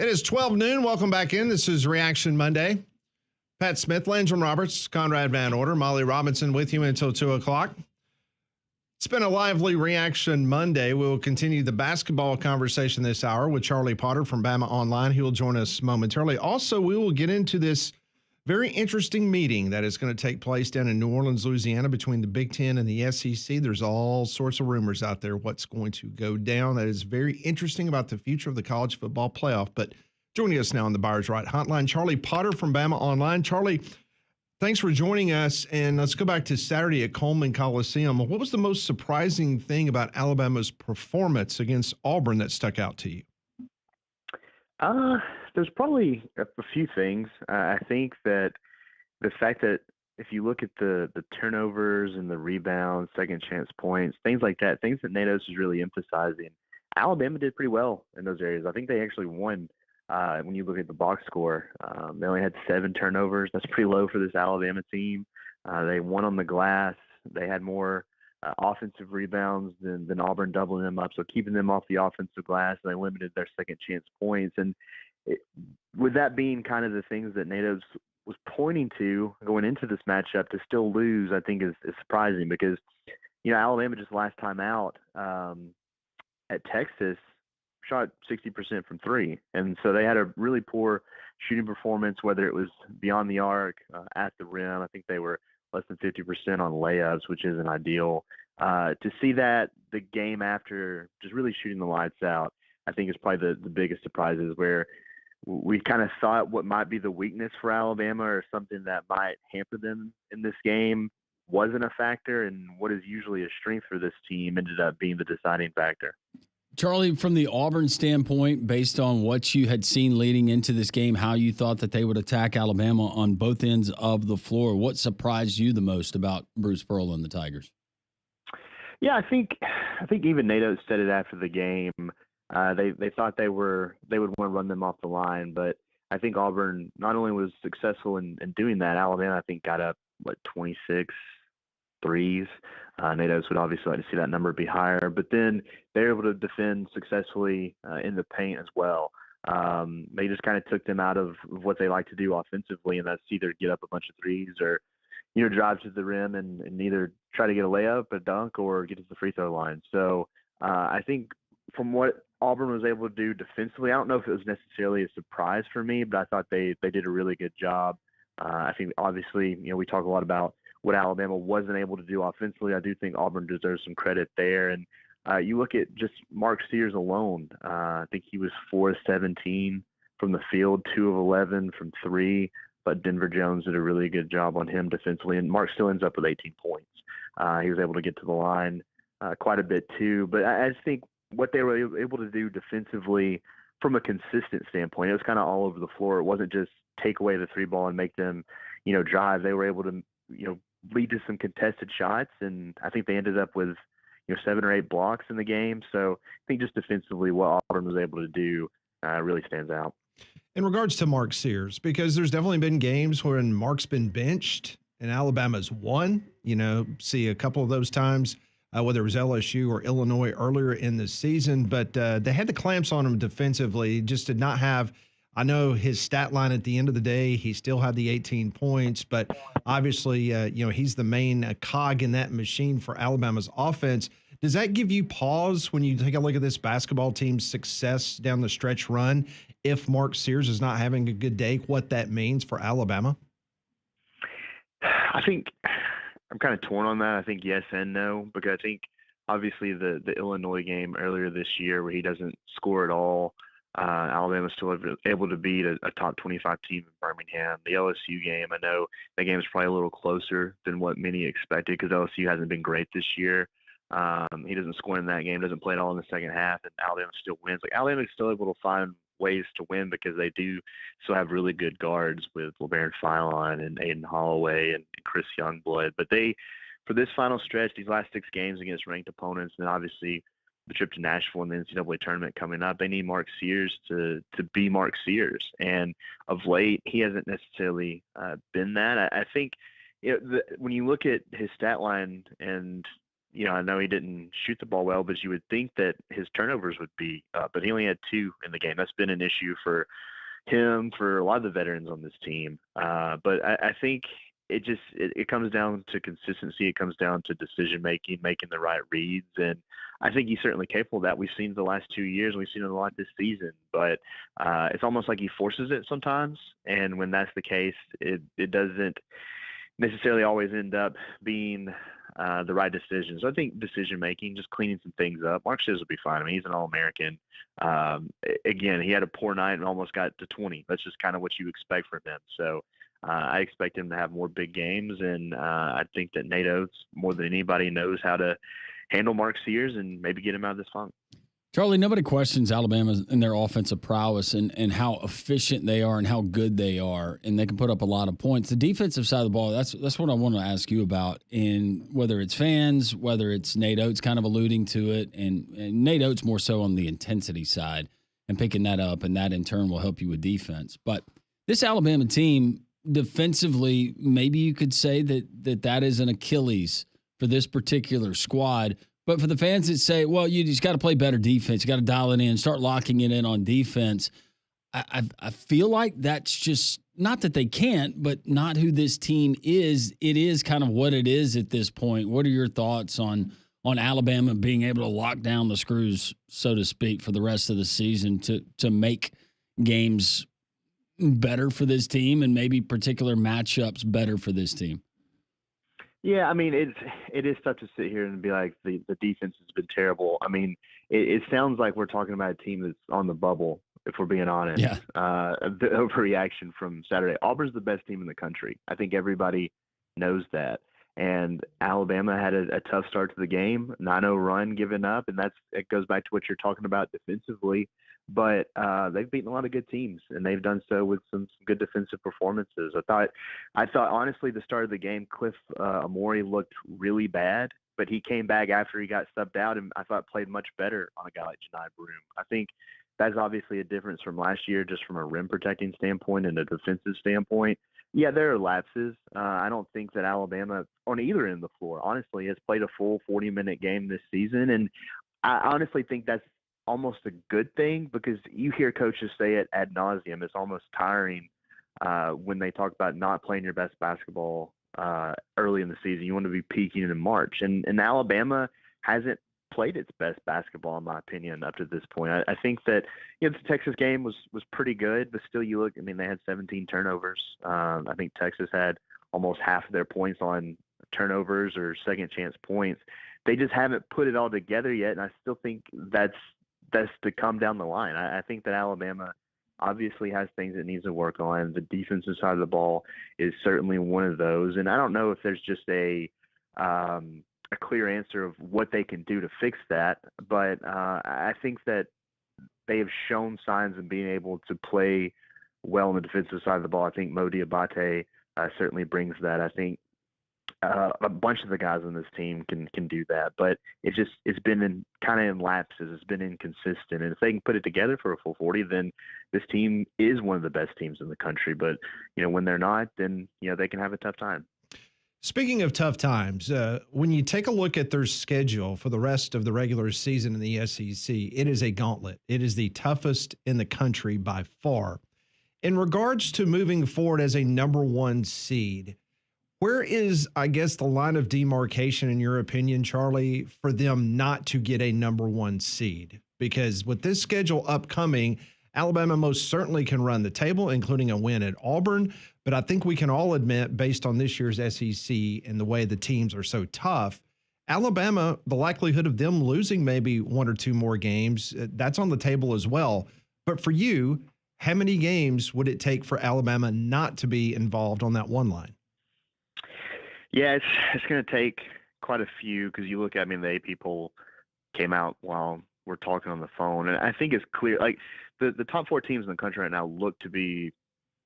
It is 12 noon. Welcome back in. This is Reaction Monday. Pat Smith, Landrum Roberts, Conrad Van Order, Molly Robinson with you until 2 o'clock. It's been a lively Reaction Monday. We will continue the basketball conversation this hour with Charlie Potter from Bama Online. He will join us momentarily. Also, we will get into this very interesting meeting that is going to take place down in New Orleans, Louisiana, between the Big Ten and the SEC. There's all sorts of rumors out there what's going to go down. That is very interesting about the future of the college football playoff. But joining us now on the Buyers Right Hotline, Charlie Potter from Bama Online. Charlie, thanks for joining us. And let's go back to Saturday at Coleman Coliseum. What was the most surprising thing about Alabama's performance against Auburn that stuck out to you? There's probably a few things. I think that the fact that if you look at the turnovers and the rebounds, second chance points, things like that, things that Nate Oates is really emphasizing, Alabama did pretty well in those areas. I think they actually won when you look at the box score. They only had 7 turnovers. That's pretty low for this Alabama team. They won on the glass. They had more offensive rebounds than Auburn, doubling them up, so keeping them off the offensive glass. They limited their second chance points. And with that being kind of the things that Nate Oates was pointing to going into this matchup, to still lose, I think is surprising because, Alabama just last time out at Texas shot 60% from 3. And so they had a really poor shooting performance, whether it was beyond the arc, at the rim. I think they were less than 50% on layups, which isn't ideal. To see that the game after just really shooting the lights out, I think is probably the biggest surprises, where we kind of thought what might be the weakness for Alabama or something that might hamper them in this game wasn't a factor, and what is usually a strength for this team ended up being the deciding factor. Charlie, from the Auburn standpoint, based on what you had seen leading into this game, how you thought that they would attack Alabama on both ends of the floor, what surprised you the most about Bruce Pearl and the Tigers? Yeah, I think even Nate Oates said it after the game. They thought they would want to run them off the line, but I think Auburn not only was successful in doing that, Alabama I think got up 26 threes. Nate Oates would obviously like to see that number be higher, but then they were able to defend successfully in the paint as well. They just kind of took them out of what they like to do offensively, and that's either get up a bunch of threes or drive to the rim and either try to get a layup, a dunk, or get to the free throw line. So I think from what Auburn was able to do defensively, I don't know if it was necessarily a surprise for me, but I thought they did a really good job. I think obviously, we talk a lot about what Alabama wasn't able to do offensively. I do think Auburn deserves some credit there. And you look at just Mark Sears alone. I think he was 4 of 17 from the field, 2 of 11 from 3. But Denver Jones did a really good job on him defensively, and Mark still ends up with 18 points. He was able to get to the line quite a bit too. But I just think what they were able to do defensively from a consistent standpoint, it was kind of all over the floor. It wasn't just take away the 3 ball and make them, drive. They were able to, lead to some contested shots, and I think they ended up with, 7 or 8 blocks in the game. So I think just defensively what Auburn was able to do really stands out. In regards to Mark Sears, because there's definitely been games when Mark's been benched and Alabama's won, see a couple of those times, whether it was LSU or Illinois earlier in the season, but they had the clamps on him defensively, just did not have, I know his stat line at the end of the day, he still had the 18 points, but obviously, he's the main cog in that machine for Alabama's offense. Does that give you pause when you take a look at this basketball team's success down the stretch run? If Mark Sears is not having a good day, what that means for Alabama? I think I'm kind of torn on that. I think yes and no, because I think obviously the Illinois game earlier this year where he doesn't score at all, Alabama's still able to beat a top 25 team in Birmingham. The LSU game, I know that game is probably a little closer than what many expected because LSU hasn't been great this year. He doesn't score in that game, doesn't play at all in the second half, and Alabama still wins. Alabama's still able to find ways to win because they do still have really good guards with LeBaron Philon and Aiden Holloway and Chris Youngblood. But for this final stretch, these last 6 games against ranked opponents, and obviously the trip to Nashville and the NCAA tournament coming up, they need Mark Sears to be Mark Sears. And of late, he hasn't necessarily been that. I think when you look at his stat line and I know he didn't shoot the ball well, but you would think that his turnovers would be up, but he only had 2 in the game. That's been an issue for him, for a lot of the veterans on this team. But I think it comes down to consistency. It comes down to decision making the right reads, and I think he's certainly capable of that. We've seen it the last 2 years. We've seen it a lot this season, but it's almost like he forces it sometimes. And when that's the case, it doesn't necessarily always end up being the right decision. So I think decision making, just cleaning some things up. Mark Shiz will be fine. I mean, he's an All-American. Again, he had a poor night and almost got to 20. That's just kind of what you expect from him. So I expect him to have more big games, and I think that Nate Oates, more than anybody, knows how to handle Mark Sears and maybe get him out of this funk. Charlie, nobody questions Alabama and their offensive prowess and how efficient they are and how good they are, and they can put up a lot of points. The defensive side of the ball, that's what I want to ask you about, in whether it's fans, whether it's Nate Oates kind of alluding to it, and Nate Oates more so on the intensity side and picking that up, and that in turn will help you with defense. But this Alabama team, defensively, maybe you could say that is an Achilles for this particular squad. But for the fans that say, well, you just got to play better defense, you got to dial it in, start locking it in on defense, I feel like that's just not that they can't, but not who this team is. It is kind of what it is at this point. What are your thoughts on Alabama being able to lock down the screws, so to speak, for the rest of the season to make games better for this team and maybe particular matchups better for this team? Yeah, I mean, it is tough to sit here and be like the defense has been terrible. I mean, it sounds like we're talking about a team that's on the bubble, if we're being honest. Yeah. The overreaction from Saturday. Auburn's the best team in the country. I think everybody knows that. And Alabama had a tough start to the game, 9-0 run given up, and it goes back to what you're talking about defensively. But they've beaten a lot of good teams, and they've done so with some good defensive performances. I thought honestly, the start of the game, Cliff Amore looked really bad, but he came back after he got subbed out, and I thought played much better on a guy like Jani Broome. I think that's obviously a difference from last year, just from a rim protecting standpoint and a defensive standpoint. Yeah, there are lapses. I don't think that Alabama, on either end of the floor, honestly, has played a full 40-minute game this season, and I honestly think that's almost a good thing, because you hear coaches say it ad nauseum. It's almost tiring when they talk about not playing your best basketball early in the season. You want to be peaking in March, and Alabama hasn't played its best basketball, in my opinion, up to this point. I think that the Texas game was pretty good, but still, you look. I mean, they had 17 turnovers. I think Texas had almost half of their points on turnovers or second chance points. They just haven't put it all together yet, and I still think that's to come down the line. I think that Alabama obviously has things it needs to work on. The defensive side of the ball is certainly one of those, and I don't know if there's just a clear answer of what they can do to fix that, but I think that they have shown signs of being able to play well on the defensive side of the ball. I think Mo Diabate certainly brings that. I think a bunch of the guys on this team can do that, but it's been kind of in lapses. It's been inconsistent, and if they can put it together for a full 40, then this team is one of the best teams in the country. But when they're not, then they can have a tough time. Speaking of tough times, when you take a look at their schedule for the rest of the regular season in the SEC, it is a gauntlet. It is the toughest in the country by far. In regards to moving forward as a number 1 seed, where is, I guess, the line of demarcation, in your opinion, Charlie, for them not to get a number 1 seed? Because with this schedule upcoming, Alabama most certainly can run the table, including a win at Auburn. But I think we can all admit, based on this year's SEC and the way the teams are so tough, Alabama, the likelihood of them losing maybe 1 or 2 more games, that's on the table as well. But for you, how many games would it take for Alabama not to be involved on that 1 line? Yeah, it's going to take quite a few, because you look at, the AP poll came out while we're talking on the phone, and I think it's clear, like the top 4 teams in the country right now look to be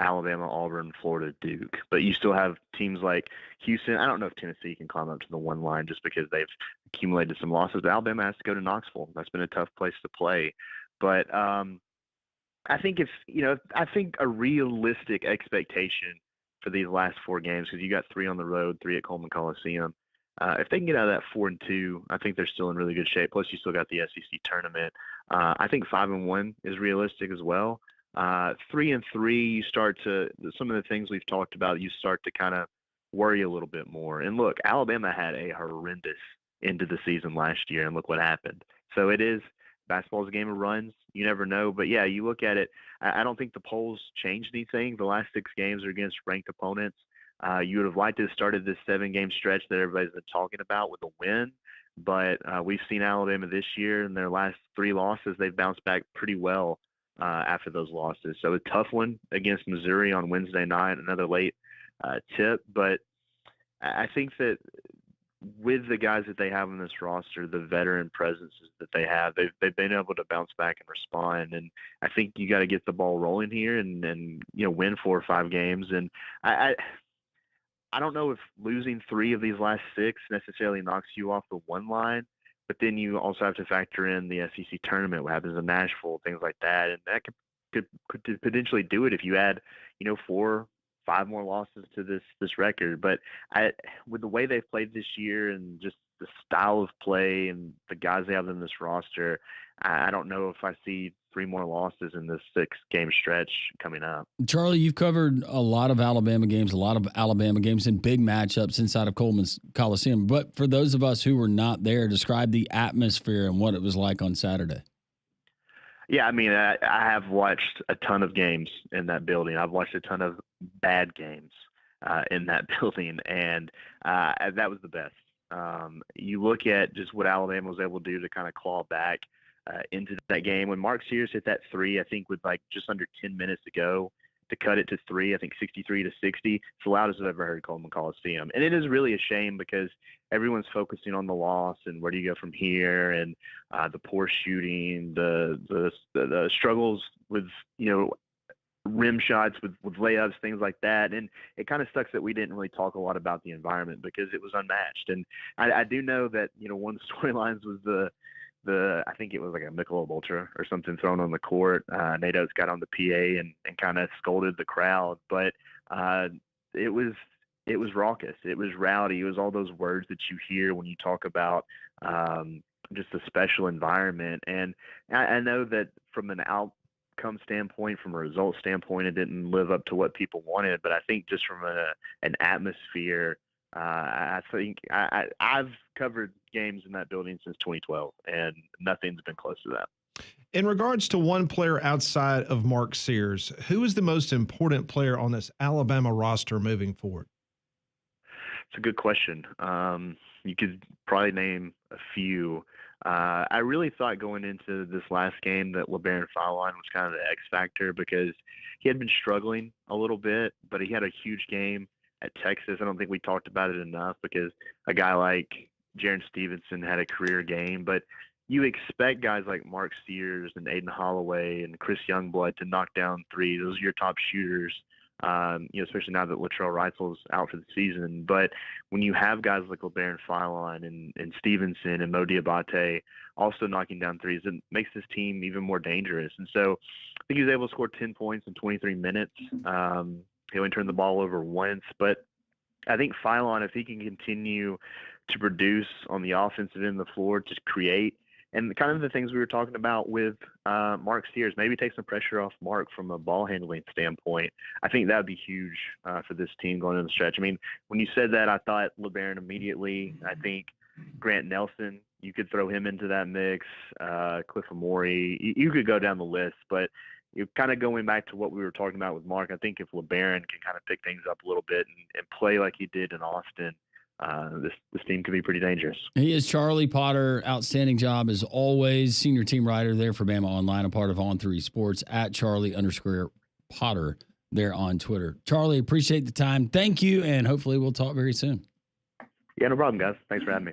Alabama, Auburn, Florida, Duke, but you still have teams like Houston. I don't know if Tennessee can climb up to the 1 line just because they've accumulated some losses. But Alabama has to go to Knoxville. That's been a tough place to play, but I think I think a realistic expectation for these last 4 games, because you got 3 on the road, 3 at Coleman Coliseum. If they can get out of that 4-2, I think they're still in really good shape. Plus, you still got the SEC tournament. I think 5-1 is realistic as well. 3-3, you start to some of the things we've talked about. You start to kind of worry a little bit more. And look, Alabama had a horrendous end to the season last year, and look what happened. So it is basketball's a game of runs. You never know. But yeah, you look at it. I don't think the polls changed anything. The last 6 games are against ranked opponents. You would have liked to have started this 7-game stretch that everybody's been talking about with a win. But we've seen Alabama this year in their last 3 losses. They've bounced back pretty well after those losses. So a tough one against Missouri on Wednesday night, another late tip. But I think that with the guys that they have on this roster, the veteran presences that they have, they've been able to bounce back and respond. And I think you got to get the ball rolling here and win 4 or 5 games. And I don't know if losing 3 of these last 6 necessarily knocks you off the 1 line, but then you also have to factor in the SEC tournament, what happens in Nashville, things like that, and that could potentially do it if you add, 4, 5 more losses to this record. But with the way they've played this year and just the style of play and the guys they have in this roster, I don't know if I see 3 more losses in this 6-game stretch coming up. Charlie, you've covered a lot of Alabama games and big matchups inside of Coleman's Coliseum. But for those of us who were not there, describe the atmosphere and what it was like on Saturday. Yeah, I mean, I have watched a ton of games in that building. I've watched a ton of bad games in that building, and that was the best. You look at just what Alabama was able to do to kind of claw back into that game. When Mark Sears hit that 3, I think with like just under 10 minutes to go, to cut it to 3, I think 63-60. It's the loudest I've ever heard Coleman Coliseum. And it is really a shame because everyone's focusing on the loss and where do you go from here, and the poor shooting, the struggles with, rim shots with layups, things like that. And it kind of sucks that we didn't really talk a lot about the environment because it was unmatched. And I do know that, one of the storylines was the I think it was like a Michelob Ultra or something thrown on the court. Nate Oates got on the PA and kind of scolded the crowd, but it was raucous. It was rowdy. It was all those words that you hear when you talk about just a special environment. And I know that from an outcome standpoint, from a result standpoint, it didn't live up to what people wanted. But I think just from an atmosphere, I think I've covered games in that building since 2012, and nothing's been close to that. In regards to one player outside of Mark Sears, who is the most important player on this Alabama roster moving forward? It's a good question. You could probably name a few. I really thought going into this last game that LeBaron Fallon was kind of the X factor because he had been struggling a little bit, but he had a huge game at Texas. I don't think we talked about it enough because a guy like Jaren Stevenson had a career game, but you expect guys like Mark Sears and Aiden Holloway and Chris Youngblood to knock down 3. Those are your top shooters, especially now that Latrell Reitzel's out for the season. But when you have guys like LeBaron Fallon and Stevenson and Mo Diabate also knocking down 3s, it makes this team even more dangerous. And so I think he was able to score 10 points in 23 minutes. He only turned the ball over once, but I think Fallon, if he can continue to produce on the offensive end of the floor, just create, and kind of the things we were talking about with Mark Sears, maybe take some pressure off Mark from a ball handling standpoint, I think that would be huge for this team going into the stretch. I mean, when you said that, I thought LeBaron immediately. I think Grant Nelson, you could throw him into that mix, Cliff Amore, you could go down the list, but you're kind of going back to what we were talking about with Mark. I think if LeBaron can kind of pick things up a little bit and play like he did in Austin, this team could be pretty dangerous. He is Charlie Potter. Outstanding job as always. Senior team writer there for Bama Online, a part of On3 Sports, at Charlie_Potter there on Twitter. Charlie, appreciate the time. Thank you, and hopefully we'll talk very soon. Yeah, no problem, guys. Thanks for having me.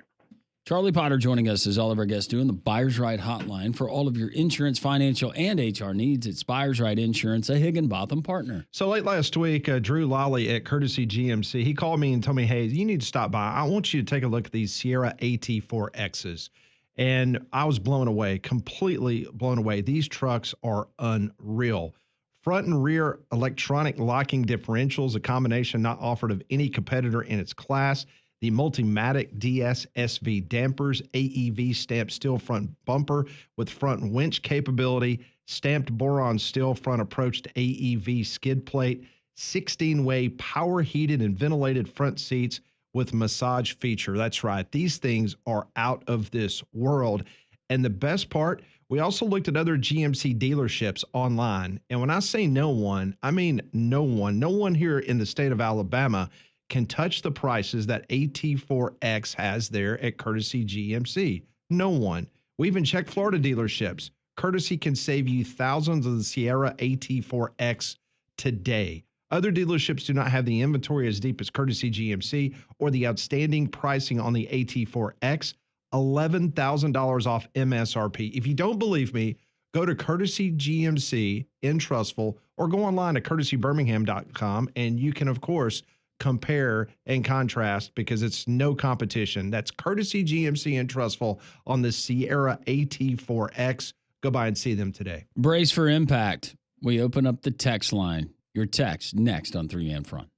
Charlie Potter joining us, as all of our guests do, in the Buyers Right Hotline for all of your insurance, financial, and HR needs. It's Buyers Right Insurance, a Higginbotham partner. So late last week, Drew Lawley at Courtesy GMC, he called me and told me, hey, you need to stop by. I want you to take a look at these Sierra AT4Xs. And I was blown away, completely blown away. These trucks are unreal. Front and rear electronic locking differentials, a combination not offered of any competitor in its class. the Multimatic DS SV dampers, AEV stamped steel front bumper with front winch capability, stamped boron steel front approach to AEV skid plate, 16-way power heated and ventilated front seats with massage feature. That's right. These things are out of this world. And the best part, we also looked at other GMC dealerships online. And when I say no one, I mean no one. No one here in the state of Alabama can touch the prices that AT4X has there at Courtesy GMC. No one. We even checked Florida dealerships. Courtesy can save you thousands of the Sierra AT4X today. Other dealerships do not have the inventory as deep as Courtesy GMC or the outstanding pricing on the AT4X, $11,000 off MSRP. If you don't believe me, go to Courtesy GMC in Trussville or go online to courtesybirmingham.com, and you can, of course, compare and contrast because it's no competition. That's Courtesy GMC in Trussville on the Sierra AT4X. Go by and see them today. Brace for impact. We open up the text line. Your text next on 3 Man Front.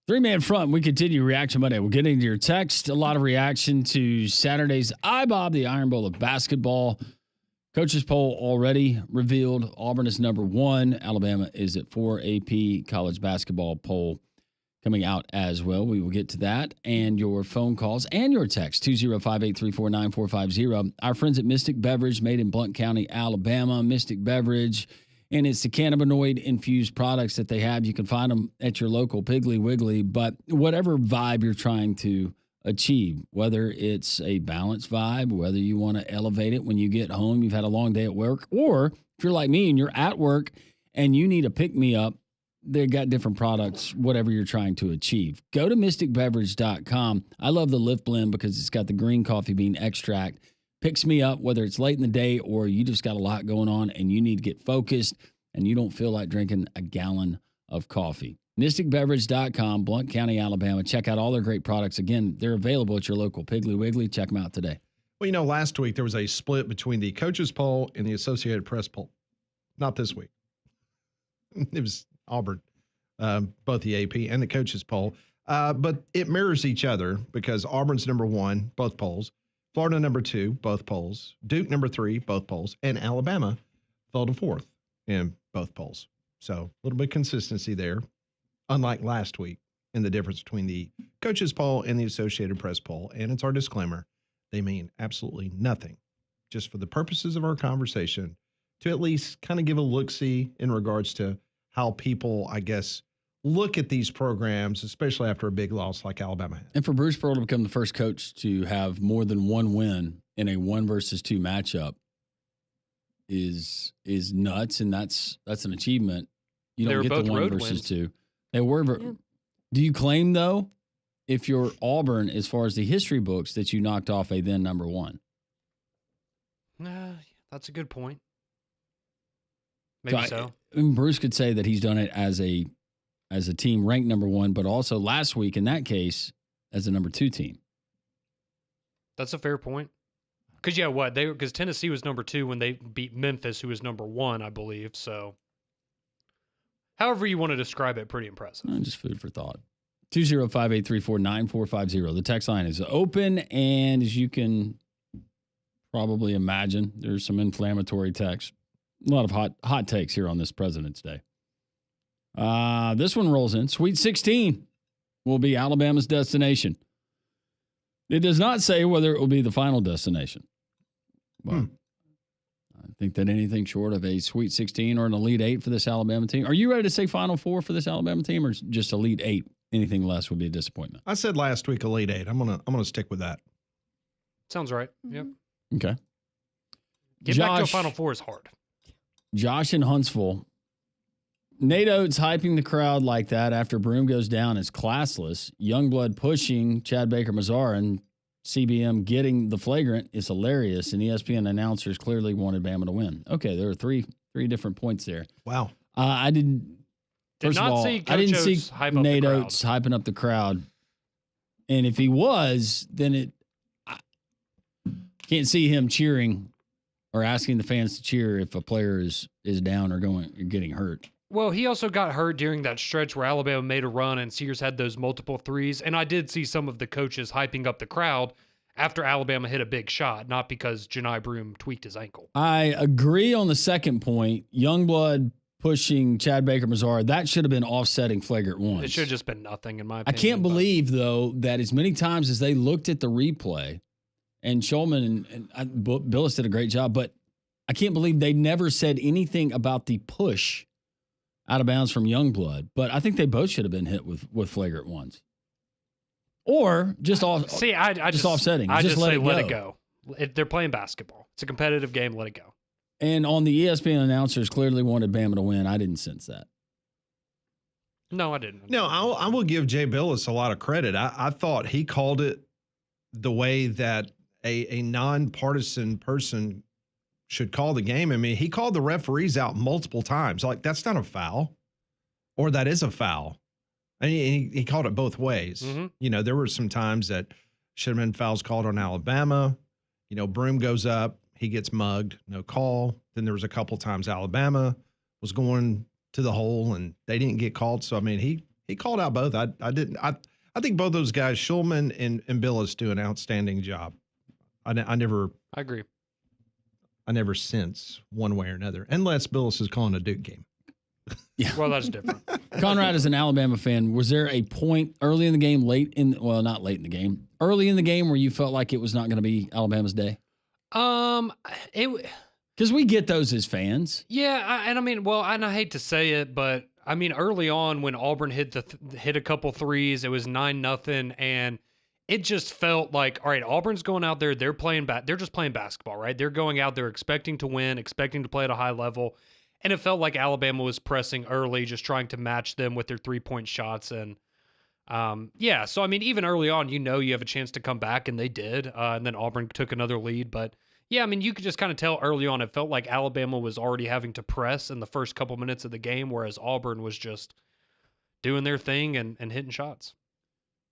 Three-man front, we continue Reaction Monday. We'll get into your text. A lot of reaction to Saturday's IBOB, the Iron Bowl of basketball. Coaches poll already revealed. Auburn is number 1. Alabama is at 4. AP college basketball poll coming out as well. We will get to that and your phone calls and your text, 205-834-9450. Our friends at Mystic Beverage, made in Blount County, Alabama. Mystic Beverage, and it's the cannabinoid-infused products that they have. You can find them at your local Piggly Wiggly, but whatever vibe you're trying to achieve, whether it's a balanced vibe, whether you want to elevate it when you get home, you've had a long day at work, or if you're like me and you're at work and you need a pick-me-up, they've got different products, whatever you're trying to achieve. Go to mysticbeverage.com. I love the Lift Blend because it's got the green coffee bean extract. Picks me up, whether it's late in the day or you just got a lot going on and you need to get focused and you don't feel like drinking a gallon of coffee. MysticBeverage.com, Blount County, Alabama. Check out all their great products. Again, they're available at your local Piggly Wiggly. Check them out today. Well, last week there was a split between the coaches poll and the Associated Press poll. Not this week. It was Auburn, both the AP and the coaches poll. But it mirrors each other because Auburn's number 1, both polls. Florida number 2, both polls. Duke number 3, both polls. And Alabama fell to 4th in both polls. So a little bit of consistency there, unlike last week, in the difference between the coaches poll and the Associated Press poll. And it's our disclaimer. They mean absolutely nothing, just for the purposes of our conversation, to at least kind of give a look-see in regards to how people, I guess, look at these programs, especially after a big loss like Alabama had. And for Bruce Pearl to become the first coach to have more than one win in a 1-versus-2 matchup is nuts, and that's an achievement. You don't get the 1-versus-2. They were. Yeah. Do you claim, though, if you're Auburn, as far as the history books, that you knocked off a then number 1? That's a good point. Maybe so. Bruce could say that he's done it as a team ranked number 1, but also last week in that case as a number 2 team. That's a fair point. Because Tennessee was number 2 when they beat Memphis, who was number 1, I believe. So, however you want to describe it, pretty impressive. Just food for thought. 205-834-9450. The text line is open, and as you can probably imagine, there's some inflammatory text. A lot of hot takes here on this President's Day. This one rolls in. Sweet 16 will be Alabama's destination. It does not say whether it will be the final destination. Well, I think that anything short of a Sweet 16 or an Elite 8 for this Alabama team. Are you ready to say Final 4 for this Alabama team, or just Elite 8? Anything less would be a disappointment. I said last week Elite 8. I'm gonna stick with that. Sounds right. Yep. Okay. Getting back to a Final 4 is hard. Josh in Huntsville. Nate Oates hyping the crowd like that after Broome goes down is classless. Youngblood pushing Chad Baker-Mazar and CBM getting the flagrant is hilarious, and ESPN announcers clearly wanted Bama to win. Okay, there are three different points there. Wow. I didn't see Nate Oates hyping up the crowd. And if he was, then I can't see him cheering or asking the fans to cheer if a player is down or getting hurt. Well, he also got hurt during that stretch where Alabama made a run and Sears had those multiple threes. And I did see some of the coaches hyping up the crowd after Alabama hit a big shot, not because Janai Broome tweaked his ankle. I agree on the second point. Youngblood pushing Chad Baker-Mazar, that should have been offsetting flagrant ones. It should have just been nothing, in my I opinion. can't believe, though, that as many times as they looked at the replay, and Shulman and Billis did a great job, but I can't believe they never said anything about the push out of bounds from Youngblood. But I think they both should have been hit with flagrant ones. Or just offsetting. I just let say it let it go. They're playing basketball. It's a competitive game. Let it go. And on the ESPN announcers clearly wanted Bama to win. I didn't sense that. No, I didn't. No, I will give Jay Billis a lot of credit. I thought he called it the way that a nonpartisan person should call the game. I mean, he called the referees out multiple times. Like, that's not a foul, or that is a foul. And he called it both ways. Mm-hmm. You know, there were some times that should have been fouls called on Alabama. You know, Broome goes up, he gets mugged, no call. Then there was a couple times Alabama was going to the hole and they didn't get called. So, I mean, he He called out both. I didn't. I think both those guys, Schulman and Billis, do an outstanding job. I agree. I never sense one way or another, unless Billis is calling a Duke game. Yeah. Well, that's different. Conrad is an Alabama fan. Was there a point early in the game, not late in the game, early in the game where you felt like it was not going to be Alabama's day? Because we get those as fans. Yeah, and I hate to say it, but I mean, early on when Auburn hit a couple threes, it was 9-0, and it just felt like, all right, Auburn's going out there, they're just playing basketball, right? They're going out there expecting to win, expecting to play at a high level, and it felt like Alabama was pressing early, just trying to match them with their 3-point shots, and so I mean, even early on, you have a chance to come back, and they did, and then Auburn took another lead, but. Yeah, I mean, you could just kind of tell early on, it felt like Alabama was already having to press in the first couple minutes of the game, whereas Auburn was just doing their thing and hitting shots.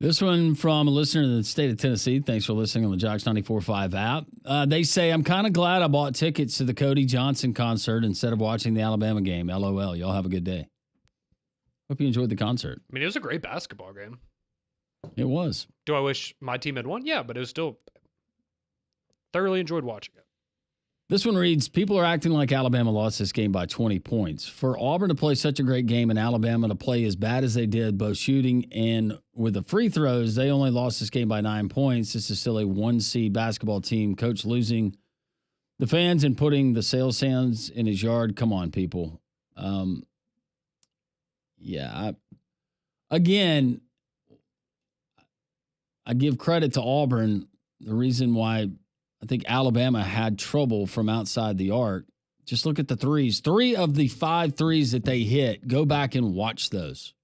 This one from a listener in the state of Tennessee. Thanks for listening on the Jocks 94.5 app. They say, I'm kind of glad I bought tickets to the Cody Johnson concert instead of watching the Alabama game. LOL. Y'all have a good day. Hope you enjoyed the concert. I mean, it was a great basketball game. It was. Do I wish my team had won? Yeah, but it was still... Thoroughly enjoyed watching it. This one reads, people are acting like Alabama lost this game by 20 points. For Auburn to play such a great game and Alabama to play as bad as they did, both shooting and with the free throws, they only lost this game by 9 points. This is still a 1-seed basketball team. Coach losing the fans and putting the sales signs in his yard. Come on, people. I give credit to Auburn. The reason why I think Alabama had trouble from outside the arc. Just look at the threes. 3 of the 5 threes that they hit, go back and watch those.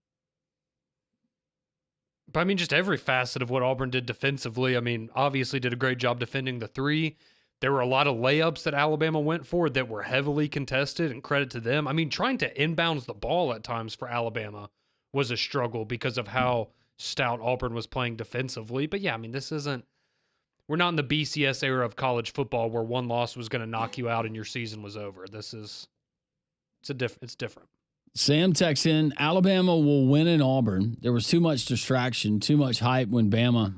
But I mean, just every facet of what Auburn did defensively. I mean, obviously did a great job defending the 3. There were a lot of layups that Alabama went for that were heavily contested, and credit to them. I mean, trying to inbounds the ball at times for Alabama was a struggle because of how stout Auburn was playing defensively. But yeah, I mean, we're not in the BCS era of college football where one loss was going to knock you out and your season was over. It's different. Sam texts in, Alabama will win in Auburn. There was too much distraction, too much hype when Bama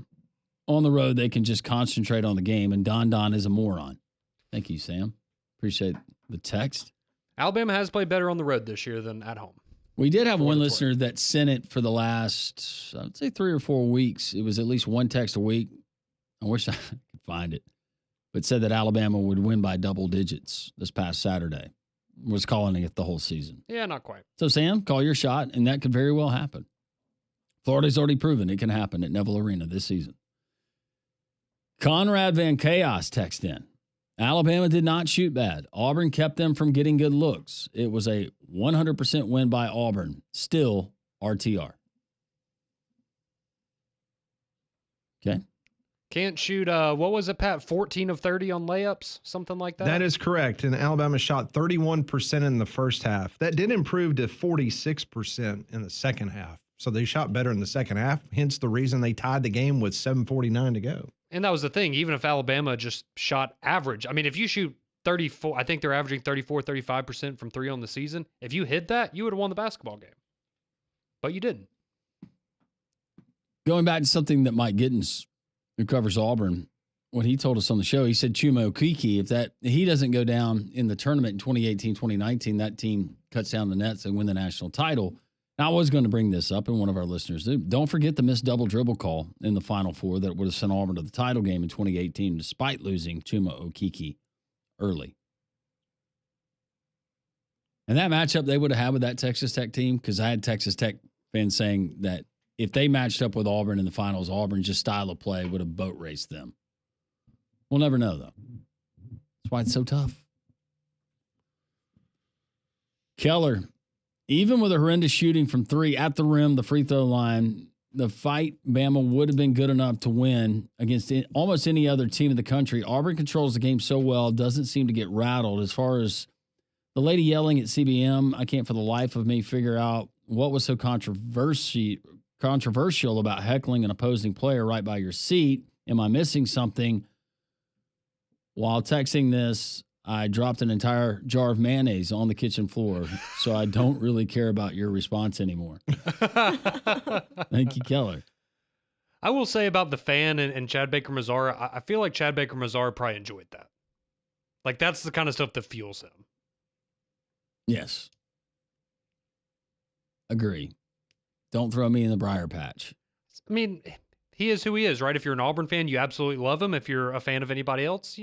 on the road, they can just concentrate on the game, and Don is a moron. Thank you, Sam. Appreciate the text. Alabama has played better on the road this year than at home. We did have one listener that sent it for the last, I would say 3 or 4 weeks. It was at least one text a week. I wish I could find it, but said that Alabama would win by double digits this past Saturday. Was calling it the whole season. Yeah, not quite. So, Sam, call your shot, and that could very well happen. Florida's already proven it can happen at Neville Arena this season. Conrad Van Chaos text in. Alabama did not shoot bad. Auburn kept them from getting good looks. It was a 100% win by Auburn. Still RTR. Okay. Can't shoot, what was it, Pat? 14 of 30 on layups? Something like that? That is correct. And Alabama shot 31% in the first half. That did improve to 46% in the second half. So they shot better in the second half, hence the reason they tied the game with 7:49 to go. And that was the thing. Even if Alabama just shot average, I mean, if you shoot 34, I think they're averaging 35% from 3 on the season. If you hit that, you would have won the basketball game. But you didn't. Going back to something that Mike Gittens, who covers Auburn, what he told us on the show, he said Chuma Okeke, if he doesn't go down in the tournament in 2018, 2019, that team cuts down the nets and win the national title. Now, I was going to bring this up, and one of our listeners did. Don't forget the missed double dribble call in the Final Four that would have sent Auburn to the title game in 2018, despite losing Chuma Okeke early. And that matchup they would have had with that Texas Tech team, because I had Texas Tech fans saying that if they matched up with Auburn in the finals, Auburn's just style of play would have boat raced them. We'll never know, though. That's why it's so tough. Keller, even with a horrendous shooting from 3 at the rim, the free throw line, the fight Bama would have been good enough to win against almost any other team in the country. Auburn controls the game so well, doesn't seem to get rattled. As far as the lady yelling at CBM, I can't for the life of me figure out what was so controversial about heckling an opposing player right by your seat. Am I missing something? While texting this, I dropped an entire jar of mayonnaise on the kitchen floor, so I don't really care about your response anymore. Thank you, Keller. I will say about the fan and Chad Baker Mazara, I feel like Chad Baker Mazara probably enjoyed that. Like, that's the kind of stuff that fuels him. Yes. Agree. Don't throw me in the briar patch. I mean, he is who he is, right? If you're an Auburn fan, you absolutely love him. If you're a fan of anybody else,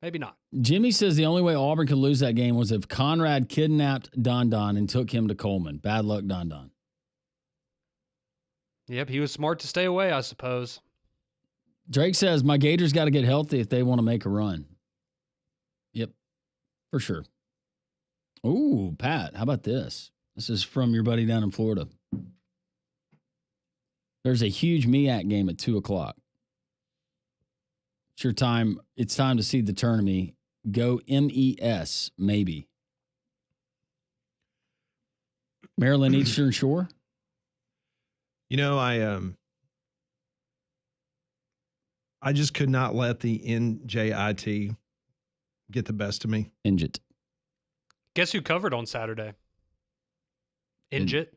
maybe not. Jimmy says the only way Auburn could lose that game was if Conrad kidnapped Don Don and took him to Coleman. Bad luck, Don Don. Yep, he was smart to stay away, I suppose. Drake says, my Gators got to get healthy if they want to make a run. Yep, for sure. Ooh, Pat, how about this? This is from your buddy down in Florida. There's a huge MEAC game at 2 o'clock. It's your time. It's time to see the tournament. Go MES, maybe. Maryland Eastern Shore? I just could not let the NJIT get the best of me. Injit. Guess who covered on Saturday? Injit.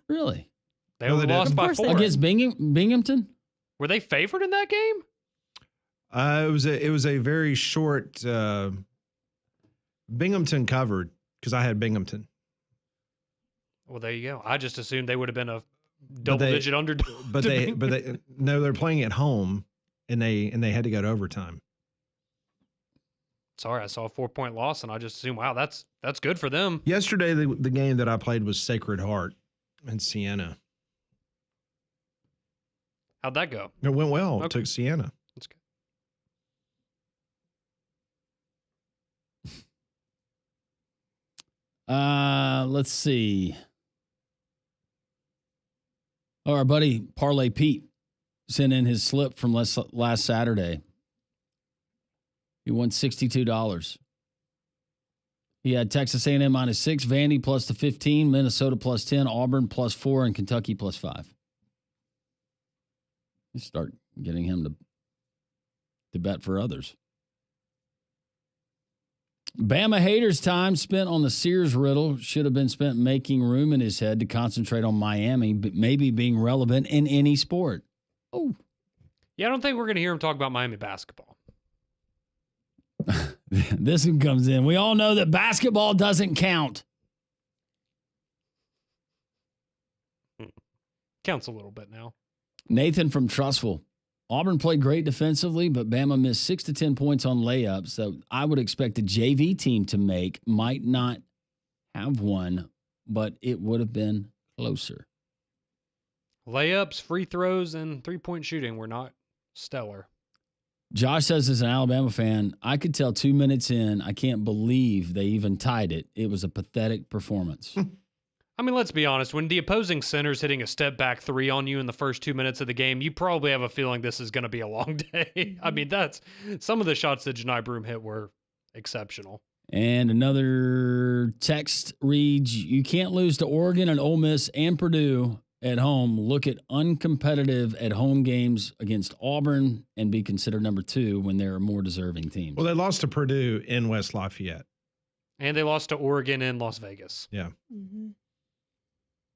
Really? They only lost by 4. Against Binghamton? Were they favored in that game? It was a very short. Binghamton covered because I had Binghamton. Well, there you go. I just assumed they would have been a double-digit underdog. But they're playing at home, and they had to go to overtime. Sorry, I saw a 4-point loss, and I just assumed, wow, that's good for them. Yesterday, the game that I played was Sacred Heart in Siena. How'd that go? It went well. Okay. It took Siena. That's good. Let's see. Oh, our buddy Parlay Pete sent in his slip from last Saturday. He won $62. He had Texas A&M -6, Vandy plus the 15, Minnesota plus 10, Auburn plus 4, and Kentucky plus 5. You start getting him to bet for others. Bama haters' time spent on the Sears riddle should have been spent making room in his head to concentrate on Miami, but maybe being relevant in any sport. Oh. Yeah, I don't think we're going to hear him talk about Miami basketball. This one comes in. We all know that basketball doesn't count. Counts a little bit now. Nathan from Trussville. Auburn played great defensively, but Bama missed 6 to 10 points on layups that I would expect the JV team to make. Might not have one, but it would have been closer. Layups, free throws, and three-point shooting were not stellar. Josh says, as an Alabama fan, I could tell 2 minutes in, I can't believe they even tied it. It was a pathetic performance. I mean, let's be honest. When the opposing center's hitting a step-back 3 on you in the first 2 minutes of the game, you probably have a feeling this is going to be a long day. I mean, that's some of the shots that Janai Broom hit were exceptional. And another text reads, you can't lose to Oregon and Ole Miss and Purdue at home. Look at uncompetitive at home games against Auburn and be considered number 2 when there are more deserving teams. Well, they lost to Purdue in West Lafayette. And they lost to Oregon in Las Vegas. Yeah. Mm-hmm.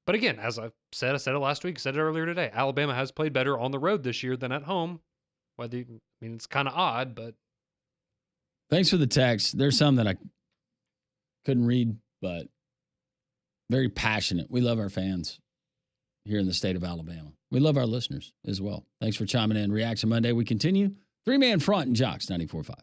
But again, as I said it last week, said it earlier today, Alabama has played better on the road this year than at home. It's kind of odd, but. Thanks for the text. There's some that I couldn't read, but very passionate. We love our fans here in the state of Alabama. We love our listeners as well. Thanks for chiming in. Reaction Monday, we continue. 3-man front and Jocks 94.5.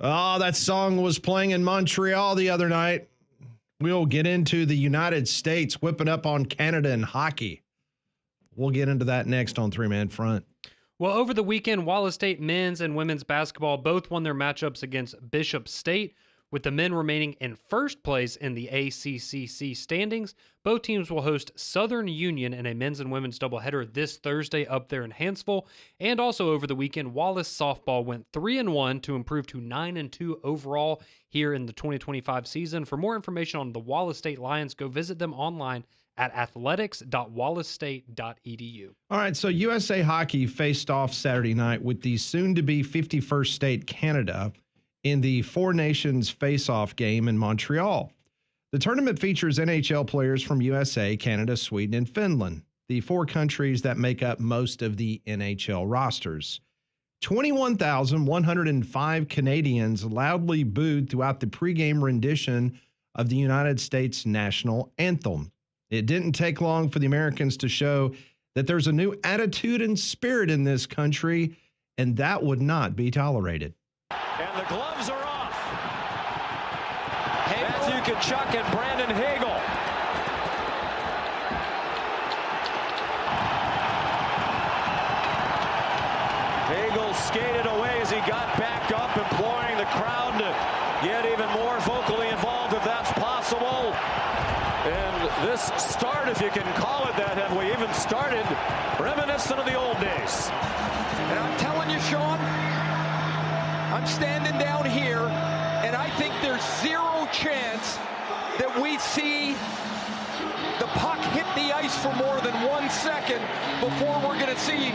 Oh, that song was playing in Montreal the other night. We'll get into the United States whipping up on Canada in hockey. We'll get into that next on Three Man Front. Well, over the weekend, Wallace State men's and women's basketball both won their matchups against Bishop State, with the men remaining in first place in the ACCC standings. Both teams will host Southern Union in a men's and women's doubleheader this Thursday up there in Hanceville. And also over the weekend, Wallace softball went 3-1 to improve to 9-2 overall here in the 2025 season. For more information on the Wallace State Lions, go visit them online at athletics.wallacestate.edu. All right, so USA Hockey faced off Saturday night with the soon-to-be 51st state Canada in the Four Nations face-off game in Montreal. The tournament features NHL players from USA, Canada, Sweden, and Finland, the four countries that make up most of the NHL rosters. 21,105 Canadians loudly booed throughout the pregame rendition of the United States national anthem. It didn't take long for the Americans to show that there's a new attitude and spirit in this country, and that would not be tolerated. And the gloves are off. Matthew Tkachuk and Brandon Hagel. Hagel skated away as he got back up, imploring the crowd to get even more vocally involved if that's possible. And this start, if you can call it that, have we even started, reminiscent of the old days. And I'm telling you, Sean, I'm standing down here, and I think there's zero chance that we see the puck hit the ice for more than 1 second before we're going to see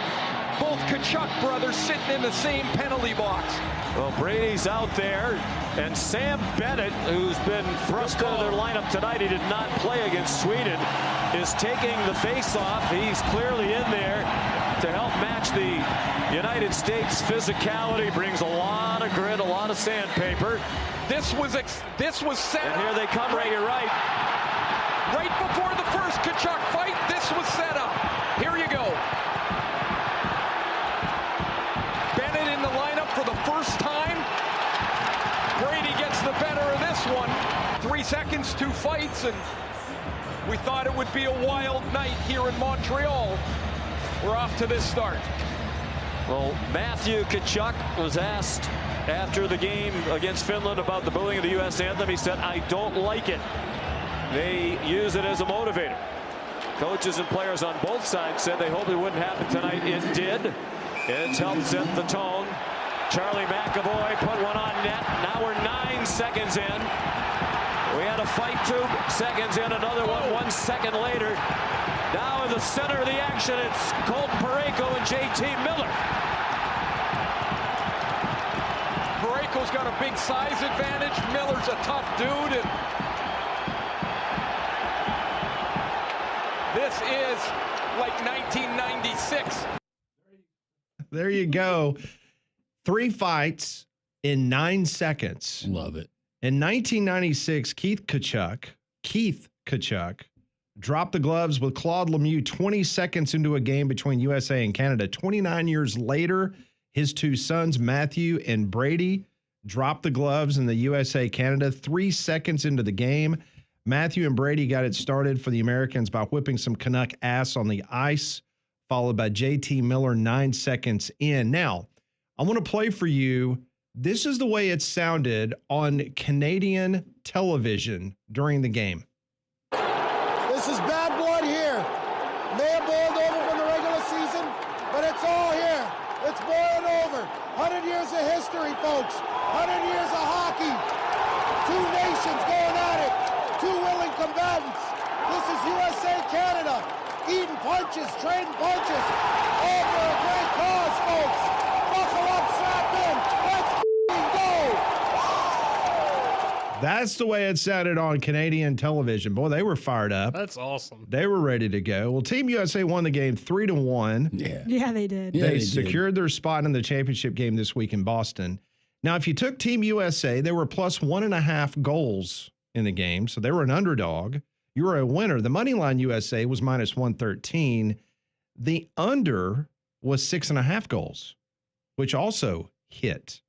both Tkachuk brothers sitting in the same penalty box. Well, Brady's out there, and Sam Bennett, who's been thrust out of their lineup tonight, he did not play against Sweden, is taking the face-off. He's clearly in there to help match the United States physicality. Brings a lot of grit, a lot of sandpaper. This was set and here they come, Ray, you're right. Right before the first Tkachuk fight, this was set up. Here you go. Bennett in the lineup for the first time. Brady gets the better of this one. 3 seconds, 2 fights, and we thought it would be a wild night here in Montreal. We're off to this start. Well, Matthew Tkachuk was asked after the game against Finland about the booing of the U.S. anthem. He said, "I don't like it." They use it as a motivator. Coaches and players on both sides said they hoped it wouldn't happen tonight. It did. It's helped set the tone. Charlie McAvoy put one on net. Now we're 9 seconds in. We had a fight 2 seconds in, another one 1 second later. Now in the center of the action, it's Colton Parayko and JT Miller. Parayko's got a big size advantage. Miller's a tough dude, and this is like 1996. There you go. 3 fights in 9 seconds. Love it. In 1996, Keith Tkachuk dropped the gloves with Claude Lemieux 20 seconds into a game between USA and Canada. 29 years later, his 2 sons, Matthew and Brady, dropped the gloves in the USA-Canada 3 seconds into the game. Matthew and Brady got it started for the Americans by whipping some Canuck ass on the ice, followed by JT Miller 9 seconds in. Now, I want to play for you. This is the way it sounded on Canadian television during the game. This is bad blood here. May have boiled over from the regular season, but it's all here. It's boiling over. 100 years of history, folks. 100 years of hockey. 2 nations going at it. 2 willing combatants. This is USA, Canada. Eating punches, trading punches. All for a great cause, folks. Buckle up, strap in. Let's go. That's the way it sounded on Canadian television. Boy, they were fired up. That's awesome. They were ready to go. Well, Team USA won the game 3-1. Yeah, they did. They secured their spot in the championship game this week in Boston. Now, if you took Team USA, they were plus 1.5 goals in the game, so they were an underdog. You were a winner. The money line USA was minus 113. The under was 6.5 goals, which also hit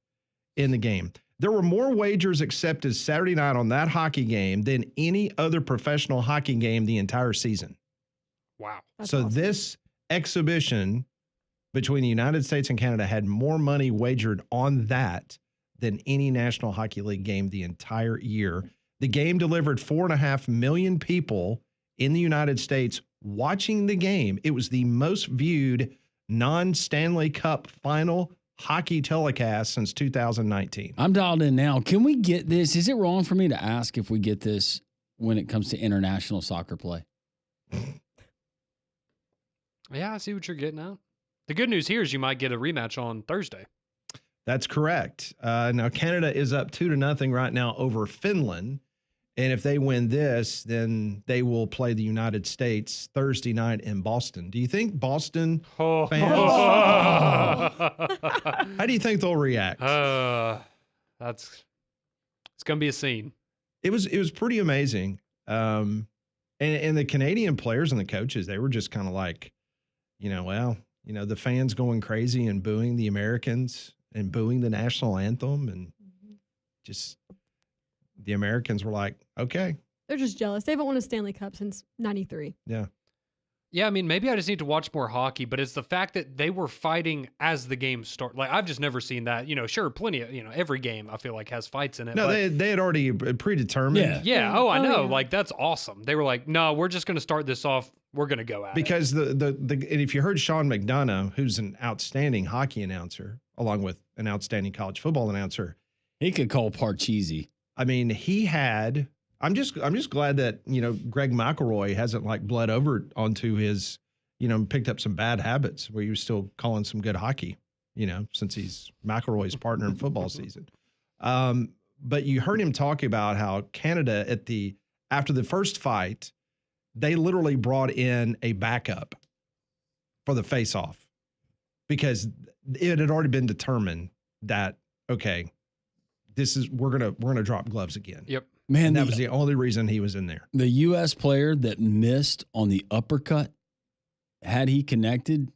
in the game. There were more wagers accepted Saturday night on that hockey game than any other professional hockey game the entire season. Wow. That's So awesome. this exhibition between the United States and Canada had more money wagered on that than any National Hockey League game the entire year. The game delivered 4.5 million people in the United States watching the game. It was the most viewed non-Stanley Cup final hockey telecast since 2019. I'm dialed in now. Can we get this? Is it wrong for me to ask if we get this when it comes to international soccer play? Yeah, I see what you're getting at. The good news here is you might get a rematch on Thursday. That's correct. Now, Canada is up 2-0 right now over Finland. And if they win this, then they will play the United States Thursday night in Boston. Do you think Boston fans, how do you think they'll react? It's going to be a scene. It was pretty amazing. And the Canadian players and the coaches, they were just kind of like, the fans going crazy and booing the Americans and booing the national anthem. And just the Americans were like, okay. They're just jealous. They haven't won a Stanley Cup since 93. Yeah. Yeah, I mean, maybe I just need to watch more hockey, but it's the fact that they were fighting as the game started. Like, I've just never seen that. Sure, plenty of, every game I feel like has fights in it. No, but they had already predetermined. Yeah. Oh, I know. Yeah. Like, that's awesome. They were like, no, we're just going to start this off. We're going to go at it. Because and if you heard Sean McDonough, who's an outstanding hockey announcer, along with an outstanding college football announcer, he could call Parcheesi. I mean, he had. I'm just glad that Greg McElroy hasn't like bled over onto his, picked up some bad habits where he was still calling some good hockey, since he's McElroy's partner in football season. But you heard him talk about how Canada after the first fight, they literally brought in a backup for the face-off because it had already been determined that, okay, we're gonna drop gloves again. Yep. Man, and that was the only reason he was in there. The U.S. player that missed on the uppercut, had he connected,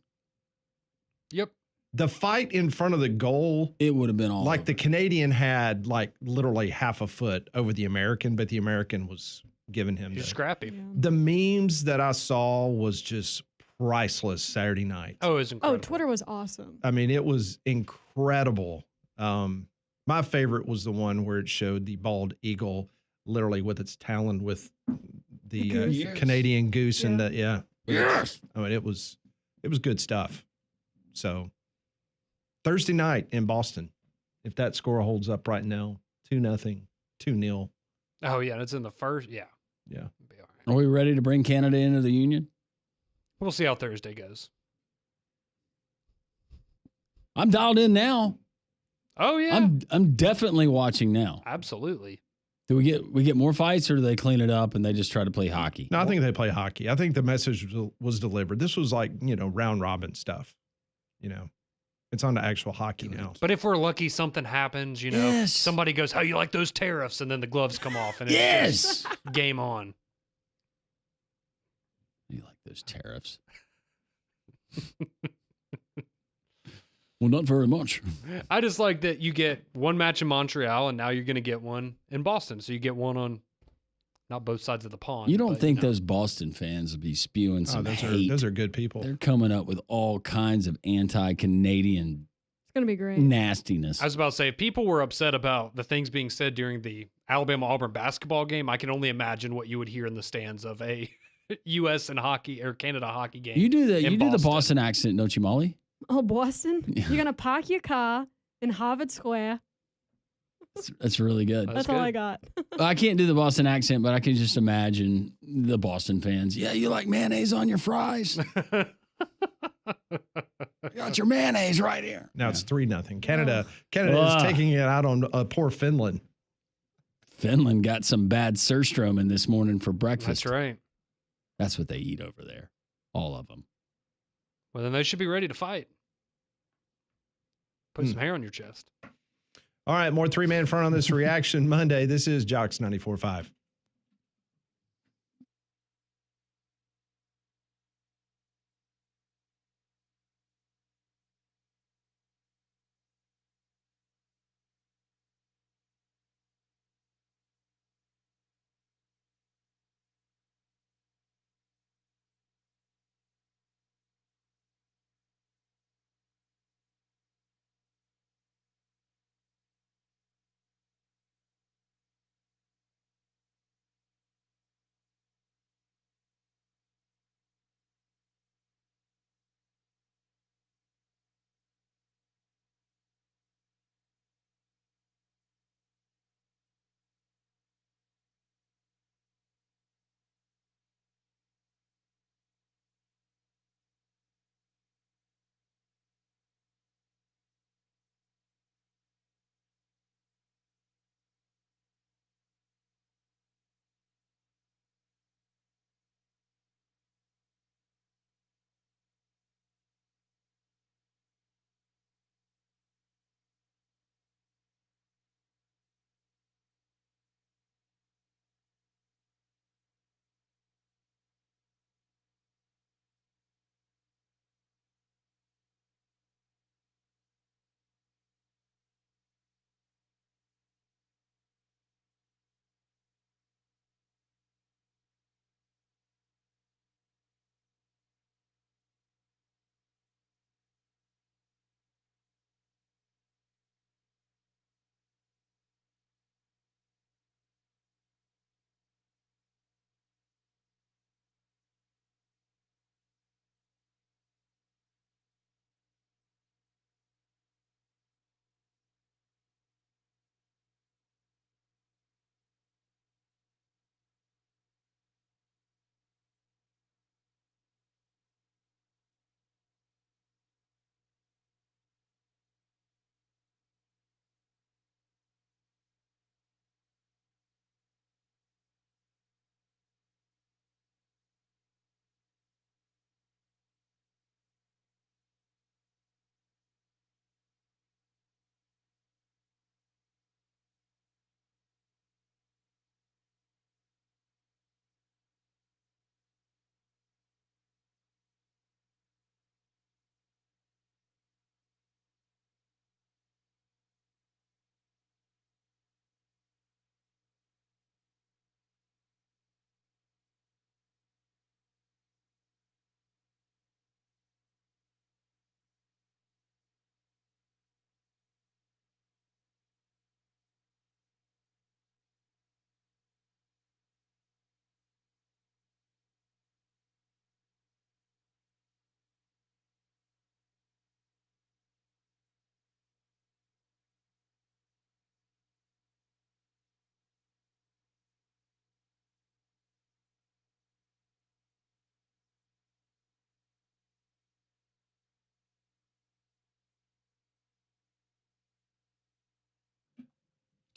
yep, the fight in front of the goal, it would have been all like over. The Canadian had like literally half a foot over the American, but the American was giving him scrappy. Yeah. The memes that I saw was just priceless Saturday night. Oh, it was incredible. Oh, Twitter was awesome. I mean, it was incredible. My favorite was the one where it showed the bald eagle literally with its talon with the Canadian goose and yes. I mean, it was good stuff. So Thursday night in Boston, if that score holds up right now, 2-0, 2-0. Oh yeah, it's in the first. Yeah. Yeah. Be all right. Are we ready to bring Canada into the Union? We'll see how Thursday goes. I'm dialed in now. Oh yeah. I'm definitely watching now. Absolutely. Do we get more fights, or do they clean it up and they just try to play hockey? No, I think they play hockey. I think the message was delivered. This was like, round robin stuff. It's on to actual hockey now. But if we're lucky, something happens, Yes. somebody goes, how you like those tariffs? And then the gloves come off and it's Yes. just game on. You like those tariffs? Well, not very much. I just like that you get one match in Montreal and now you're going to get one in Boston. So you get one on not both sides of the pond. You don't but, think those Boston fans would be spewing some hate? Those are good people. They're coming up with all kinds of anti-Canadian It's going to be great. nastiness. I was about to say, if people were upset about the things being said during the Alabama-Auburn basketball game, I can only imagine what you would hear in the stands of a U.S. and hockey or Canada hockey game. You do in the Boston accent, don't you, Molly? Oh, Boston? You're going to park your car in Harvard Square. That's really good. That's all I got. I can't do the Boston accent, but I can just imagine the Boston fans. Yeah, you like mayonnaise on your fries? You got your mayonnaise right here. Now it's 3-0. Canada is taking it out on poor Finland. Finland got some bad surströmming this morning for breakfast. That's right. That's what they eat over there. All of them. Well, then they should be ready to fight. Put some hair on your chest. All right, more three-man front on this Reaction Monday. This is Jocks 94.5.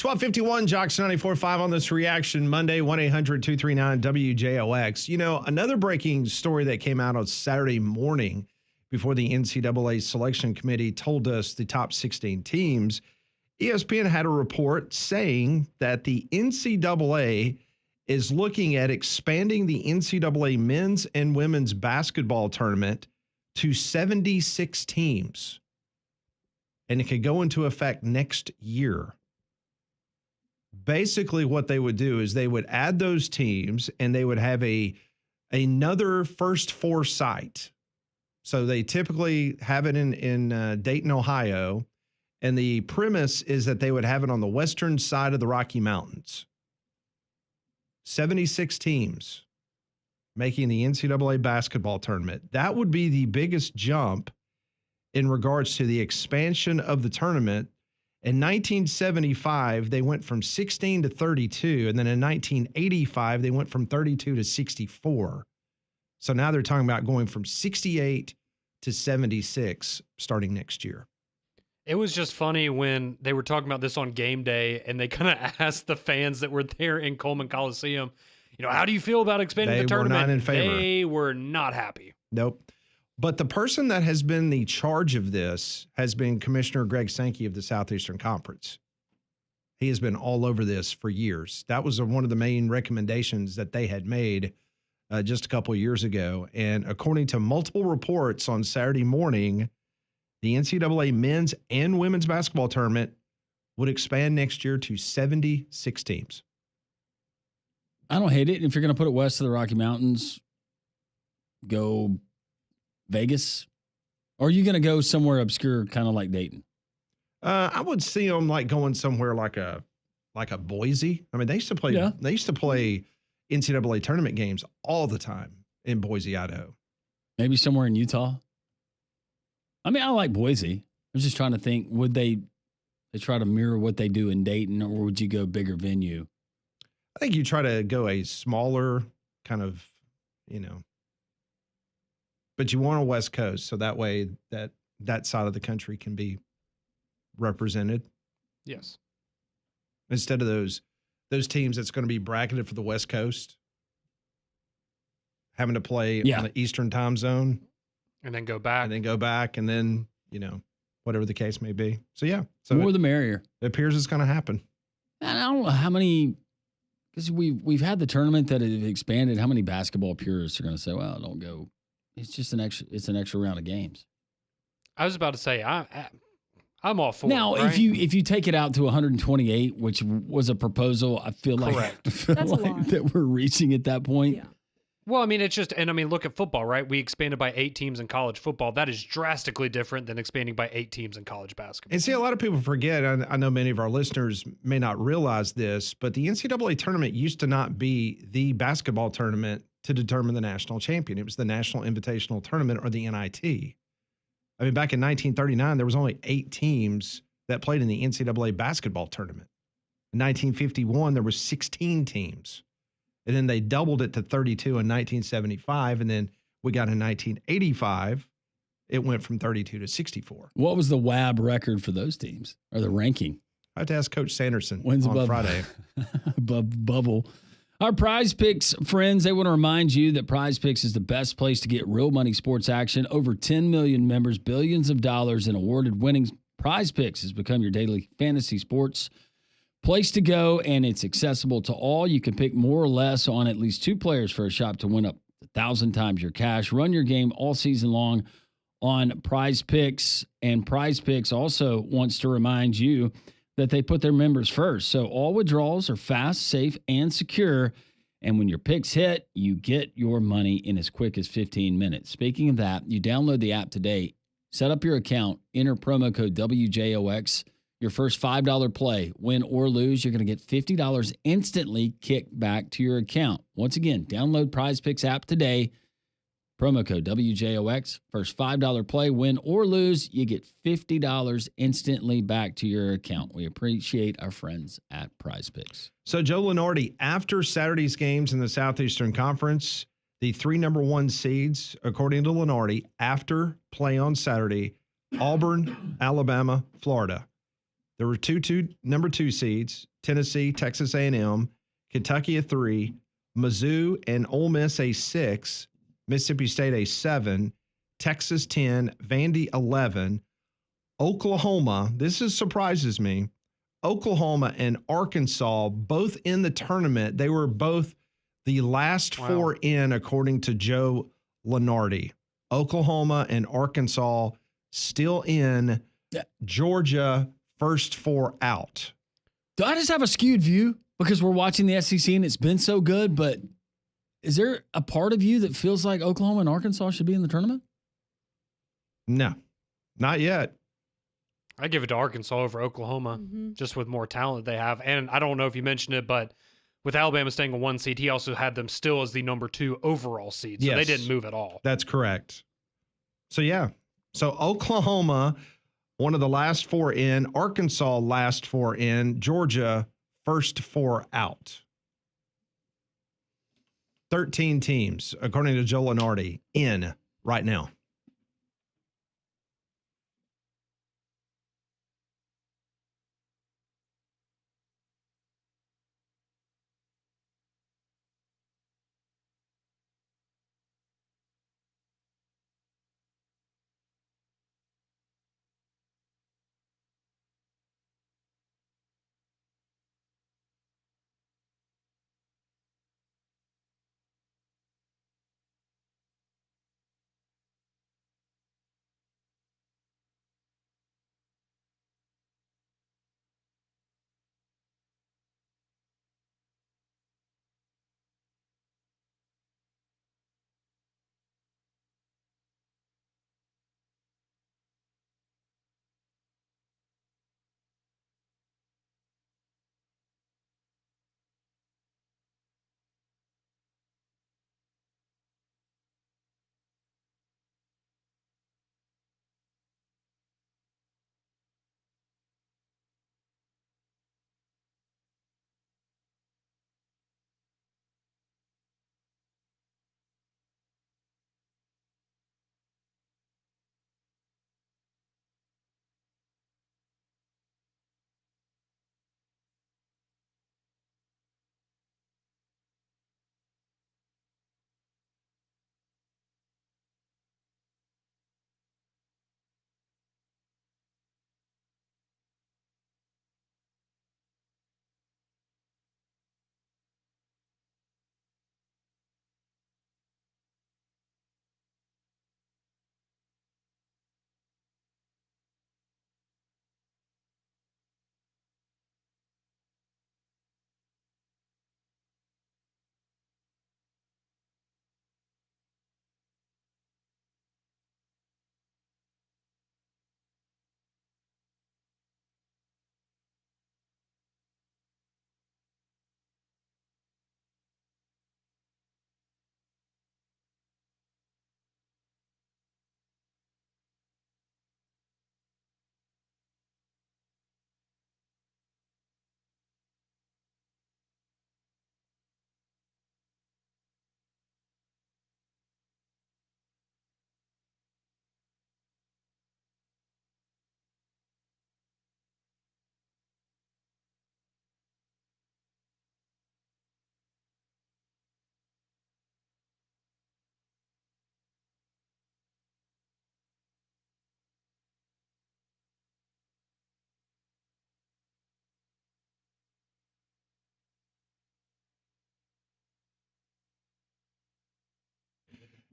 12:51, Jocks 94.5 on this Reaction Monday, 1-800-239-WJOX. You know, another breaking story that came out on Saturday morning before the NCAA selection committee told us the top 16 teams, ESPN had a report saying that the NCAA is looking at expanding the NCAA men's and women's basketball tournament to 76 teams. And it could go into effect next year. Basically, what they would do is they would add those teams and they would have another first four site. So they typically have it in Dayton, Ohio. And the premise is that they would have it on the western side of the Rocky Mountains. 76 teams making the NCAA basketball tournament. That would be the biggest jump in regards to the expansion of the tournament. In 1975, they went from 16 to 32. And then in 1985, they went from 32 to 64. So now they're talking about going from 68 to 76 starting next year. It was just funny when they were talking about this on game day and they kind of asked the fans that were there in Coleman Coliseum, you know, how do you feel about expanding the tournament? They were not in favor. They were not happy. Nope. But the person that has been the charge of this has been Commissioner Greg Sankey of the Southeastern Conference. He has been all over this for years. That was one of the main recommendations that they had made just a couple of years ago. And according to multiple reports on Saturday morning, the NCAA men's and women's basketball tournament would expand next year to 76 teams. I don't hate it. If you're going to put it west of the Rocky Mountains, go Vegas, or are you going to go somewhere obscure, kind of like Dayton? I would see them like going somewhere like a Boise. I mean, they used to play. Yeah. They used to play NCAA tournament games all the time in Boise, Idaho. Maybe somewhere in Utah. I mean, I like Boise. I was just trying to think: would they try to mirror what they do in Dayton, or would you go bigger venue? I think you try to go a smaller kind of, but you want a West Coast, so that way that side of the country can be represented. Yes. Instead of those teams that's going to be bracketed for the West Coast, having to play on the Eastern time zone. And then go back. And then, whatever the case may be. So, yeah. So more the merrier. It appears it's going to happen. And I don't know how many, because we've had the tournament that have expanded. How many basketball purists are going to say, well, don't go. It's just an extra round of games. I was about to say, I'm all for now, it. Now, if you take it out to 128, which was a proposal, I feel like that we're reaching at that point. Yeah. Well, I mean, it's just, and I mean, look at football, right? We expanded by 8 teams in college football. That is drastically different than expanding by 8 teams in college basketball. And see, a lot of people forget, I know many of our listeners may not realize this, but the NCAA tournament used to not be the basketball tournament to determine the national champion. It was the National Invitational Tournament, or the NIT. I mean, back in 1939, there was only 8 teams that played in the NCAA basketball tournament. In 1951, there were 16 teams. And then they doubled it to 32 in 1975. And then we got in 1985, it went from 32 to 64. What was the WAB record for those teams, or the ranking? I have to ask Coach Sanderson on Friday. Above bubble. Our Prize Picks friends, they want to remind you that Prize Picks is the best place to get real money sports action. Over 10 million members, billions of dollars in awarded winnings. Prize Picks has become your daily fantasy sports place to go, and it's accessible to all. You can pick more or less on at least 2 players for a shot to win up 1,000 times your cash. Run your game all season long on Prize Picks, and Prize Picks also wants to remind you that they put their members first. So all withdrawals are fast, safe, and secure. And when your picks hit, you get your money in as quick as 15 minutes. Speaking of that, you download the app today, set up your account, enter promo code WJOX. Your first $5 play, win or lose, you're going to get $50 instantly kicked back to your account. Once again, download Prize Picks app today. Promo code WJOX. First $5 play, win or lose, you get $50 instantly back to your account. We appreciate our friends at Prize Picks. So, Joe Lenardi, after Saturday's games in the Southeastern Conference, the 3 number 1 seeds, according to Lenardi, after play on Saturday, Auburn, Alabama, Florida. There were number 2 seeds, Tennessee, Texas A&M, Kentucky a 3, Mizzou and Ole Miss a 6, Mississippi State a 7, Texas 10, Vandy 11, Oklahoma, surprises me, Oklahoma and Arkansas both in the tournament. They were both the last 4 in, according to Joe Lunardi. Oklahoma and Arkansas still in. Georgia first 4 out. Do I just have a skewed view because we're watching the SEC and it's been so good? But is there a part of you that feels like Oklahoma and Arkansas should be in the tournament? No, not yet. I give it to Arkansas over Oklahoma, just with more talent they have. And I don't know if you mentioned it, but with Alabama staying a 1 seed, he also had them still as the number 2 overall seed. So they didn't move at all. That's correct. So, yeah. So, Oklahoma, one of the last 4 in. Arkansas, last 4 in. Georgia, first 4 out. 13 teams, according to Joe Lunardi, in right now.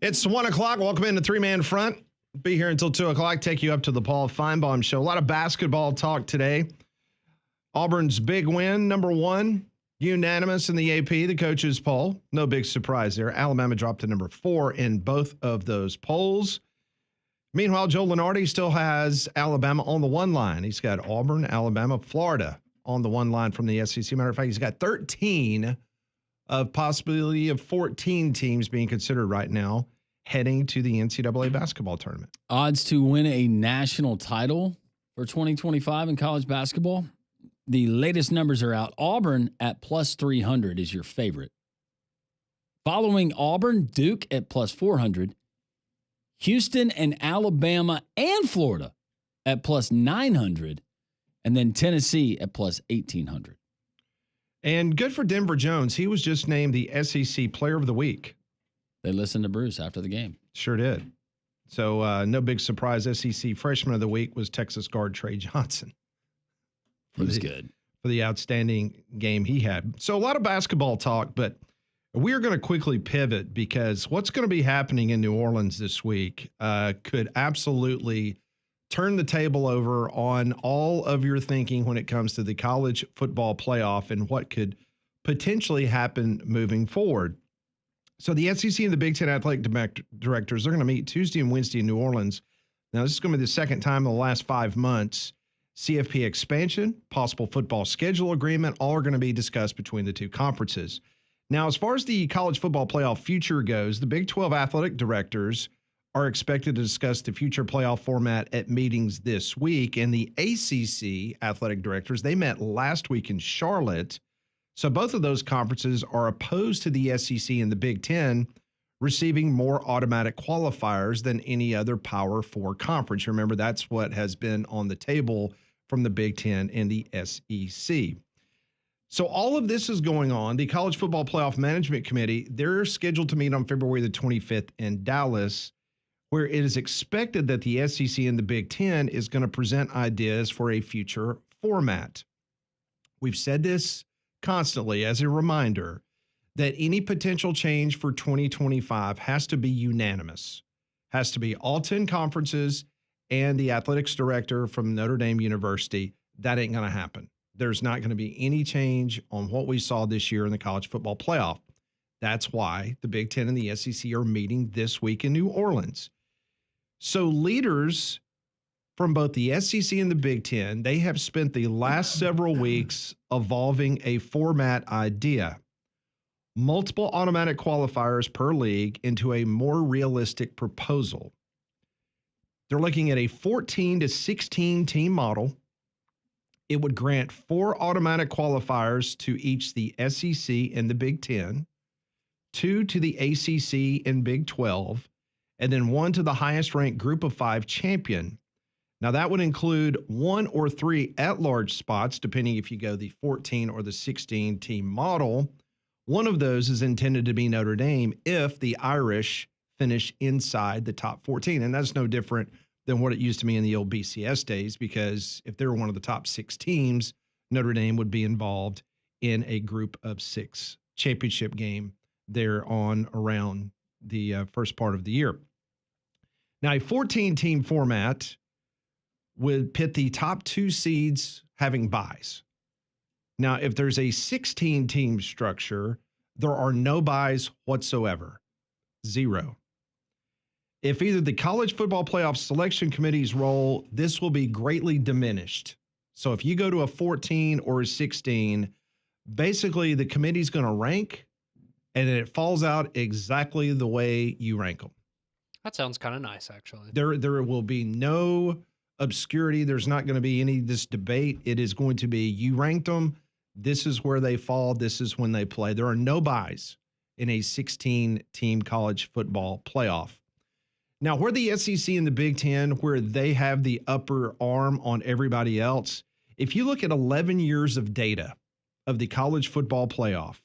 It's 1 o'clock. Welcome into 3-Man Front. Be here until 2 o'clock. Take you up to the Paul Feinbaum Show. A lot of basketball talk today. Auburn's big win, number 1, unanimous in the AP, the coaches poll. No big surprise there. Alabama dropped to number 4 in both of those polls. Meanwhile, Joe Lunardi still has Alabama on the 1 line. He's got Auburn, Alabama, Florida on the 1 line from the SEC. Matter of fact, he's got 13 of possibility of 14 teams being considered right now heading to the NCAA basketball tournament. Odds to win a national title for 2025 in college basketball. The latest numbers are out. Auburn at plus 300 is your favorite. Following Auburn, Duke at plus 400. Houston and Alabama and Florida at plus 900. And then Tennessee at plus 1,800. And good for Denver Jones. He was just named the SEC Player of the Week. They listened to Bruce after the game. Sure did. So no big surprise. SEC Freshman of the Week was Texas guard Trey Johnson. He was good. For the outstanding game he had. So a lot of basketball talk, but we're going to quickly pivot because what's going to be happening in New Orleans this week could absolutely turn the table over on all of your thinking when it comes to the college football playoff and what could potentially happen moving forward. So the SEC and the Big Ten athletic directors, they're going to meet Tuesday and Wednesday in New Orleans. Now, this is going to be the second time in the last 5 months. CFP expansion, possible football schedule agreement, all are going to be discussed between the two conferences. Now, as far as the college football playoff future goes, the Big 12 athletic directors are expected to discuss the future playoff format at meetings this week. And the ACC athletic directors, they met last week in Charlotte. So both of those conferences are opposed to the SEC and the Big Ten receiving more automatic qualifiers than any other Power 4 conference. Remember, that's what has been on the table from the Big Ten and the SEC. So all of this is going on. The College Football Playoff Management Committee, they're scheduled to meet on February the 25th in Dallas, where it is expected that the SEC and the Big Ten is going to present ideas for a future format. We've said this constantly as a reminder that any potential change for 2025 has to be unanimous, has to be all 10 conferences and the athletics director from Notre Dame University. That ain't going to happen. There's not going to be any change on what we saw this year in the college football playoff. That's why the Big Ten and the SEC are meeting this week in New Orleans. So leaders from both the SEC and the Big Ten, they have spent the last several weeks evolving a format idea. Multiple automatic qualifiers per league into a more realistic proposal. They're looking at a 14 to 16 team model. It would grant 4 automatic qualifiers to each the SEC and the Big Ten, 2 to the ACC and Big 12, and then 1 to the highest ranked Group of 5 champion. Now, that would include 1 or 3 at-large spots, depending if you go the 14 or the 16 team model. One of those is intended to be Notre Dame if the Irish finish inside the top 14. And that's no different than what it used to be in the old BCS days, because if they were one of the top 6 teams, Notre Dame would be involved in a group of 6 championship game there on around the first part of the year. Now, a 14-team format would pit the top 2 seeds having byes. Now, if there's a 16-team structure, there are no byes whatsoever. 0. If either the College Football Playoff Selection Committee's role, this will be greatly diminished. So if you go to a 14 or a 16, basically the committee's going to rank, and then it falls out exactly the way you rank them. That sounds kind of nice, actually. There will be no obscurity. There's not going to be any of this debate. It is going to be you ranked them. This is where they fall. This is when they play. There are no byes in a 16-team college football playoff. Now, where the SEC and the Big Ten, where they have the upper arm on everybody else, if you look at 11 years of data of the college football playoff,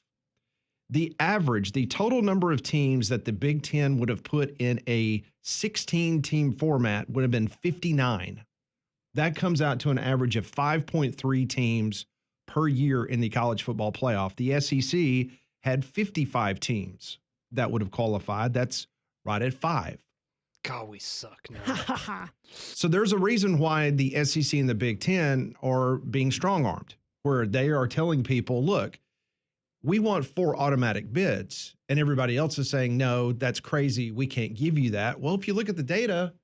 the average, the total number of teams that the Big Ten would have put in a 16-team format would have been 59. That comes out to an average of 5.3 teams per year in the college football playoff. The SEC had 55 teams that would have qualified. That's right at 5. God, we suck now. So there's a reason why the SEC and the Big Ten are being strong-armed, where they are telling people, look, we want 4 automatic bids. And everybody else is saying, no, that's crazy. We can't give you that. Well, if you look at the data,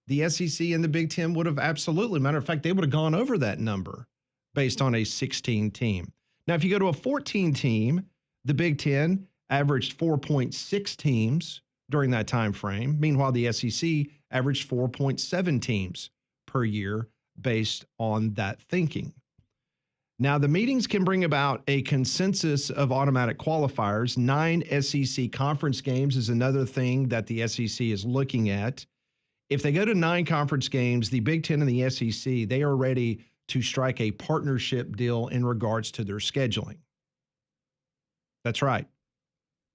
the SEC and the Big Ten would have absolutely, matter of fact, they would have gone over that number based on a 16 team. Now, if you go to a 14 team, the Big Ten averaged 4.6 teams during that time frame. Meanwhile, the SEC averaged 4.7 teams per year based on that thinking. Now, the meetings can bring about a consensus of automatic qualifiers. 9 SEC conference games is another thing that the SEC is looking at. If they go to 9 conference games, the Big Ten and the SEC, they are ready to strike a partnership deal in regards to their scheduling. That's right.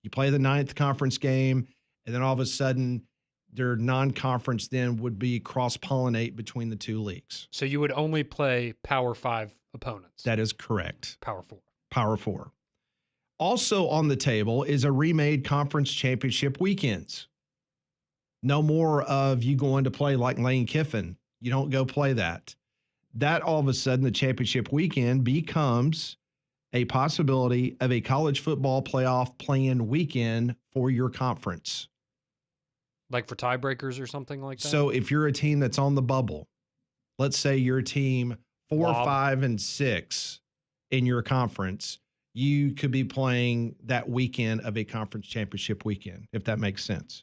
You play the 9th conference game, and then all of a sudden, their non-conference then would be cross-pollinate between the two leagues. So you would only play Power 5 opponents. That is correct. Power 4. Power 4. Also on the table is a remade conference championship weekends. No more of you going to play like Lane Kiffin. You don't go play that. That all of a sudden, the championship weekend becomes a possibility of a college football playoff play-in weekend for your conference. Like for tiebreakers or something like that? So if you're a team that's on the bubble, let's say you're a team 4, 5, and 6 in your conference, you could be playing that weekend of a conference championship weekend, if that makes sense.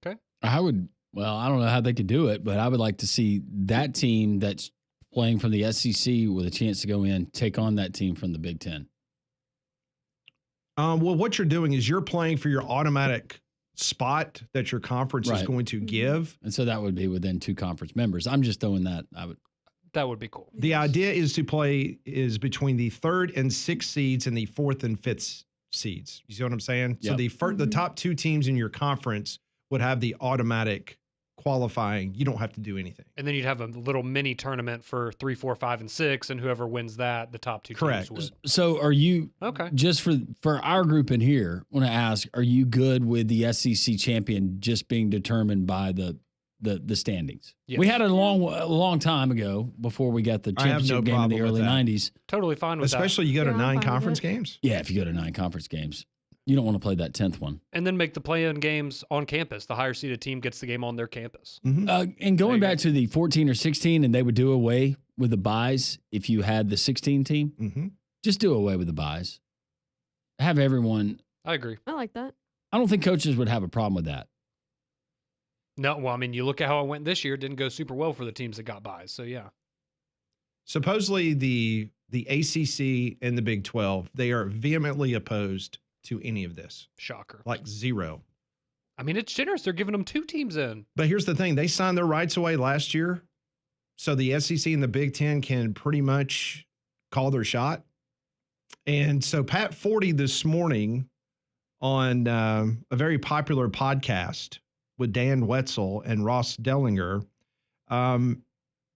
Okay. I don't know how they could do it, but I would like to see that team that's playing from the SEC with a chance to go in, take on that team from the Big Ten. Well, what you're doing is you're playing for your automatic spot that your conference is going to give. And so that would be within 2 conference members. I'm just throwing that. That would be cool. The idea is to play is between the 3rd and 6th seeds and the 4th and 5th seeds. You see what I'm saying? Yep. So the top 2 teams in your conference would have the automatic qualifying. You don't have to do anything. And then you'd have a little mini tournament for 3, 4, 5, and 6, and whoever wins that, the top 2 Correct. teams would. So are you, okay, just for our group in here, I want to ask, are you good with the SEC champion just being determined by the standings? Yes. We had it a long time ago before we got the I have no championship game in the problem with early that. 90s. Totally fine with Especially that. you go to I'm 9 fine with conference it. games. Yeah, if you go to 9 conference games. You don't want to play that 10th one. And then make the play-in games on campus. The higher seeded team gets the game on their campus. And going back to the 14 or 16, and they would do away with the buys if you had the 16 team, just do away with the buys. Have everyone. I agree. I like that. I don't think coaches would have a problem with that. No, well, I mean, you look at how it went this year. It didn't go super well for the teams that got buys. So, yeah. Supposedly the ACC and the Big 12, they are vehemently opposed to any of this. Shocker. Like zero. I mean, it's generous. They're giving them 2 teams in. But here's the thing. They signed their rights away last year. So the SEC and the Big 10 can pretty much call their shot. And so Pat Forty this morning on a very popular podcast with Dan Wetzel and Ross Dellinger,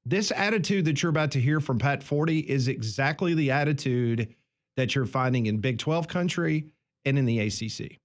this attitude that you're about to hear from Pat Forty is exactly the attitude that you're finding in Big 12 country and in the ACC.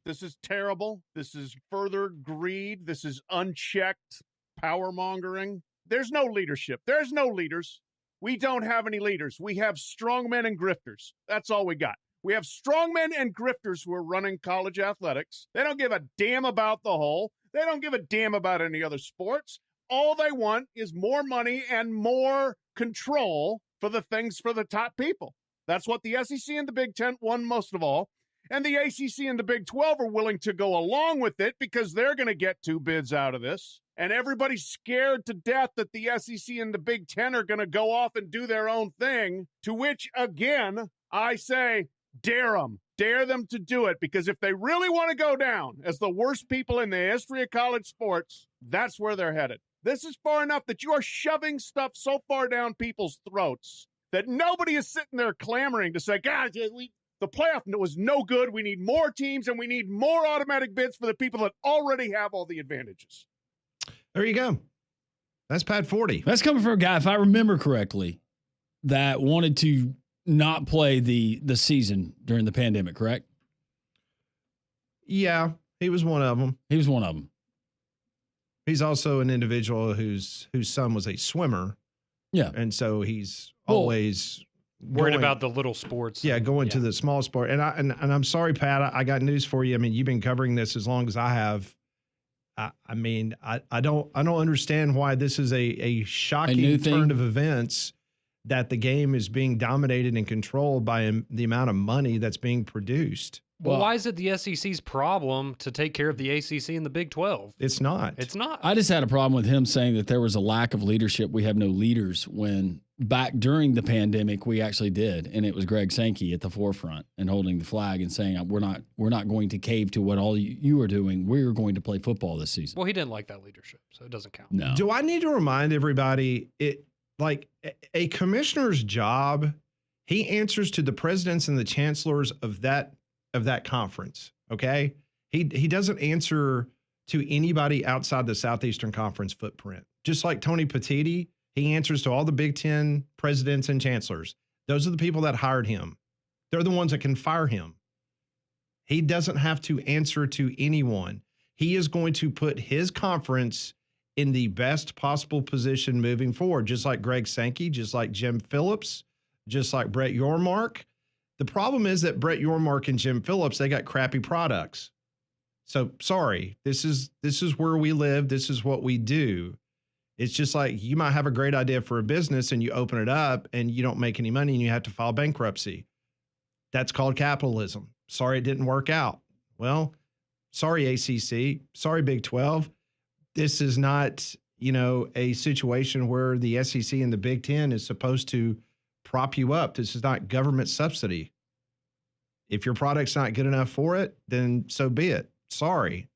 This is terrible. This is further greed. This is unchecked power mongering. There's no leadership. There's no leaders. We don't have any leaders. We have strongmen and grifters. That's all we got. We have strongmen and grifters who are running college athletics. They don't give a damn about the whole. They don't give a damn about any other sports. All they want is more money and more control for the things for the top people. That's what the SEC and the Big Ten want most of all. And the ACC and the Big 12 are willing to go along with it because they're going to get 2 bids out of this. And everybody's scared to death that the SEC and the Big 10 are going to go off and do their own thing, to which, again, I say, dare them. Dare them to do it, because if they really want to go down as the worst people in the history of college sports, that's where they're headed. This is far enough that you are shoving stuff so far down people's throats that nobody is sitting there clamoring to say, God, the playoff was no good. We need more teams and we need more automatic bids for the people that already have all the advantages. There you go. That's Pat Forty. That's coming from a guy, if I remember correctly, that wanted to not play the season during the pandemic, correct? Yeah, he was one of them. He was one of them. He's also an individual whose son was a swimmer. Yeah. And so he's always worried about the little sports. Yeah, going to the small sport. And I'm sorry, Pat, I got news for you. I mean, you've been covering this as long as I have. I mean, I don't understand why this is a shocking turn of events, that the game is being dominated and controlled by the amount of money that's being produced. Well, why is it the SEC's problem to take care of the ACC and the Big 12? It's not. It's not. I just had a problem with him saying that there was a lack of leadership. We have no leaders, when back during the pandemic we actually did, and it was Greg Sankey at the forefront and holding the flag and saying we're not going to cave to what all you are doing. We're going to play football this season. Well, he didn't like that leadership, so it doesn't count. No. Do I need to remind everybody Like a commissioner's job, he answers to the presidents and the chancellors of that conference. Okay. He doesn't answer to anybody outside the Southeastern Conference footprint. Just like Tony Petitti, he answers to all the Big Ten presidents and chancellors. Those are the people that hired him. They're the ones that can fire him. He doesn't have to answer to anyone. He is going to put his conference in the best possible position moving forward, just like Greg Sankey, just like Jim Phillips, just like Brett Yormark. The problem is that Brett Yormark and Jim Phillips, they got crappy products. So sorry, this is where we live. This is what we do. It's just like you might have a great idea for a business and you open it up and you don't make any money and you have to file bankruptcy. That's called capitalism. Sorry, it didn't work out. Well, sorry, ACC. Sorry, Big 12. This is not, a situation where the SEC and the Big Ten is supposed to prop you up. This is not government subsidy. If your product's not good enough for it, then so be it. Sorry.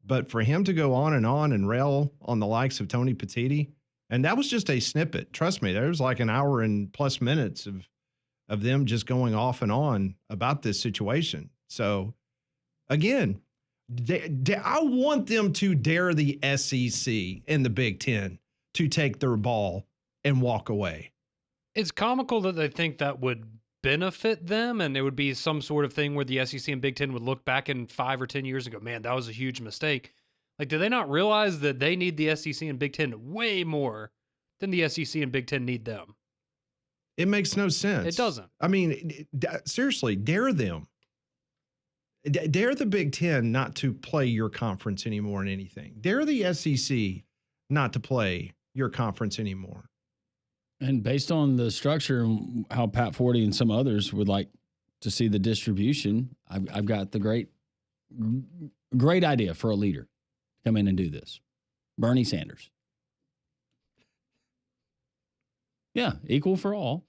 But for him to go on and rail on the likes of Tony Petitti, and that was just a snippet. Trust me, there was like an hour and plus minutes of them just going off and on about this situation. So, again, I want them to dare the SEC and the Big Ten to take their ball and walk away. It's comical that they think that would benefit them, and it would be some sort of thing where the SEC and Big Ten would look back in 5 or 10 years and go, man, that was a huge mistake. Like, do they not realize that they need the SEC and Big Ten way more than the SEC and Big Ten need them? It makes no sense. It doesn't. I mean, seriously, dare them. Dare the Big Ten not to play your conference anymore in anything. Dare the SEC not to play your conference anymore. And based on the structure and how Pat Forty and some others would like to see the distribution, I've got the great idea for a leader to come in and do this. Bernie Sanders. Yeah, equal for all.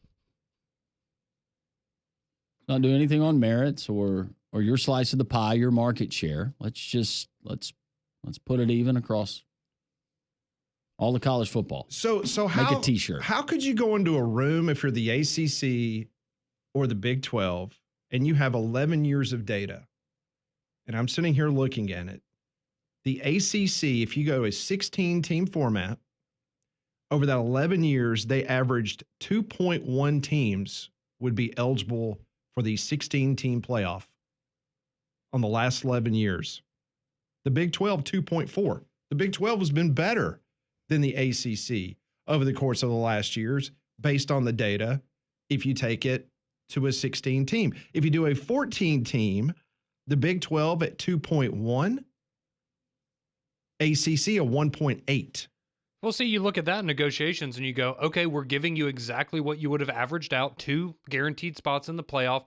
Not do anything on merits or your slice of the pie, your market share. Let's put it even across all the college football. So make a T-shirt. How could you go into a room if you're the ACC or the Big 12 and you have 11 years of data? And I'm sitting here looking at it. The ACC, if you go a 16-team format, over that 11 years, they averaged 2.1 teams would be eligible for the 16-team playoff on the last 11 years. The Big 12, 2.4. The Big 12 has been better than the ACC over the course of the last years based on the data if you take it to a 16 team. If you do a 14 team, the Big 12 at 2.1, ACC a 1.8. Well, see, you look at that in negotiations and you go, okay, we're giving you exactly what you would have averaged out, 2 guaranteed spots in the playoff.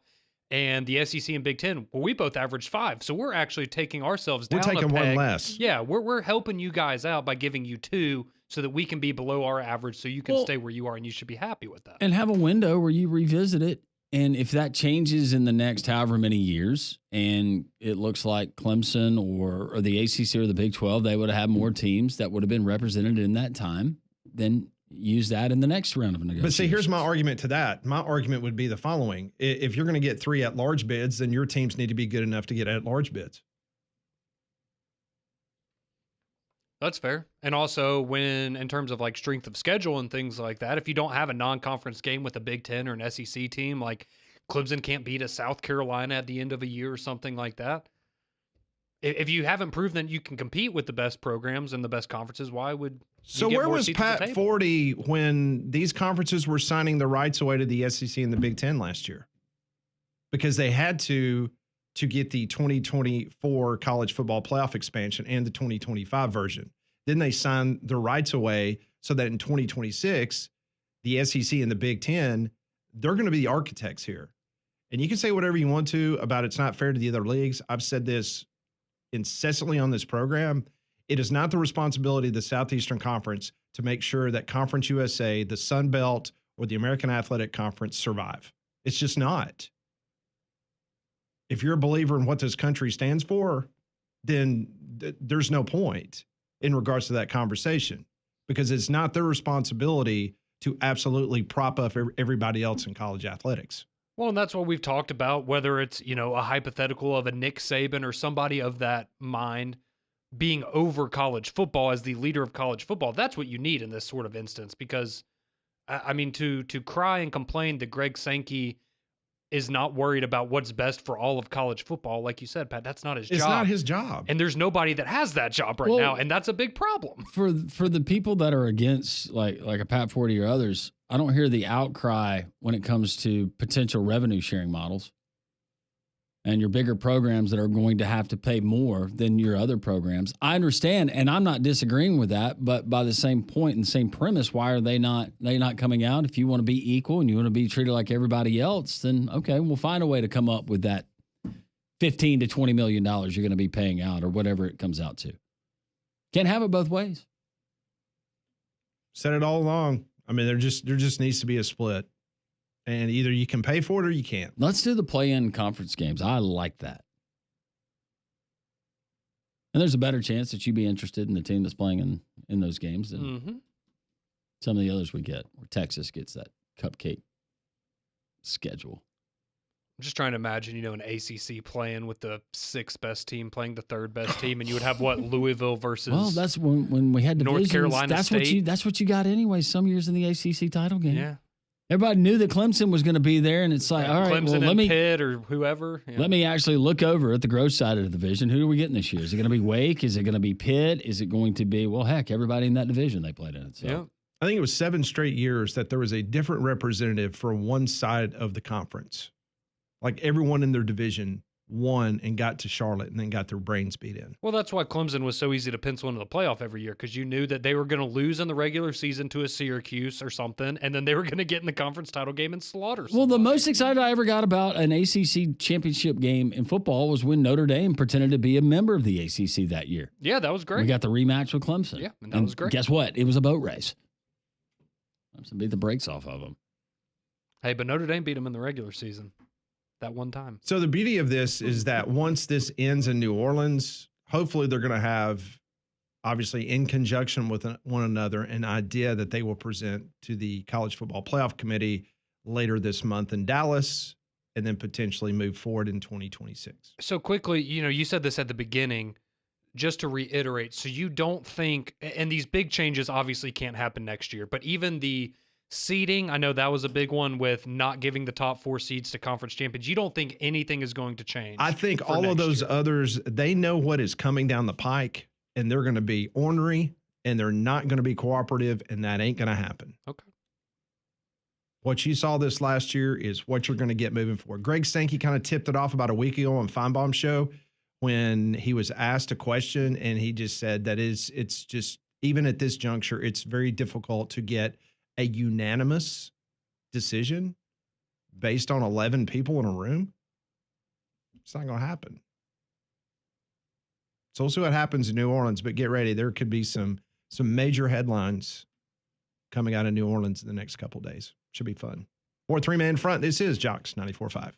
And the SEC and Big Ten, well, we both averaged 5. So we're actually taking ourselves down. We're taking a peg. one less. Yeah, we're helping you guys out by giving you 2 so that we can be below our average so you can stay where you are, and you should be happy with that. And have a window where you revisit it. And if that changes in the next however many years, and it looks like Clemson or the ACC or the Big 12, they would have had more teams that would have been represented in that time, then use that in the next round of negotiations. But see, here's my argument to that. My argument would be the following. If you're going to get 3 at-large bids, then your teams need to be good enough to get at-large bids. That's fair. And also, when in terms of like strength of schedule and things like that, if you don't have a non-conference game with a Big Ten or an SEC team, like Clemson can't beat a South Carolina at the end of a year or something like that. If you haven't proven that you can compete with the best programs and the best conferences, why would So where was Pat Forty when these conferences were signing the rights away to the SEC and the Big Ten last year? Because they had to get the 2024 college football playoff expansion and the 2025 version. Then they signed the rights away so that in 2026, the SEC and the Big Ten, they're going to be the architects here. And you can say whatever you want to about it's not fair to the other leagues. I've said this incessantly on this program. It is not the responsibility of the Southeastern Conference to make sure that Conference USA, the Sun Belt, or the American Athletic Conference survive. It's just not. If you're a believer in what this country stands for, then there's no point in regards to that conversation, because it's not their responsibility to absolutely prop up everybody else in college athletics. Well, and that's what we've talked about, whether it's, a hypothetical of a Nick Saban or somebody of that mind being over college football as the leader of college football. That's what you need in this sort of instance, because I mean, to cry and complain that Greg Sankey is not worried about what's best for all of college football, like you said, Pat, that's not his job. It's not his job. And there's nobody that has that job right now, and that's a big problem. For the people that are against, like a Pat Forty or others, I don't hear the outcry when it comes to potential revenue sharing models and your bigger programs that are going to have to pay more than your other programs. I understand, and I'm not disagreeing with that, but by the same point and same premise, why are they not coming out? If you want to be equal and you want to be treated like everybody else, then okay, we'll find a way to come up with that $15 to $20 million you're going to be paying out or whatever it comes out to. Can't have it both ways. Said it all along. I mean, there just needs to be a split. And either you can pay for it or you can't. Let's do the play-in conference games. I like that. And there's a better chance that you'd be interested in the team that's playing in those games than some of the others we get, where Texas gets that cupcake schedule. I'm just trying to imagine, an ACC playing with the sixth best team playing the third best team, and you would have what, Louisville versus well, that's when we had divisions, North Carolina State. That's what you got anyway. Some years in the ACC title game. Yeah. Everybody knew that Clemson was going to be there, and it's like, all right, Clemson well, and Pitt or whoever. Yeah. Let me actually look over at the growth side of the division. Who are we getting this year? Is it going to be Wake? Is it going to be Pitt? Is it going to be, well, heck, everybody in that division they played in it. So. Yeah. I think it was 7 straight years that there was a different representative for one side of the conference. Like everyone in their division won and got to Charlotte and then got their brains beat in. Well, that's why Clemson was so easy to pencil into the playoff every year, because you knew that they were going to lose in the regular season to a Syracuse or something, and then they were going to get in the conference title game and slaughter somebody. Well, the most excited I ever got about an ACC championship game in football was when Notre Dame pretended to be a member of the ACC that year. Yeah, that was great. We got the rematch with Clemson. Yeah, and that was great. Guess what? It was a boat race. Clemson beat the brakes off of them. Hey, but Notre Dame beat them in the regular season that one time. So the beauty of this is that once this ends in New Orleans, hopefully they're going to have, obviously in conjunction with one another, an idea that they will present to the College Football Playoff Committee later this month in Dallas, and then potentially move forward in 2026. So quickly, you said this at the beginning, just to reiterate, so you don't think, and these big changes obviously can't happen next year, but even the seeding, I know that was a big one with not giving the top 4 seeds to conference champions. You don't think anything is going to change? I think all of those others, they know what is coming down the pike, and they're going to be ornery, and they're not going to be cooperative, and that ain't going to happen. Okay. What you saw this last year is what you're going to get moving forward. Greg Sankey kind of tipped it off about a week ago on Feinbaum's show when he was asked a question, and he just said that it's just, even at this juncture, it's very difficult to get a unanimous decision based on 11 people in a room. It's not going to happen. So we'll see what happens in New Orleans, but get ready. There could be some major headlines coming out of New Orleans in the next couple of days. Should be fun. Or 3-man front. This is Jocks 94.5.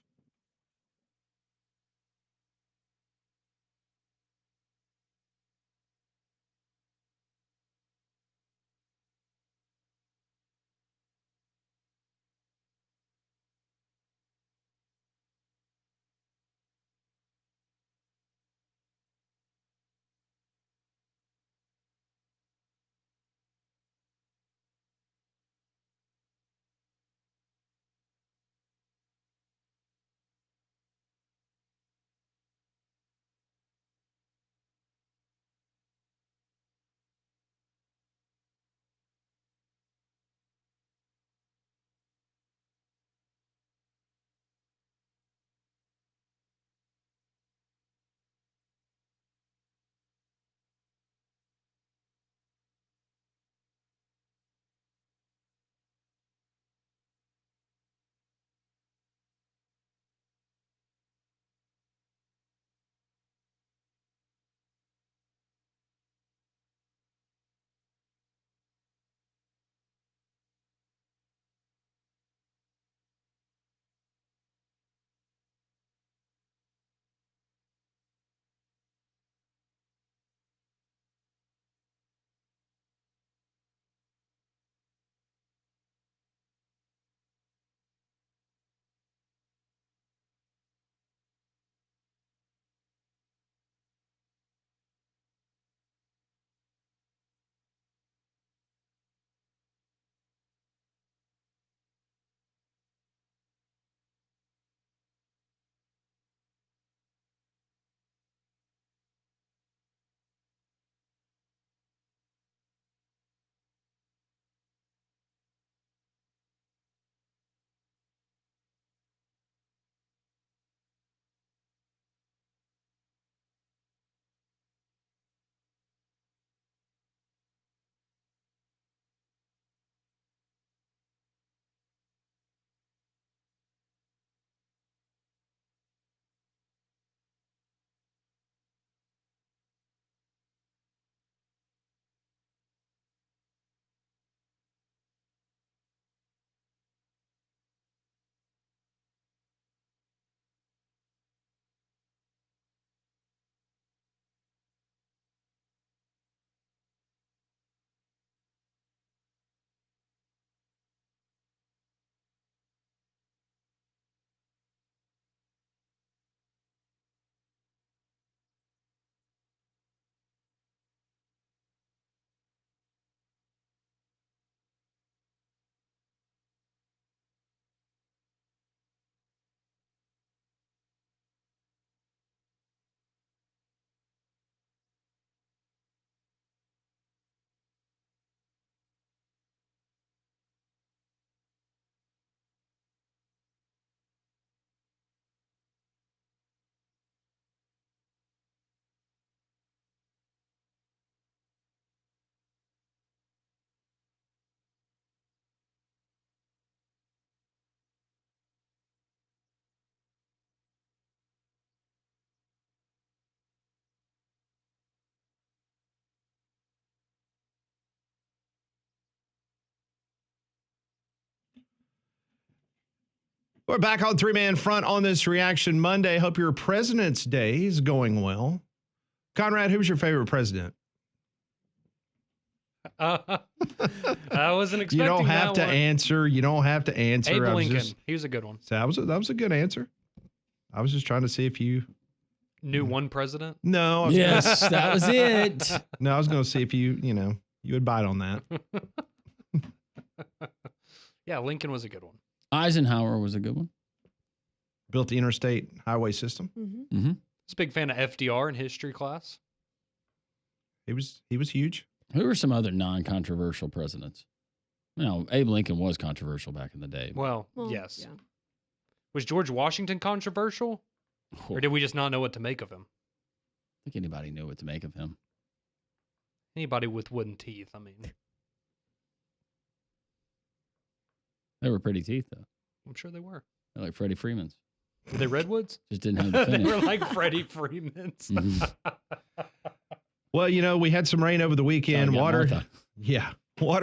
We're back on Three-Man Front on this Reaction Monday. Hope your President's Day is going well. Conrad, who's your favorite president? I wasn't expecting You don't have that to one. answer. You don't have to answer. Abe I was Lincoln. just- He was a good one. So that was a good answer. I was just trying to see if you Knew one president? No. I was Yes, that was it. No, I was going to see if you would bite on that. Yeah, Lincoln was a good one. Eisenhower was a good one. Built the interstate highway system. Mm-hmm. I was a big fan of FDR in history class. He was huge. Who are some other non-controversial presidents? Abe Lincoln was controversial back in the day. Well, yes. Yeah. Was George Washington controversial? Or did we just not know what to make of him? I think anybody knew what to make of him. Anybody with wooden teeth, I mean. They were pretty teeth, though. I'm sure they were. They're like Freddie Freeman's. Were they redwoods? Just didn't have the finish. They were like Freddie Freeman's. Mm-hmm. Well, we had some rain over the weekend. Water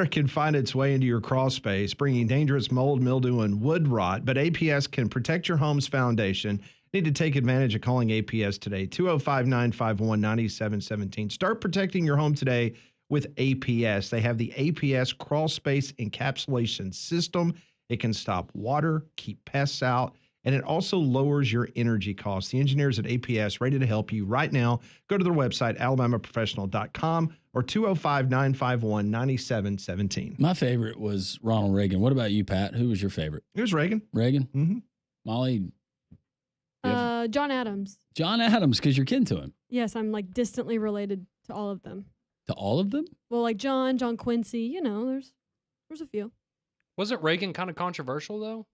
can find its way into your crawl space, bringing dangerous mold, mildew, and wood rot. But APS can protect your home's foundation. Need to take advantage of calling APS today, 205-951-9717. Start protecting your home today with APS. They have the APS crawl space encapsulation system. It can stop water, keep pests out, and it also lowers your energy costs. The engineers at APS ready to help you right now. Go to their website, alabamaprofessional.com or 205-951-9717. My favorite was Ronald Reagan. What about you, Pat? Who was your favorite? It was Reagan. Reagan? Mm-hmm. Molly? John Adams. John Adams, because you're kin to him. Yes, I'm like distantly related to all of them. To all of them? Well, like John Quincy, there's a few. Wasn't Reagan kind of controversial, though?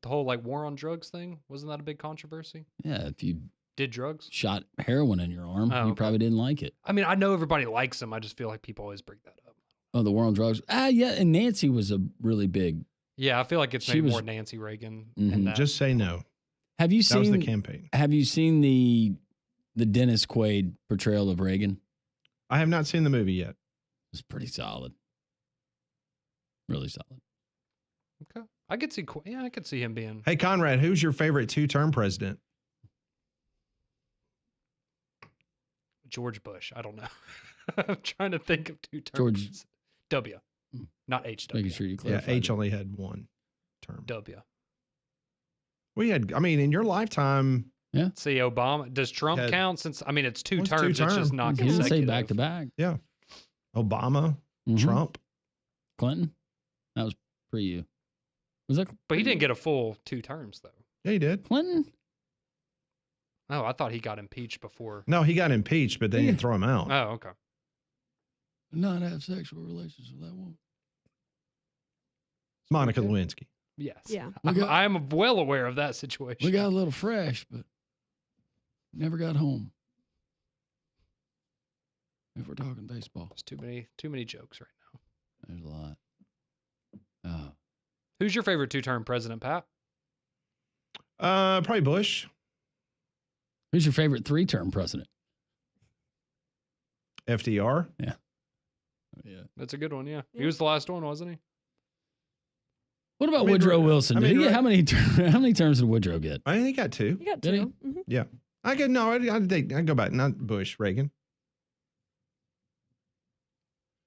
The whole like war on drugs thing? Wasn't that a big controversy? Yeah, if you did drugs, shot heroin in your arm, you probably didn't like it. I mean, I know everybody likes him. I just feel like people always bring that up. Oh, the war on drugs. Yeah, and Nancy was a really big. Yeah, I feel like it's maybe more Nancy Reagan. In that. Just say no. Have you That was the campaign. Have you seen the Dennis Quaid portrayal of Reagan? I have not seen the movie yet. It's pretty solid. Really solid. Okay. I could see him being. Hey, Conrad, who's your favorite two-term president? George Bush. I don't know. I'm trying to think of two terms. George W. Not H. W. Making sure you Yeah, clarify. H only had one term. W. In your lifetime. Yeah. See, Obama. Does Trump count? Since it's two Well, it's terms. It's just not He didn't say consecutive. back to back. Yeah. Obama, Mhm. Trump. Clinton. That was pre you. Was that? But he didn't get a full 2 terms though. Yeah, he did. Clinton. Oh, I thought he got impeached before. No, he got impeached, but they didn't throw him out. Oh, okay. Not have sexual relations with that woman. Monica Lewinsky. Yes. Yeah. I'm well aware of that situation. We got a little fresh, but never got home. If we're talking baseball, There's too many jokes right now. there's a lot. Who's your favorite 2-term president, Pat? Probably Bush. Who's your favorite 3-term president? FDR. Yeah. That's a good one. Yeah, he was the last one, wasn't he? What about Woodrow Wilson? How many terms did Woodrow get? I think he got 2. You got Did he? 2. Mhm. Yeah. I go back. Not Bush, Reagan.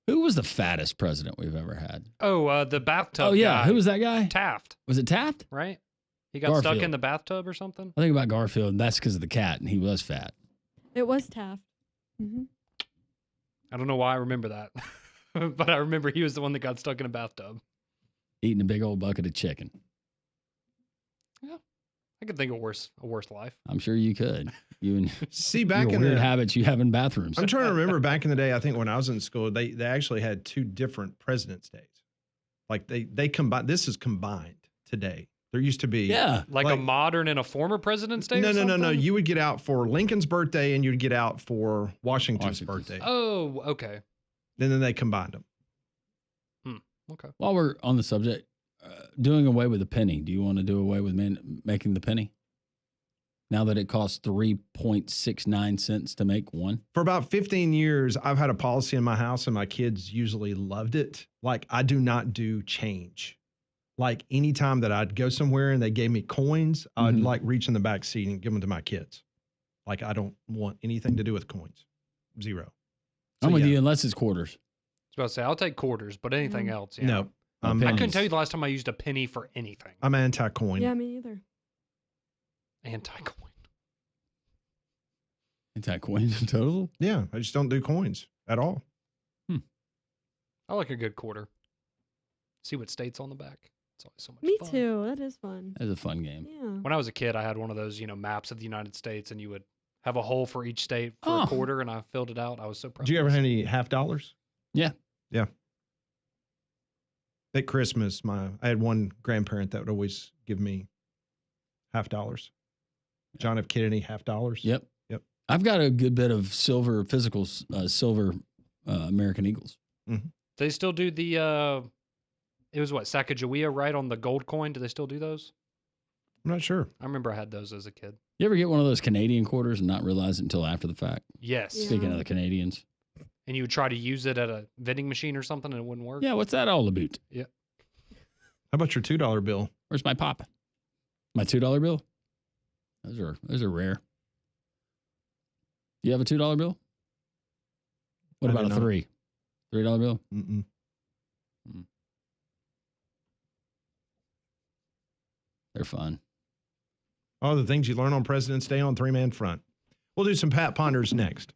Who was the fattest president we've ever had? Oh, the bathtub. Oh yeah, guy. who was that guy? Taft, Was it Taft? right? He got stuck Garfield. in the bathtub or something. I think about Garfield, and that's because of the cat, and he was fat. It was Taft. Mm-hmm. I don't know why I remember that, but I remember he was the one that got stuck in a bathtub. Eating a big old bucket of chicken. I could think of a worse life. I'm sure you could. You and See, back your in weird the habits you have in bathrooms. I'm trying to remember back in the day. I think when I was in school, they actually had 2 different President's Days. Like they combined. This is combined today. There used to be like a modern and a former President's Day. No. or something? You would get out for Lincoln's birthday, and you'd get out for Washington's birthday. Oh, okay. And then they combined them. Okay. While we're on the subject, doing away with the penny. Do you want to do away with making the penny? Now that it costs 3.69 cents to make one? For about 15 years, I've had a policy in my house, and my kids usually loved it. Like, I do not do change. like anytime that I'd go somewhere and they gave me coins, I'd Mhm. like reach in the back seat and give them to my kids. Like I don't want anything to do with coins. Zero. I'm with you unless it's quarters. I was about to say, I'll take quarters, but anything else, yeah. No. I couldn't pennies. tell you the last time I used a penny for anything. I'm anti-coin. Yeah, me either. Anti-coin. Anti-coin total? Yeah, I just don't do coins at all. I like a good quarter. See what state's on the back. It's always so much Me fun. too. That is fun. That's a fun game. Yeah. When I was a kid, I had one of those, maps of the United States, and you would have a hole for each state for a quarter, and I filled it out. I was so proud. Do you ever have any $50? Yeah. Yeah. At Christmas, I had one grandparent that would always give me $50. John F. Kennedy $50. Yep. Yep. I've got a good bit of silver physical silver American Eagles. Mm-hmm. They still do the, it was what, Sacagawea, right, on the gold coin? Do they still do those? I'm not sure. I remember I had those as a kid. You ever get one of those Canadian quarters and not realize it until after the fact? Yes. Speaking of the Canadians. And you would try to use it at a vending machine or something, and it wouldn't work? Yeah, what's that all about? Yeah. How about your $2 bill? Where's my pop? My $2 bill? Those are rare. Do you have a $2 bill? What I about do a not. $3 bill? Mm-mm. They're fun. All the things you learn on President's Day on Three Man Front. We'll do some Pat Ponders next.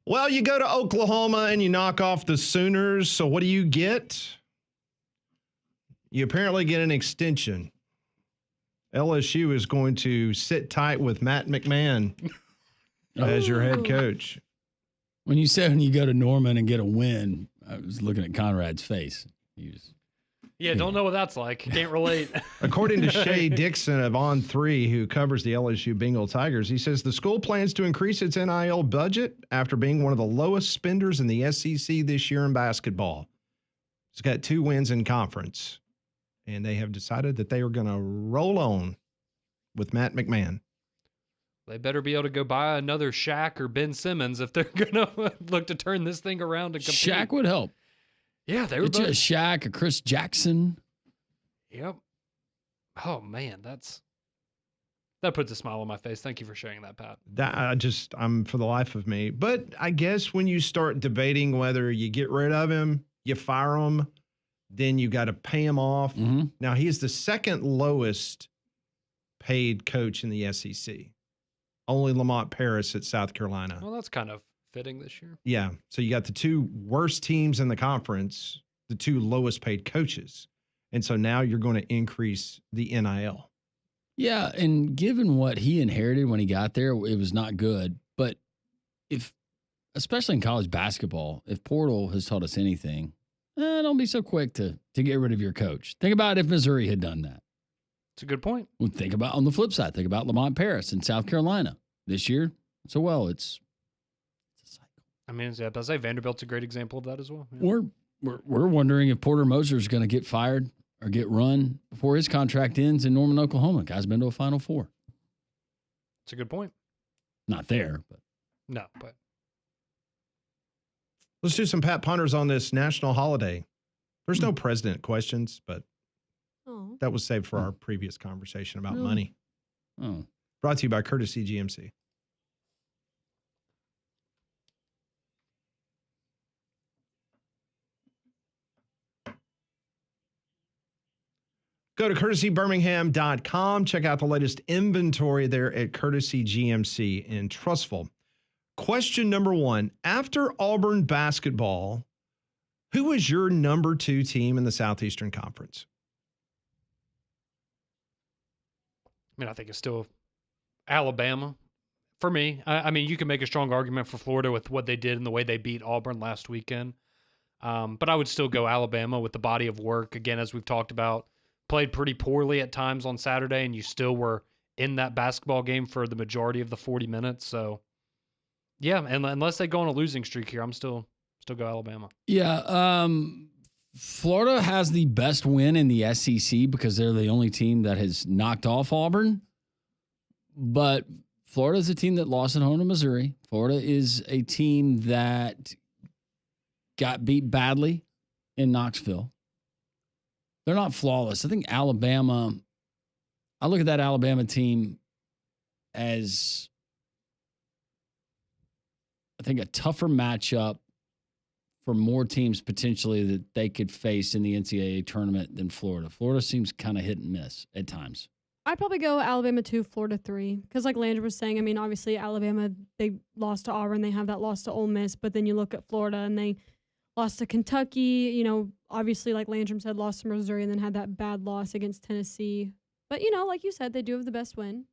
Well, you go to Oklahoma and you knock off the Sooners. So what do you get? You apparently get an extension. LSU is going to sit tight with Matt McMahon as your head coach. When you said when you go to Norman and get a win, I was looking at Conrad's face. Yeah, don't know what that's like. Can't relate. According to Shay Dixon of On3, who covers the LSU Bengal Tigers, he says the school plans to increase its NIL budget after being one of the lowest spenders in the SEC this year in basketball. It's got 2 wins in conference, and they have decided that they are going to roll on with Matt McMahon. They better be able to go buy another Shaq or Ben Simmons if they're going to look to turn this thing around and compete. Shaq would help. Yeah, they were Get you a Shaq, a Chris Jackson. Yep. Oh, man, that puts a smile on my face. Thank you for sharing that, Pat. I'm for the life of me. But I guess when you start debating whether you get rid of him, you fire him, then you got to pay him off. Mm-hmm. Now, he is the second lowest paid coach in the SEC. Only Lamont Paris at South Carolina. Well, that's kind of fitting this year. Yeah. So you got the 2 worst teams in the conference, the 2 lowest paid coaches. And so now you're going to increase the NIL. Yeah, and given what he inherited when he got there, it was not good. But especially in college basketball, if Portal has taught us anything, don't be so quick to get rid of your coach. Think about if Missouri had done that. It's a good point. Well, think about on the flip side. Think about Lamont Paris in South Carolina this year. So, it's a cycle. I mean, I say Vanderbilt's a great example of that as well. Yeah. We're wondering if Porter Moser is going to get fired or get run before his contract ends in Norman, Oklahoma. Guy's been to a Final Four. It's a good point. Not there, but no. But let's do some Pat Punters on this national holiday. There's no president questions, but that was saved for our previous conversation about money. Oh. Brought to you by Courtesy GMC. Go to courtesybirmingham.com. Check out the latest inventory there at Courtesy GMC in Trussville. Question number 1. After Auburn basketball, who was your number 2 team in the Southeastern Conference? I mean, I think it's still Alabama for me. I mean, you can make a strong argument for Florida with what they did and the way they beat Auburn last weekend. But I would still go Alabama with the body of work. Again, as we've talked about, played pretty poorly at times on Saturday, and you still were in that basketball game for the majority of the 40 minutes. So, yeah, and unless they go on a losing streak here, I'm still go Alabama. Yeah, Florida has the best win in the SEC because they're the only team that has knocked off Auburn. But Florida is a team that lost at home to Missouri. Florida is a team that got beat badly in Knoxville. They're not flawless. I think Alabama, I look at that Alabama team as, I think, a tougher matchup for more teams potentially that they could face in the NCAA tournament than Florida. Florida seems kind of hit and miss at times. I'd probably go Alabama 2, Florida 3. Because like Landry was saying, I mean, obviously Alabama, they lost to Auburn. They have that loss to Ole Miss. But then you look at Florida and they lost to Kentucky. You know, obviously, like Landrum said, lost to Missouri and then had that bad loss against Tennessee. But, you know, like you said, they do have the best win.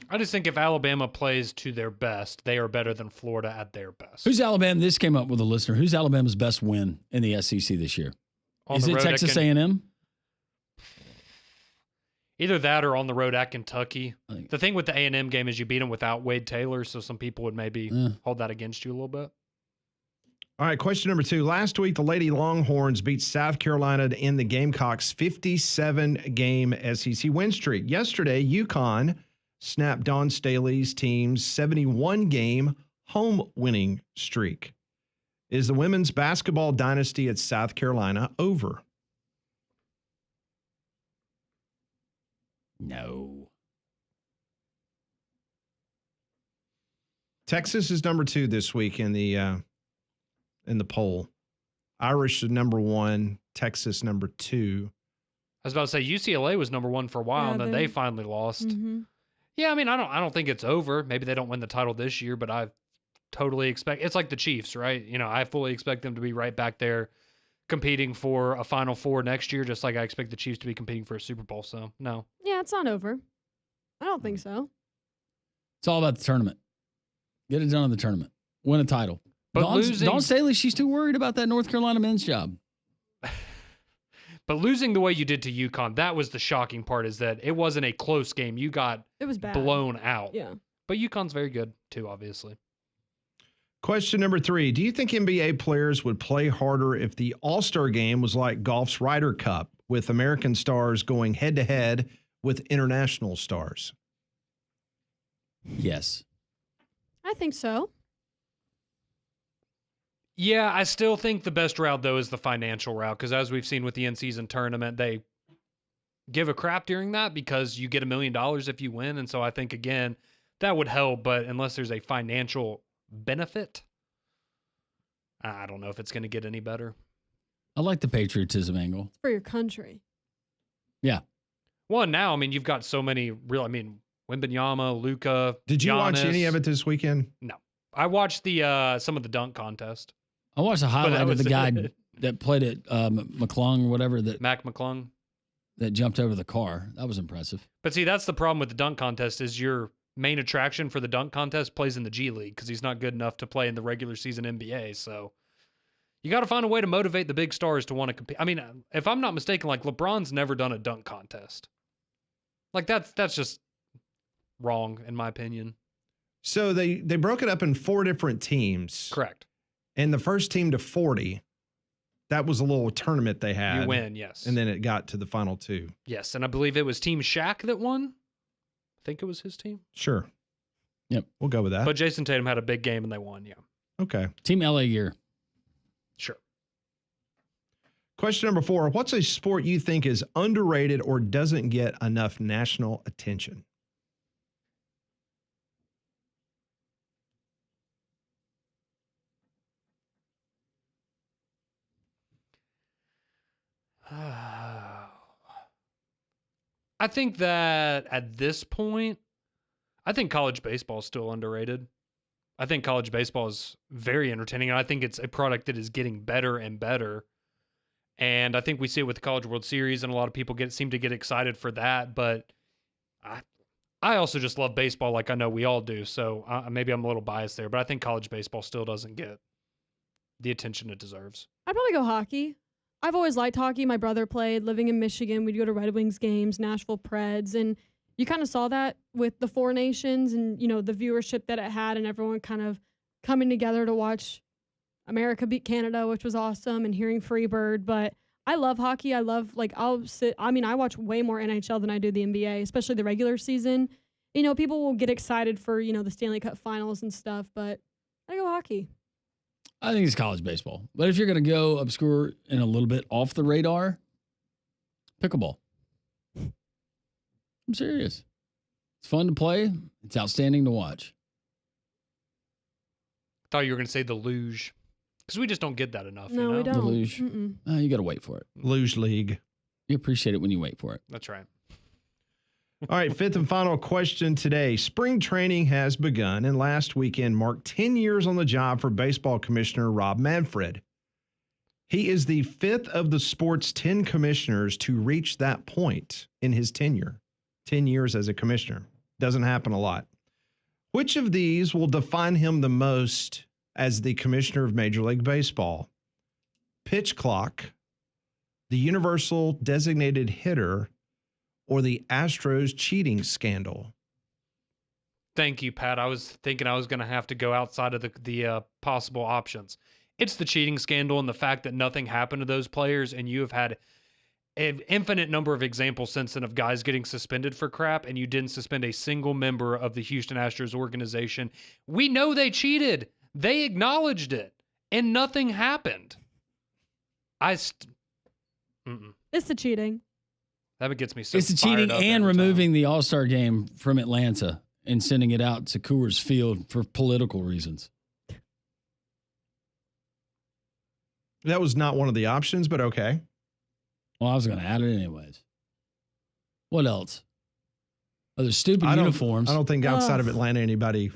I just think if Alabama plays to their best, they are better than Florida at their best. Who's Alabama? This came up with a listener. Who's Alabama's best win in the SEC this year? Is it Texas A&M? Either that or on the road at Kentucky. The thing with the A&M game is you beat them without Wade Taylor, so some people would maybe hold that against you a little bit. All right, question number 2. Last week, the Lady Longhorns beat South Carolina to end the Gamecocks' 57-game SEC win streak. Yesterday, UConn snapped Dawn Staley's team's 71-game home winning streak. Is the women's basketball dynasty at South Carolina over? No. Texas is number 2 this week in the poll. Irish is number 1. Texas number 2. I was about to say UCLA was number 1 for a while, and then they finally lost. Mm-hmm. Yeah, I mean, I don't think it's over. Maybe they don't win the title this year, but I totally expect. It's like the Chiefs, right? I fully expect them to be right back there competing for a Final Four next year, just like I expect the Chiefs to be competing for a Super Bowl. So, no. Yeah, it's not over. I don't think so. It's all about the tournament. Get it done in the tournament. Win a title. But Dawn Staley, she's too worried about that North Carolina men's job. But losing the way you did to UConn, that was the shocking part, is that it wasn't a close game. You got It was bad. blown out. Yeah. But UConn's very good, too, obviously. Question number 3. Do you think NBA players would play harder if the All-Star game was like golf's Ryder Cup, with American stars going head-to-head with international stars? Yes. I think so. Yeah, I still think the best route, though, is the financial route, because as we've seen with the in-season tournament, they give a crap during that because you get $1 million if you win. And so I think, again, that would help, but unless there's a financial benefit, I don't know if it's going to get any better. I like the patriotism angle. It's for your country. Yeah. Well, now, you've got so many Wembanyama, Luka, Did you watch Giannis. any of it this weekend? No. I watched some of the dunk contest. I watched a highlight of the guy it. that played at McClung or whatever. Mac McClung. That jumped over the car. That was impressive. But see, that's the problem with the dunk contest, is your main attraction for the dunk contest plays in the G League because he's not good enough to play in the regular season NBA. So you got to find a way to motivate the big stars to want to compete. If I'm not mistaken, like LeBron's never done a dunk contest. Like that's just wrong in my opinion. So they broke it up in 4 different teams. Correct. And the first team to 40, that was a little tournament they had. You win, yes. And then it got to the final 2. Yes, and I believe it was Team Shaq that won. I think it was his team. Sure. Yep. We'll go with that. But Jason Tatum had a big game and they won, yeah. Okay. Team LA year. Sure. Question number 4. What's a sport you think is underrated or doesn't get enough national attention? I think that at this point, I think college baseball is still underrated. I think college baseball is very entertaining, and I think it's a product that is getting better and better. And I think we see it with the College World Series, and a lot of people seem to get excited for that. But I also just love baseball, like I know we all do. So maybe I'm a little biased there, but I think college baseball still doesn't get the attention it deserves. I'd probably go hockey. I've always liked hockey. My brother played. Living in Michigan, we'd go to Red Wings games, Nashville Preds, and you kind of saw that with the 4 nations and, the viewership that it had and everyone kind of coming together to watch America beat Canada, which was awesome, and hearing Freebird. But I love hockey. I watch way more NHL than I do the NBA, especially the regular season. People will get excited for, the Stanley Cup finals and stuff, but I go hockey. I think it's college baseball. But if you're going to go obscure and a little bit off the radar, pickleball. I'm serious. It's fun to play. It's outstanding to watch. Thought you were going to say the luge, because we just don't get that enough. No, we don't. The luge. You got to wait for it. Luge League. You appreciate it when you wait for it. That's right. All right, 5th and final question today. Spring training has begun, and last weekend marked 10 years on the job for baseball commissioner Rob Manfred. He is the 5th of the sport's 10 commissioners to reach that point in his tenure. 10 years as a commissioner. Doesn't happen a lot. Which of these will define him the most as the commissioner of Major League Baseball? Pitch clock, the universal designated hitter, or the Astros cheating scandal? Thank you, Pat. I was thinking I was going to have to go outside of the possible options. It's the cheating scandal and the fact that nothing happened to those players, and you have had an infinite number of examples since then of guys getting suspended for crap, and you didn't suspend a single member of the Houston Astros organization. We know they cheated. They acknowledged it, and nothing happened. It's the cheating. That gets me so It's the cheating fired up and every removing time. the All-Star game from Atlanta and sending it out to Coors Field for political reasons. That was not one of the options, but okay. Well, I was going to add it anyways. What else? Oh, there's stupid uniforms. I don't think outside of Atlanta anybody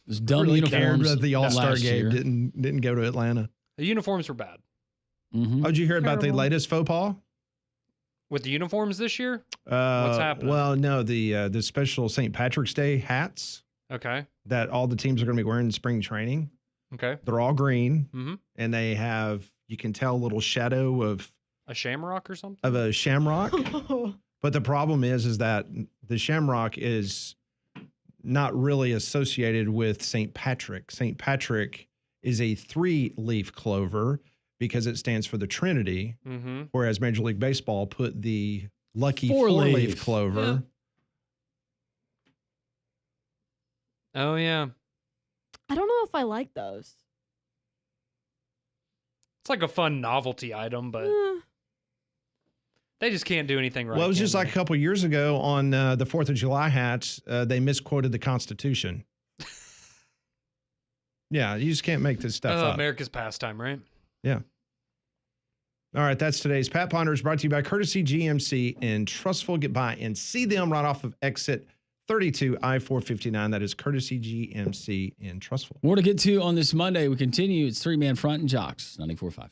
Those dumb really uniforms cared that the All-Star last game year. didn't go to Atlanta. The uniforms were bad. Mm-hmm. Oh, did you hear about the Terrible. latest faux pas? With the uniforms this year? What's happening? Well, no, the special St. Patrick's Day hats Okay. that all the teams are going to be wearing in spring training. Okay. They're all green, Mhm. and they have, you can tell, a little shadow of A shamrock or something? a shamrock. But the problem is that the shamrock is not really associated with St. Patrick. St. Patrick is a 3-leaf clover because it stands for the Trinity, Mm-hmm. whereas Major League Baseball put the lucky 4-leaf. 4-leaf clover. Oh, yeah. I don't know if I like those. It's like a fun novelty item, but they just can't do anything right. Well, it was can just like they? a couple years ago on the 4th of July hats, they misquoted the Constitution. Yeah, you just can't make this stuff up. America's pastime, right? Yeah. All right, that's today's Pat Ponders, brought to you by Courtesy GMC in Trustful. Get by and see them right off of exit 32 I-459. That is Courtesy GMC in Trustful. More to get to on this Monday. We continue. It's 3-Man Front and Jocks, 94.5.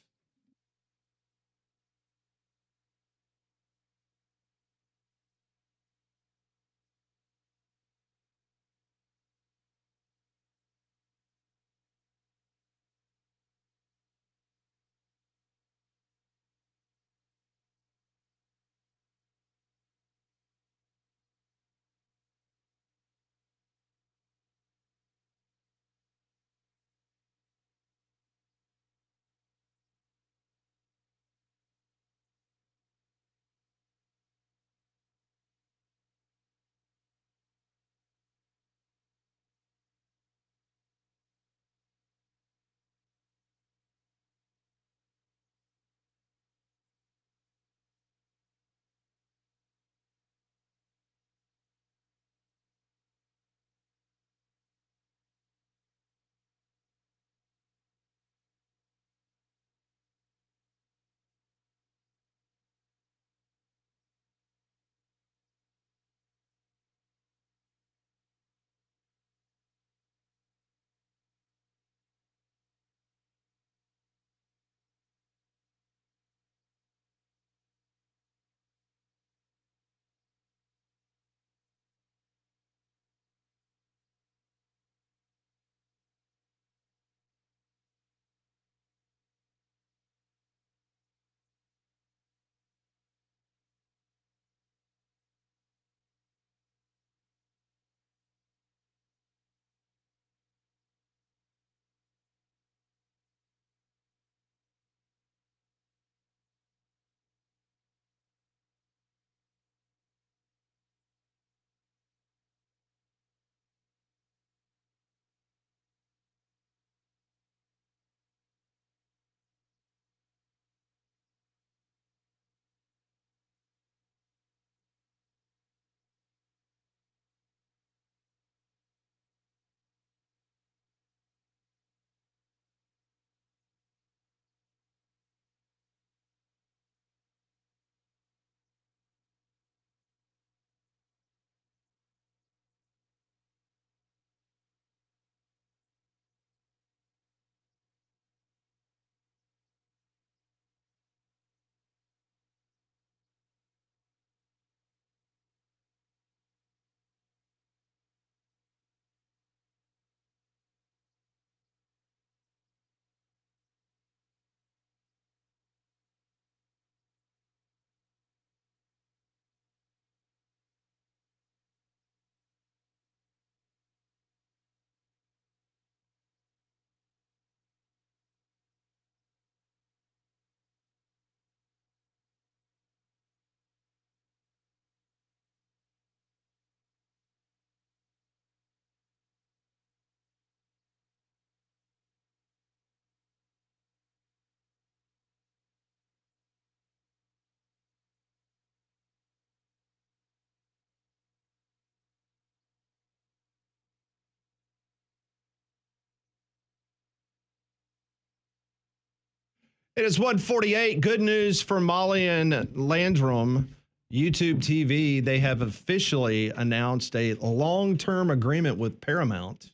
It is 1:48. Good news for Molly and Landrum. YouTube TV, they have officially announced a long-term agreement with Paramount.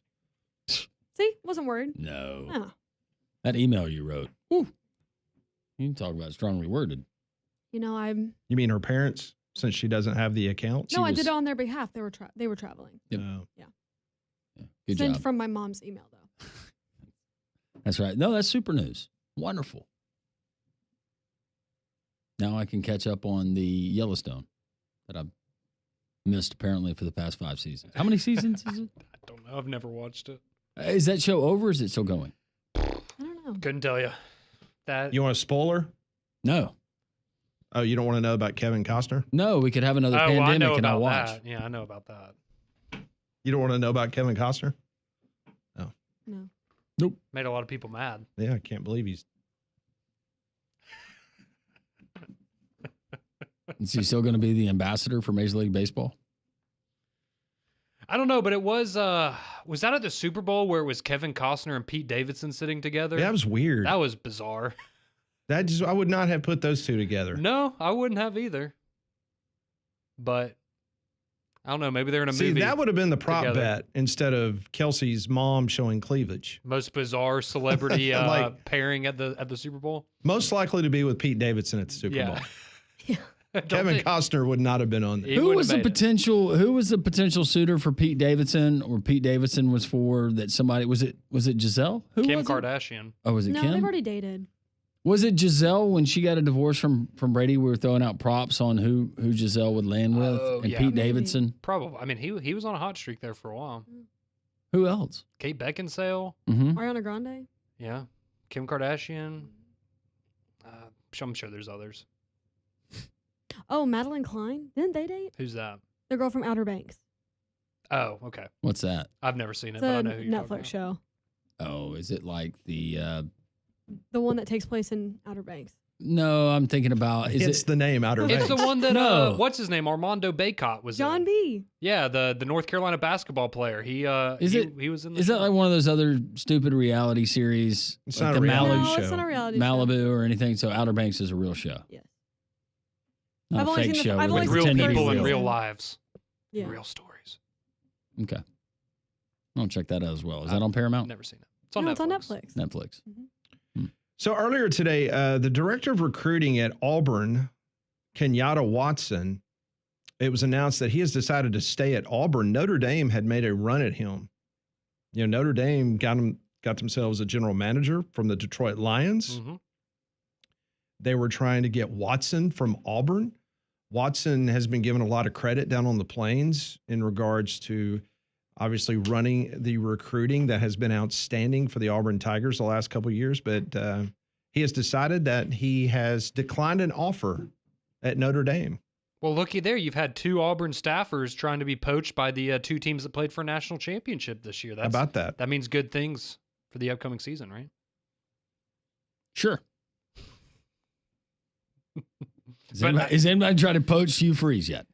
See, wasn't worried. No. No. That email you wrote. Whew. You can talk about strongly worded. You know, I'm. You mean her parents, since she doesn't have the account? No, I did it on their behalf. They were traveling. Yep. Yeah. Good Sent job. from my mom's email though. That's right. No, that's super news. Wonderful. Now I can catch up on the Yellowstone that I've missed apparently for the past 5 seasons. How many seasons is it? I don't know. I've never watched it. Is that show over or is it still going? I don't know. Couldn't tell you. That You want a spoiler? No. Oh, you don't want to know about Kevin Costner? No, we could have another well, I know pandemic and I'll about watch. that. Yeah, I know about that. You don't want to know about Kevin Costner? No. Nope. Made a lot of people mad. Yeah, I can't believe he's. Is he still going to be the ambassador for Major League Baseball? I don't know, but it was that at the Super Bowl where it was Kevin Costner and Pete Davidson sitting together? Yeah, that was weird. That was bizarre. I would not have put those two together. No, I wouldn't have either. But I don't know. Maybe they're in a See, movie. that would have been the prop together. bet instead of Kelsey's mom showing cleavage. Most bizarre celebrity Like- pairing at the Super Bowl. Most likely to be with Pete Davidson at the Super Yeah. Bowl. Don't Kevin think- Costner would not have been on there. He Who wouldn't was have the made it. potential suitor for Pete Davidson, or Pete Davidson was for that somebody? Was it Giselle? Who Kim was it? Kardashian. Oh, was it No, Kim? they've already dated. Was it Giselle when she got a divorce from Brady? We were throwing out props on who Giselle would land with, Oh, and yeah. Pete Maybe. Davidson. Probably. I mean, he was on a hot streak there for a while. Who else? Kate Beckinsale. Mm-hmm. Ariana Grande. Yeah. Kim Kardashian. I'm sure there's others. Oh, Madeline Klein. Didn't they date? Who's that? The girl from Outer Banks. Oh, okay. What's that? I've never seen it, It's but I a know who you're talking Netflix about. show. Oh, is it like the? The one that takes place in Outer Banks. No, I'm thinking about. Is It's it the name Outer It's Banks. the one that No. what's his name? Armando Baycott was John in. B. Yeah, the North Carolina basketball player. He he was in the Is show. that like one of those other stupid reality series? It's like not a reality No, show. it's not a reality show. Malibu or anything. So Outer Banks is a real show. Yes. Not I've a only fake seen the- show. I've where only they real seen the pretend to be people in first real season. lives. Yeah. Real stories. Okay. I'll check that out as well. Is that on Paramount? Never seen it. It's on No, Netflix. it's on Netflix. Netflix. So earlier today, the director of recruiting at Auburn, Kenyatta Watson, it was announced that he has decided to stay at Auburn. Notre Dame had made a run at him. You know, Notre Dame got themselves a general manager from the Detroit Lions. Mm-hmm. They were trying to get Watson from Auburn. Watson has been given a lot of credit down on the plains in regards to obviously running the recruiting that has been outstanding for the Auburn Tigers the last couple of years. But he has decided that he has declined an offer at Notre Dame. Well, looky there. You've had 2 Auburn staffers trying to be poached by the 2 teams that played for a national championship this year. How about that? That means good things for the upcoming season, right? Sure. Is anybody trying to poach Hugh Freeze yet?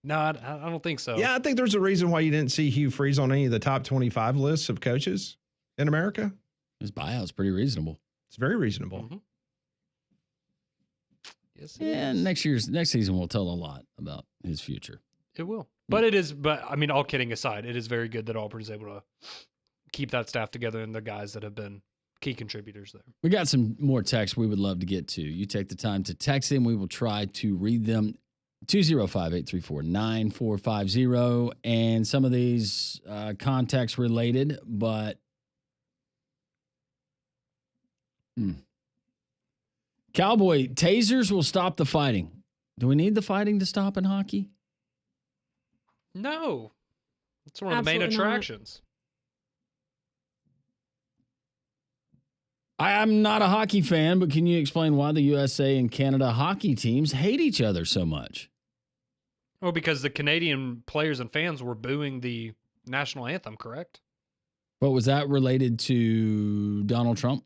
No, I don't think so. Yeah, I think there's a reason why you didn't see Hugh Freeze on any of the top 25 lists of coaches in America. His buyout's pretty reasonable. It's very reasonable. Mm-hmm. Yes, it Yeah, is. next season will tell a lot about his future. It will. But I mean, all kidding aside, it is very good that Auburn is able to keep that staff together and the guys that have been key contributors there. We got some more texts we would love to get to. You take the time to text them. We will try to read them. 205-834-9450. And some of these context related, but Cowboy, tasers will stop the fighting. Do we need the fighting to stop in hockey? No. It's one of the main Absolutely not. attractions. I'm not a hockey fan, but can you explain why the USA and Canada hockey teams hate each other so much? Well, because the Canadian players and fans were booing the national anthem, correct? But was that related to Donald Trump?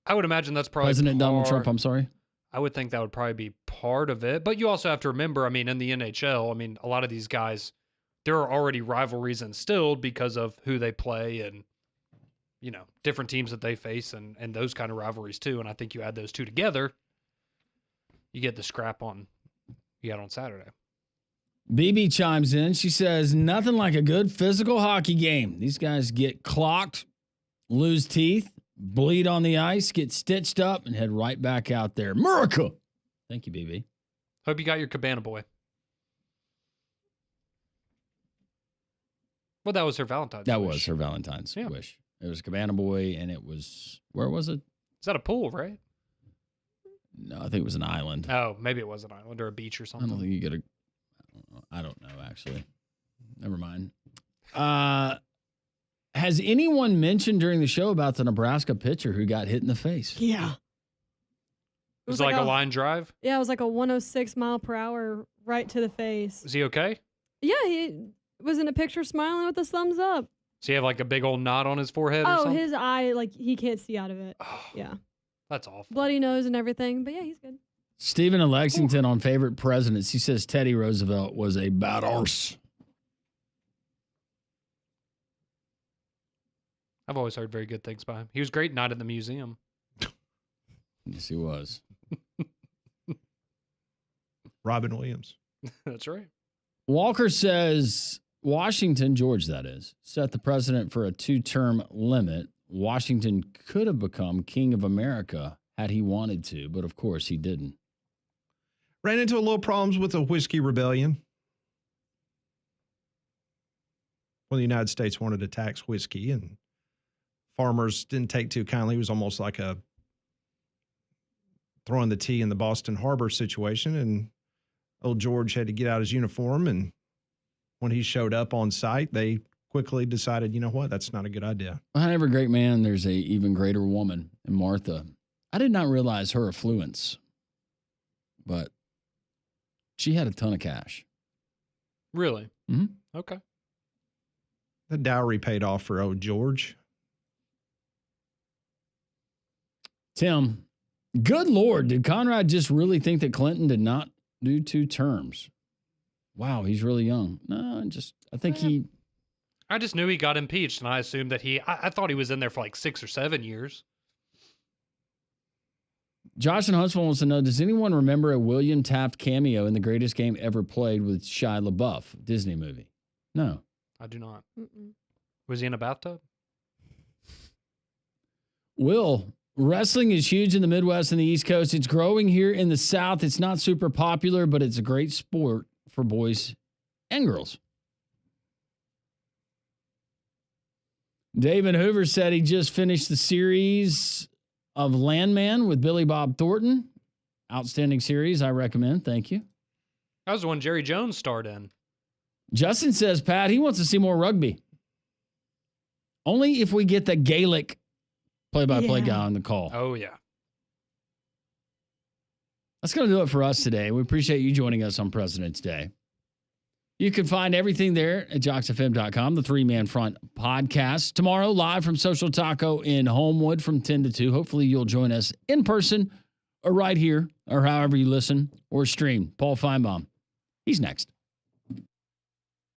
I would imagine that's probably President Donald Trump, I'm sorry. I would think that would probably be part of it. But you also have to remember, I mean, in the NHL, I mean, a lot of these guys, there are already rivalries instilled because of who they play and, you know, different teams that they face and those kind of rivalries too. And I think you add those two together, you get the scrap on you got on Saturday. BB chimes in. She says, nothing like a good physical hockey game. These guys get clocked, lose teeth, bleed on the ice, get stitched up, and head right back out there. America! Thank you, BB. Hope you got your Cabana Boy. Well, that was her Valentine's That wish. was her Valentine's wish. It was Cabana Boy, and it was, where was it? Is that a pool, right? No, I think it was an island. Oh, maybe it was an island or a beach or I something. don't think you get a, I don't know, actually. Never mind. Has anyone mentioned during the show about the Nebraska pitcher who got hit in the face? Yeah. It was like a line drive? Yeah, it was like a 106 mile per hour right to the face. Is he okay? Yeah, he was in a picture smiling with a thumbs up. Does he have like a big old knot on his forehead or Oh, something? his eye, like he can't see out of it. Yeah. That's awful. Bloody nose and everything, but yeah, he's good. Stephen in Lexington on favorite presidents. He says Teddy Roosevelt was a bad arse. I've always heard very good things about him. He was great not in the museum. Yes, he was. Robin Williams. That's right. Walker says Washington, George that is, set the precedent for a 2-term limit. Washington could have become king of America had he wanted to, but of course he didn't. Ran into a little problems with the whiskey rebellion. When the United States wanted to tax whiskey and farmers didn't take too kindly. It was almost like a throwing the tea in the Boston Harbor situation. And old George had to get out his uniform. And when he showed up on site, they quickly decided, you know what, that's not a good idea. Behind every great man, there's a even greater woman. And Martha, I did not realize her affluence, but she had a ton of cash. Really? Mm-hmm. Okay. The dowry paid off for old George. Tim, good Lord, did Conrad just really think that Clinton did not do 2 terms? Wow, he's really young. No, I think he... I just knew he got impeached, and I assumed that I thought he was in there for like 6 or 7 years. Josh in Huntsville wants to know, does anyone remember a William Taft cameo in The Greatest Game Ever Played with Shia LaBeouf, Disney movie? No. I do not. Mm-mm. Was he in a bathtub? Will, wrestling is huge in the Midwest and the East Coast. It's growing here in the South. It's not super popular, but it's a great sport for boys and girls. David Hoover said he just finished the series of Landman with Billy Bob Thornton. Outstanding series. I recommend. Thank you. That was the one Jerry Jones starred in. Justin says, Pat, he wants to see more rugby. Only if we get the Gaelic play-by-play guy on the call. Oh, yeah. That's going to do it for us today. We appreciate you joining us on President's Day. You can find everything there at JocksFM.com, the 3-Man Front podcast. Tomorrow, live from Social Taco in Homewood from 10 to 2. Hopefully, you'll join us in person or right here or however you listen or stream. Paul Feinbaum. He's next.